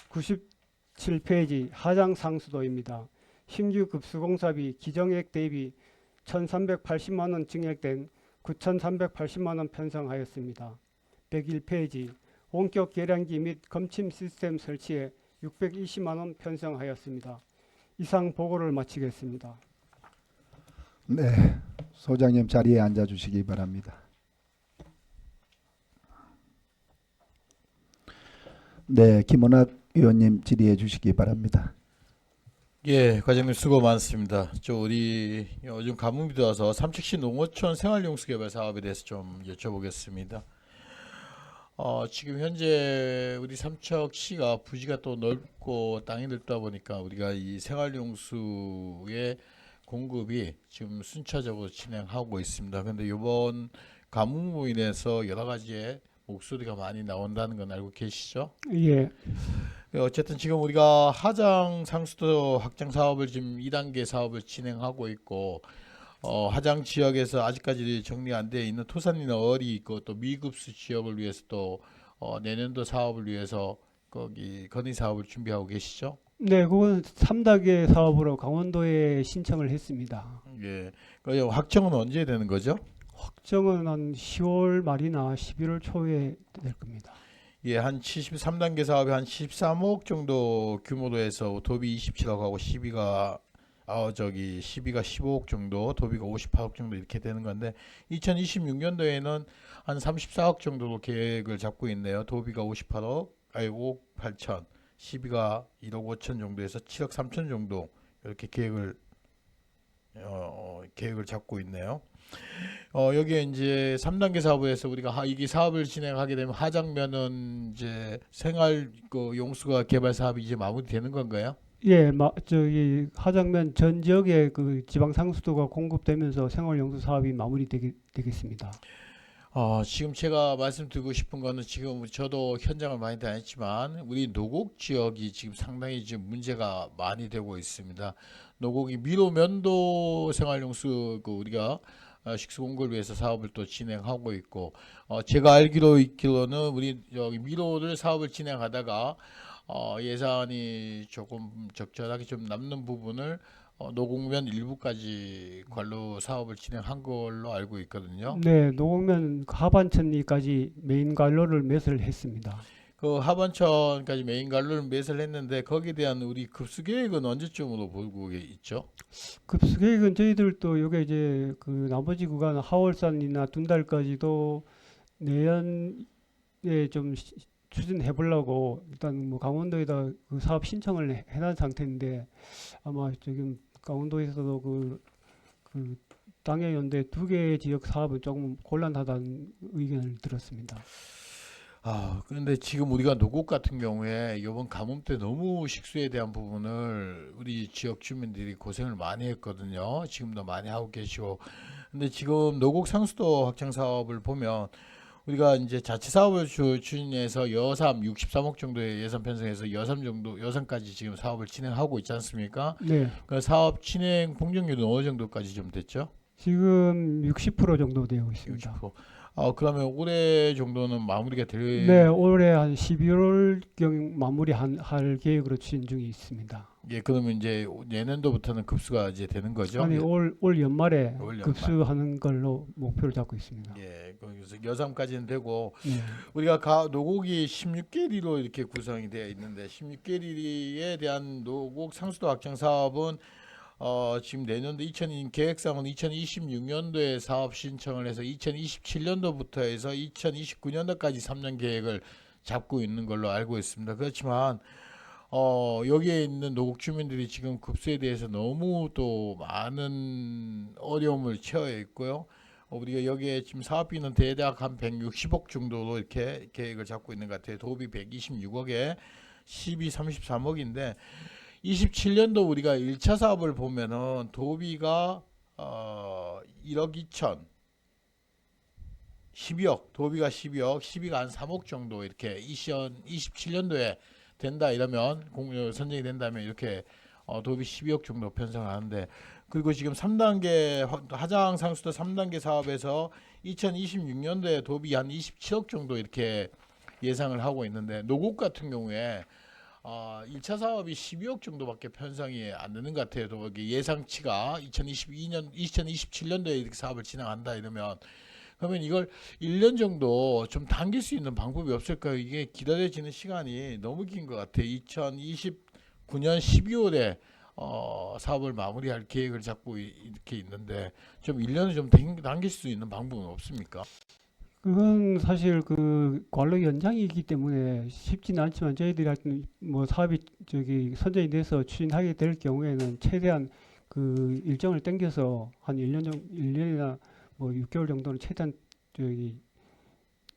97페이지 하장 상수도입니다. 신규 급수공사비 기정액 대비 1,380만 원 증액된 9,380만 원 편성하였습니다. 101페이지 원격 계량기 및 검침 시스템 설치에 620만 원 편성하였습니다. 이상 보고를 마치겠습니다. 네, 소장님 자리에 앉아 주시기 바랍니다. 네, 김원학 의원님 질의해 주시기 바랍니다. 예, 과장님 수고 많습니다. 우리 요즘 가뭄이 들어서 삼척시 농어촌 생활용수개발 사업에 대해서 좀 여쭤보겠습니다. 지금 현재 우리 삼척시가 부지가 또 넓고 땅이 넓다 보니까 우리가 이 생활용수의 공급이 지금 순차적으로 진행하고 있습니다. 그런데 이번 가뭄으로 인해서 여러 가지의 목소리가 많이 나온다는 건 알고 계시죠? 예. 어쨌든 지금 우리가 하장 상수도 확장 사업을 지금 2단계 사업을 진행하고 있고 하장 지역에서 아직까지 정리 안 되어 있는 토산이나 얼이 있고 또 미급수 지역을 위해서 또 내년도 사업을 위해서 거기 건의 사업을 준비하고 계시죠? 네, 그건 3단계 사업으로 강원도에 신청을 했습니다. 예. 그 확정은 언제 되는 거죠? 확정은 한 10월 말이나 11월 초에 될 겁니다. 예, 한 73단계 사업이 한 13억 정도 규모로 해서 도비 27억하고 시비가 15억 정도, 도비가 58억 정도 이렇게 되는 건데 2026년도에는 한 34억 정도로 계획을 잡고 있네요. 도비가 5억 8천, 시비가 1억 5천 정도에서 7억 3천 정도 이렇게 계획을 잡고 있네요. 여기에 이제 3단계 사업을 해서 우리가 이게 사업을 진행하게 되면 하장면은 이제 생활 용수가 개발 사업이 이제 마무리되는 건가요? 예, 저기 하장면 전 지역에 그 지방 상수도가 공급되면서 생활용수 사업이 마무리되겠습니다. 지금 제가 말씀드리고 싶은 거는 지금 저도 현장을 많이 다녔지만 우리 노곡 지역이 지금 상당히 지금 문제가 많이 되고 있습니다. 노곡이 미로면도 생활용수 우리가 식수 공급을 위해서 사업을 또 진행하고 있고 제가 있기로는 우리 여기 미로를 사업을 진행하다가 예산이 조금 적절하게 좀 남는 부분을 노곡면 일부까지 관로 사업을 진행한 걸로 알고 있거든요. 네, 노곡면 하반천리까지 메인 관로를 매설을 했습니다. 그 하반천까지 메인 관로를 매설을 했는데 거기에 대한 우리 급수 계획은 언제쯤으로 보고 있죠? 급수 계획은 저희들도 요게 이제 그 나머지 구간 하월산이나 둔달까지도 내년에 좀 추진해 보려고 일단 뭐 강원도에다 그 사업 신청을 해놓은 상태인데 아마 지금 강원도에서도 그 당해연대 2개 지역 사업은 조금 곤란하다는 의견을 들었습니다. 그런데 지금 우리가 노곡 같은 경우에 이번 가뭄 때 너무 식수에 대한 부분을 우리 지역 주민들이 고생을 많이 했거든요. 지금도 많이 하고 계시고. 근데 지금 노곡 상수도 확장 사업을 보면 우리가 이제 자치 사업을 추진해서 여삼 63억 정도의 예산 편성해서 여삼까지 지금 사업을 진행하고 있지 않습니까? 네. 그 사업 진행 공정률은 어느 정도까지 좀 됐죠? 지금 60% 정도 되고 있습니다. 60%. 그러면 올해 정도는 마무리가 될. 네, 올해 한 12월경 할 계획으로 추진 중에 있습니다. 예, 그러면 이제 내년도부터는 급수가 이제 되는 거죠? 아니, 예. 올 연말에 올 연말. 급수하는 걸로 목표를 잡고 있습니다. 예, 그래서 여삼까지는 되고 네. 우리가 노곡이 16개리로 이렇게 구성이 되어 있는데 16개리에 대한 노곡 상수도 확장 사업은 지금 내년도 계획상은 2026년도에 사업 신청을 해서 2027년도부터 해서 2029년도까지 3년 계획을 잡고 있는 걸로 알고 있습니다. 그렇지만 여기에 있는 노곡 주민들이 지금 급수에 대해서 너무 또 많은 어려움을 처해 있고요. 우리가 여기에 지금 사업비는 대략 한 160억 정도로 이렇게 계획을 잡고 있는 것 같아요. 도비 126억에 시비 33억인데 27년도 우리가 1차 사업을 보면은 도비가 1억 2천 12억, 도비가 12억, 시비가 한 3억 정도 이렇게 27년도에 된다 이러면 선정이 된다면 이렇게 도비 12억 정도 편성을 하는데, 그리고 지금 3단계 하장 상수도 3단계 사업에서 2026년도에 도비 한 27억 정도 이렇게 예상을 하고 있는데, 노곡 같은 경우에 1차 사업이 12억 정도밖에 편성이 안 되는 것 같아요. 또 예상치가 2027년도에 이렇게 사업을 진행한다 이러면, 그러면 이걸 1년 정도 좀 당길 수 있는 방법이 없을까요? 이게 기다려지는 시간이 너무 긴 것 같아요. 2029년 12월에 사업을 마무리할 계획을 잡고 이렇게 있는데, 좀 1년을 좀 당길 수 있는 방법은 없습니까? 그건 사실 그 관로 연장이기 때문에 쉽지는 않지만, 저희들이 하여튼 뭐 사업이 선정이 돼서 추진하게 될 경우에는 최대한 그 일정을 당겨서 한 1년이나 뭐 6개월 정도는 최대한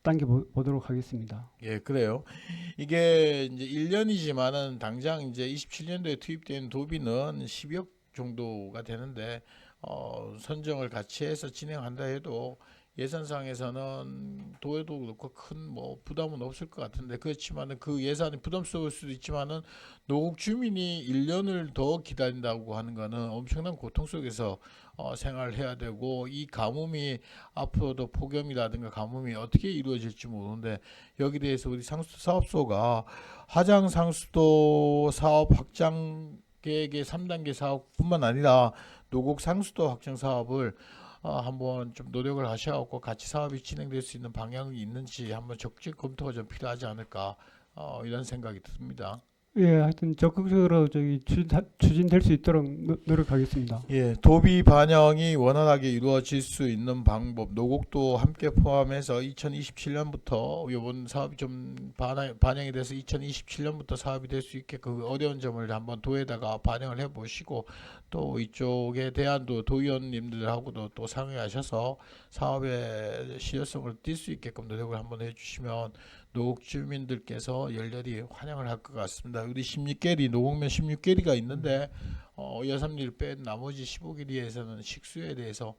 당겨 보도록 하겠습니다. 예, 그래요. 이게 이제 1년이지만은 당장 이제 27년도에 투입된 도비는 12억 정도가 되는데, 선정을 같이 해서 진행한다 해도 예산상에서는 도에도 그렇고 큰 뭐 부담은 없을 것 같은데, 그렇지만은 그 예산이 부담스러울 수도 있지만은 노곡 주민이 1년을 더 기다린다고 하는 거는 엄청난 고통 속에서 생활을 해야 되고, 이 가뭄이 앞으로도 폭염이라든가 가뭄이 어떻게 이루어질지 모르는데, 여기 대해서 우리 상수도 사업소가 하장 상수도 사업 확장 계획의 3단계 사업뿐만 아니라 노곡 상수도 확장 사업을 한번 좀 노력을 하셔갖고 같이 사업이 진행될 수 있는 방향이 있는지 한번 적극 검토가 좀 필요하지 않을까, 이런 생각이 듭니다. 예, 하여튼 적극적으로 추진될 수 있도록 노력하겠습니다. 예, 도비 반영이 원활하게 이루어질 수 있는 방법, 노곡도 함께 포함해서 2027년부터 이번 사업이 좀 반영이 돼서 2027년부터 사업이 될 수 있게 그 어려운 점을 한번 도에다가 반영을 해보시고, 또 이쪽에 대한도 도의원님들하고도 또 상의하셔서 사업의 실효성을 띌 수 있게끔 노력을 한번 해주시면 노곡 주민들께서 열렬히 환영을 할 것 같습니다. 우리 16개리, 노곡면 16개리가 있는데 여삼리를 뺀 나머지 15개리에서는 식수에 대해서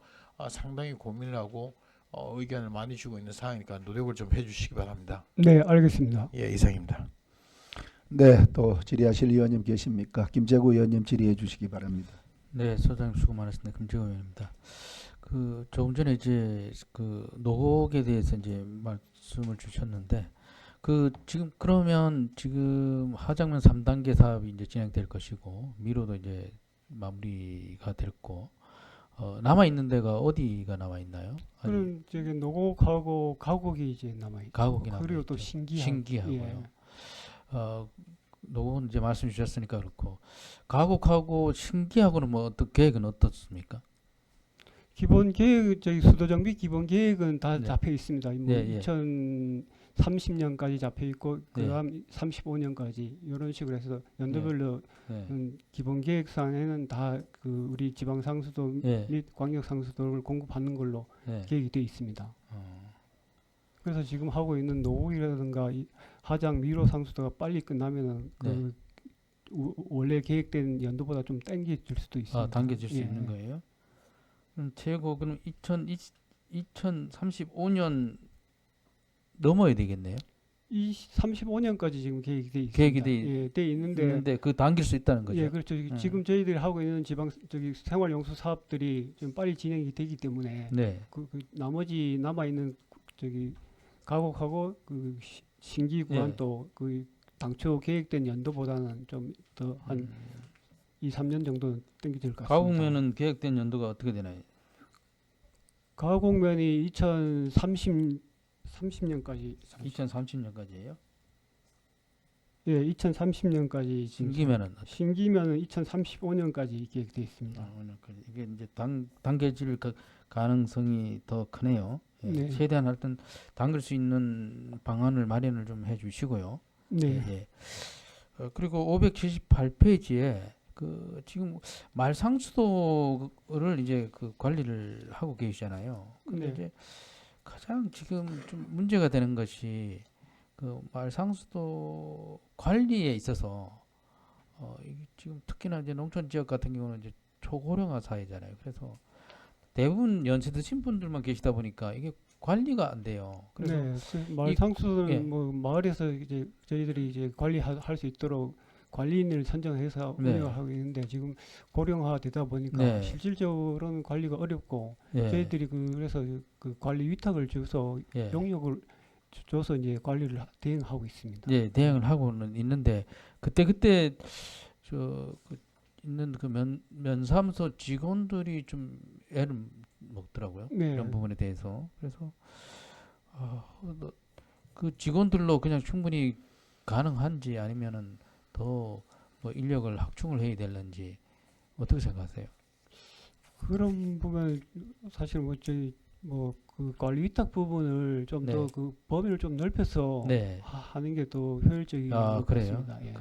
상당히 고민을 하고 의견을 많이 주고 있는 상황이니까 노력을 좀 해주시기 바랍니다. 네, 알겠습니다. 예, 이상입니다. 네, 또 질의하실 의원님 계십니까? 김재구 의원님 질의해 주시기 바랍니다. 네, 소장님 수고 많으셨습니다. 김재구 의원입니다. 그 조금 전에 이제 그 노곡에 대해서 이제 말씀을 주셨는데, 지금 하장면 3단계 사업이 이제 진행될 것이고, 미로도 이제 마무리가 됐고, 남아 있는 데가 어디가 남아 있나요? 그럼 노곡하고 가곡이 이제 남아 있고, 가곡이 그리고 또 신기하고요. 예. 노곡은 이제 말씀 주셨으니까 그렇고, 가곡하고 신기하고는 뭐 계획은 어떻습니까? 기본 계획, 수도 정비 기본 계획은 다 네. 잡혀 있습니다. 뭐 예, 예. 30년까지 잡혀 있고 네. 그다음 35년까지 이런 식으로 해서 연도별로 네. 기본 계획상에는 다 그 우리 지방 상수도 네. 및 광역 상수도를 공급하는 걸로 네. 계획이 돼 있습니다. 어. 그래서 지금 하고 있는 노후이라든가 이 하장 미로 상수도가 빨리 끝나면은 그 원래 계획된 연도보다 좀 당겨질 수도 있습니다. 아, 당겨질 수 예, 있는 예. 거예요? 최고 그럼 2035년 넘어야 되겠네요. 이 35년까지 지금 계획이 돼 있습니다. 계획이 돼 있는데 그 당길 수 있다는 거죠. 예, 그렇죠. 지금 저희들이 하고 있는 지방 생활용수 사업들이 좀 빨리 진행이 되기 때문에 네. 그 나머지 남아 있는 가곡하고 그 신기 구간도 그 당초 계획된 연도보다는 좀 더 한 2, 3년 정도 당겨질 것 같습니다. 가곡면은 계획된 연도가 어떻게 되나요? 가곡면이 2030년까지 2030년까지예요? 예, 2030년까지 신기면은 신기면은 2035년까지 계획되어 있습니다. 이게 이제 당겨질 가능성이 더 크네요. 예. 네. 최대한 하여튼 당길 수 있는 방안을 마련을 좀 해주시고요. 네. 예. 그리고 578페이지에 그 지금 말상수도를 이제 그 관리를 하고 계시잖아요. 근데 네. 이제 가장 지금 좀 문제가 되는 것이 그 말상수도 관리에 있어서 이게 지금 특히나 이제 농촌 지역 같은 경우는 이제 초고령화 사회잖아요. 그래서 대부분 연세 드신 분들만 계시다 보니까 이게 관리가 안 돼요. 그래서 네, 마을 상수도는 예. 뭐 마을에서 이제 저희들이 이제 관리할 수 있도록 관리인을 선정해서 네. 운영을 하고 있는데 지금 고령화되다 보니까 네. 실질적으로는 관리가 어렵고 예. 저희들이 그래서 그 관리 위탁을 줘서 예. 용역을 줘서 이제 관리를 대행하고 있습니다. 예, 대응을 하고는 있는데 그때 그 있는 그 면사무소 직원들이 좀 애를 먹더라고요. 네. 이런 부분에 대해서. 그래서 그 직원들로 그냥 충분히 가능한지 아니면은 더 뭐 인력을 확충을 해야 될는지 어떻게 생각하세요? 그런 부분 사실 뭐 저희 뭐 그 관리 위탁 부분을 좀 더 네. 그 범위를 좀 넓혀서 네. 하는 게 더 효율적인 것 그래요? 같습니다. 예.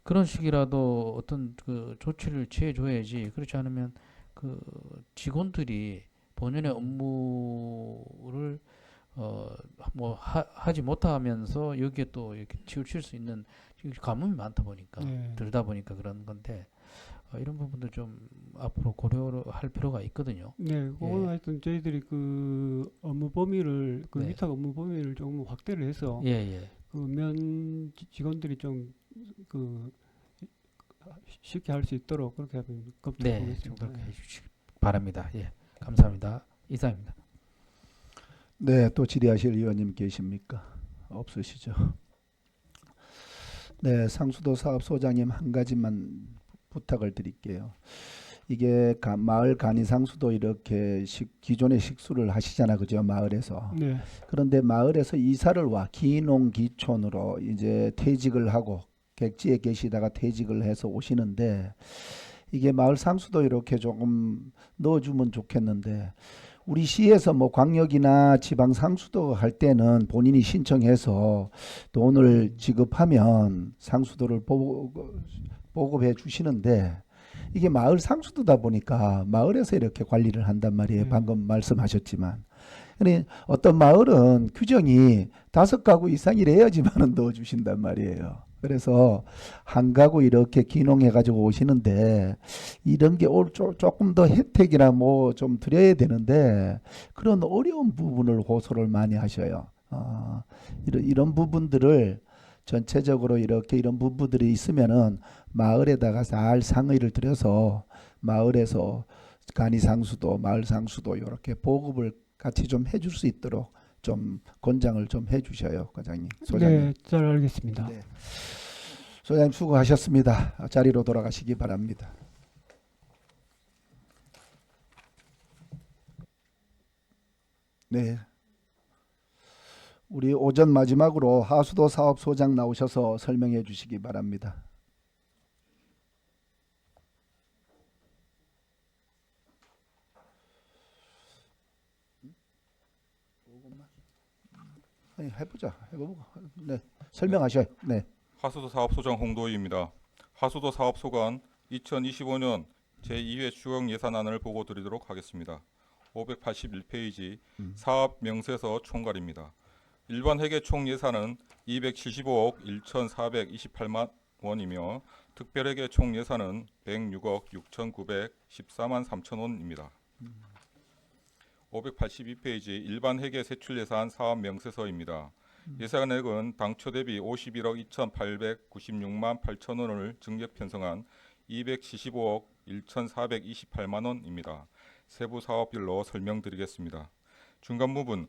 그런 식이라도 어떤 그 조치를 취해 줘야지. 그렇지 않으면 그 직원들이 본연의 업무를 뭐 하지 못하면서 여기에 또 이렇게 치우칠 수 있는 지금 가뭄이 많다 보니까 네. 들다 보니까 그런 건데 이런 부분도 좀 앞으로 고려를 할 필요가 있거든요. 네, 그거는 하여튼 저희들이 그 업무 범위를 그 네. 위탁 업무 범위를 조금 확대를 해서 예. 그 면 직원들이 좀 그 쉽게 할 수 있도록 그렇게 한번 검토해 네, 좀 보겠습니다. 그렇게 해주시기 바랍니다. 예, 감사합니다. 이상입니다. 네, 또 질의하실 의원님 계십니까? 없으시죠? 네, 상수도 사업소장님 한 가지만 부탁을 드릴게요. 이게 마을 간이 상수도 이렇게 기존의 식수를 하시잖아, 그죠? 마을에서. 네. 그런데 마을에서 이사를 와 기농기촌으로 이제 퇴직을 하고 객지에 계시다가 퇴직을 해서 오시는데 이게 마을 상수도 이렇게 조금 넣어주면 좋겠는데 우리 시에서 뭐 광역이나 지방 상수도 할 때는 본인이 신청해서 돈을 지급하면 상수도를 보급해 주시는데 이게 마을 상수도다 보니까 마을에서 이렇게 관리를 한단 말이에요. 방금 말씀하셨지만. 그러니 어떤 마을은 규정이 5가구 이상이래야지만은 넣어주신단 말이에요. 그래서 한 가구 이렇게 기농해가지고 오시는데 이런 게 조금 더 혜택이나 뭐 좀 드려야 되는데 그런 어려운 부분을 호소를 많이 하셔요. 이런 부분들을 전체적으로 이렇게 이런 부분들이 있으면은 마을에다가 잘 상의를 드려서 마을에서 간이상수도, 마을상수도 이렇게 보급을 같이 좀 해줄 수 있도록 좀 권장을 좀 해주셔요, 과장님, 소장님. 네, 잘 알겠습니다. 네. 소장님 수고하셨습니다. 자리로 돌아가시기 바랍니다. 네. 우리 오전 마지막으로 하수도 사업소장 나오셔서 설명해 주시기 바랍니다. 해보고 네 설명하셔요. 네. 하수도 사업 소장 홍도희입니다. 하수도 사업 소관 2025년 제2회 추경 예산안을 보고 드리도록 하겠습니다. 581페이지 사업 명세서 총괄입니다. 일반 회계 총 예산은 275억 1,428만 원이며 특별회계 총 예산은 106억 6,914만 3천 원입니다. 582페이지 일반 회계 세출 예산 사업 명세서입니다. 예산액은 당초 대비 51억 2,896만 8천 원을 증액 편성한 275억 1,428만 원입니다. 세부 사업별로 설명드리겠습니다. 중간 부분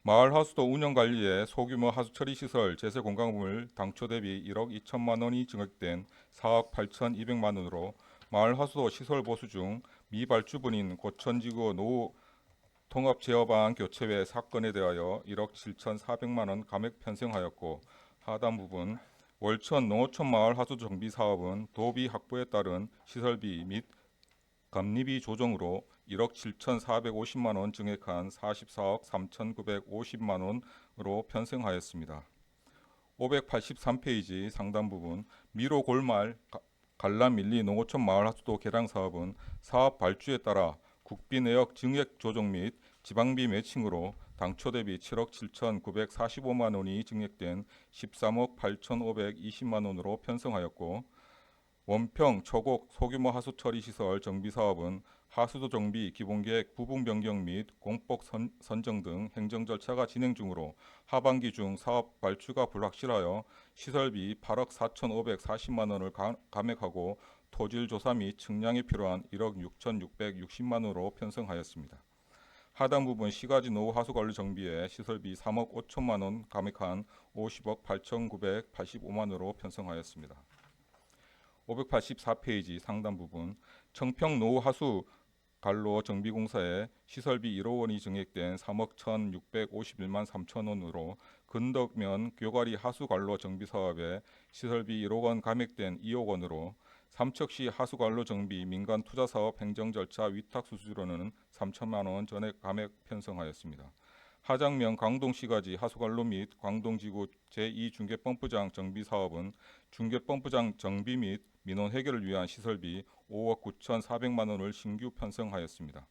마을 하수도 운영 관리에 소규모 하수처리 시설 제세 공간금을 당초 대비 1억 2천만 원이 증액된 4억 8,200만 원으로 마을 하수도 시설 보수 중 미발주분인 고천지구 노후 통합 제어방 교체 외 사건에 대하여 1억 7,400만 원 감액 편성하였고 하단 부분 월천 농어촌 마을 하수도 정비 사업은 도비 확보에 따른 시설비 및 감리비 조정으로 1억 7,450만 원 증액한 44억 3,950만 원으로 편성하였습니다. 583페이지 상단 부분 미로 골말 갈람 밀리 농어촌 마을 하수도 개량 사업은 사업 발주에 따라 국비 내역 증액 조정 및 지방비 매칭으로 당초 대비 7억 7,945만 원이 증액된 13억 8,520만 원으로 편성하였고 원평 초곡 소규모 하수 처리 시설 정비 사업은 하수도 정비 기본계획 부분 변경 및 공법 선정 등 행정 절차가 진행 중으로 하반기 중 사업 발주가 불확실하여 시설비 8억 4,540만 원을 감액하고 토질 조사 및 측량에 필요한 1억 6,660만 원으로 편성하였습니다. 하단 부분 시가지 노후 하수관리 정비에 시설비 3억 5천만 원 감액한 50억 8,985만 원으로 편성하였습니다. 584페이지 상단 부분 청평 노후 하수 관로 정비공사에 시설비 1억 원이 증액된 3억 1,651만 3천 원으로 근덕면 교가리 하수관로 정비사업에 시설비 1억 원 감액된 2억 원으로 삼척시 하수관로 정비 민간 투자사업 행정절차 위탁 수수료는 3천만 원 전액 감액 편성하였습니다. 하장면 광동시가지 하수관로 및 광동지구 제2중계펌프장 정비사업은 중계펌프장 정비 및 민원 해결을 위한 시설비 5억 9,400만 원을 신규 편성하였습니다.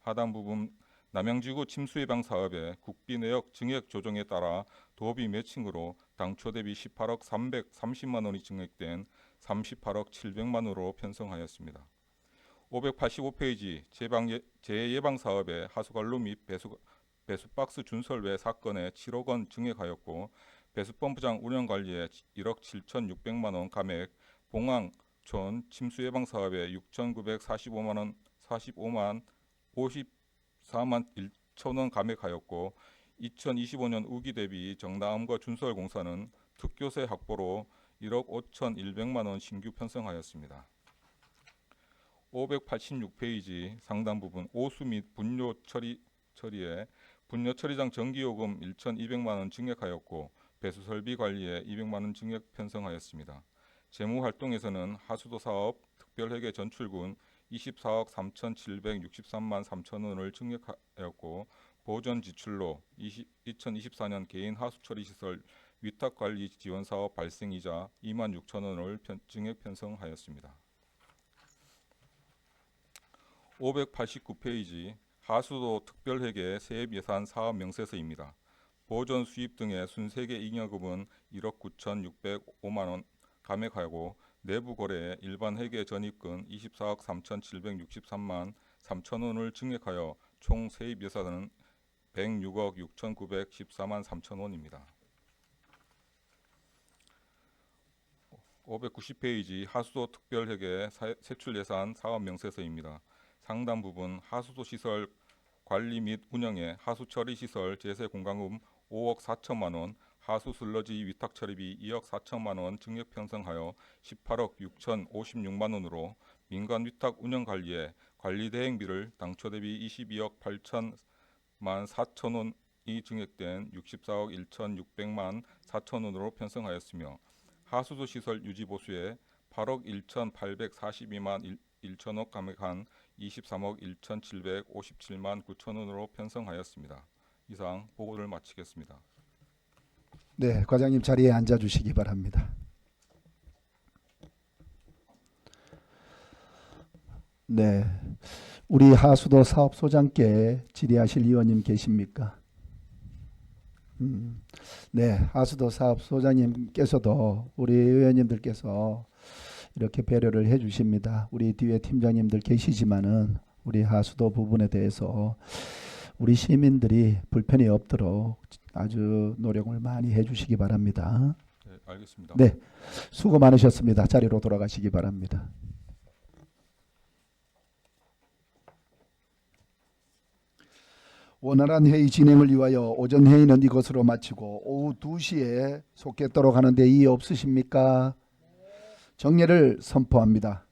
하단 부분 남양지구 침수예방 사업의 국비 내역 증액 조정에 따라 도비 매칭으로 당초 대비 18억 330만 원이 증액된 38억 700만 원으로 편성하였습니다. 585페이지 재예방 사업의 하수관로 및 배수박스 준설 외 사건에 7억 원 증액하였고 배수펌프장 운영관리에 1억 7,600만 원 감액, 봉항촌 침수예방 사업에 6,945만 원 54만 1천 원 감액하였고 2025년 우기 대비 정다암과 준설 공사는 특교세 확보로 1억 5,100만 원 신규 편성하였습니다. 586페이지 상단 부분 오수 및 분뇨 처리에 분뇨 처리장 전기요금 1,200만 원 증액하였고 배수 설비 관리에 200만 원 증액 편성하였습니다. 재무 활동에서는 하수도 사업 특별회계 전출군 24억 3,763만 3천 원을 증액하였고 보전 지출로 2024년 개인 하수 처리 시설 위탁 관리 지원 사업 발생이자 2만 6천 원을 증액 편성하였습니다. 589페이지 하수도 특별회계 세입 예산 사업 명세서입니다. 보전 수입 등의 순세계 잉여금은 1억 9,605만 원 감액하고 내부 거래에 일반 회계 전입금 24억 3,763만 3천 원을 증액하여 총 세입 예산은 106억 6,914만 3천 원입니다. 590페이지 하수도 특별회계 세출 예산 사업 명세서입니다. 상단 부분 하수도 시설 관리 및 운영에 하수처리 시설 제세 공간금 5억 4천만 원, 하수 슬러지 위탁 처리비 2억 4천만 원 증액 편성하여 18억 6,056만 원으로 민간 위탁 운영 관리에 관리 대행비를 당초 대비 22억 8천만 4천 원이 증액된 64억 1,600만 4천 원으로 편성하였으며 하수도 시설 유지 보수에 8억 1,842만 1천억 감액한 23억 1,757만 9천 원으로 편성하였습니다. 이상 보고를 마치겠습니다. 네, 과장님 자리에 앉아 주시기 바랍니다. 네, 우리 하수도 사업소장께 질의하실 위원님 계십니까? 네, 하수도 사업소장님께서도 우리 의원님들께서 이렇게 배려를 해주십니다. 우리 뒤에 팀장님들 계시지만은 우리 하수도 부분에 대해서 우리 시민들이 불편이 없도록 아주 노력을 많이 해주시기 바랍니다. 네, 알겠습니다. 네, 수고 많으셨습니다. 자리로 돌아가시기 바랍니다. 원활한 회의 진행을 위하여 오전 회의는 이것으로 마치고 오후 2시에 속개토록 하는데 이의 없으십니까? 정례를 선포합니다.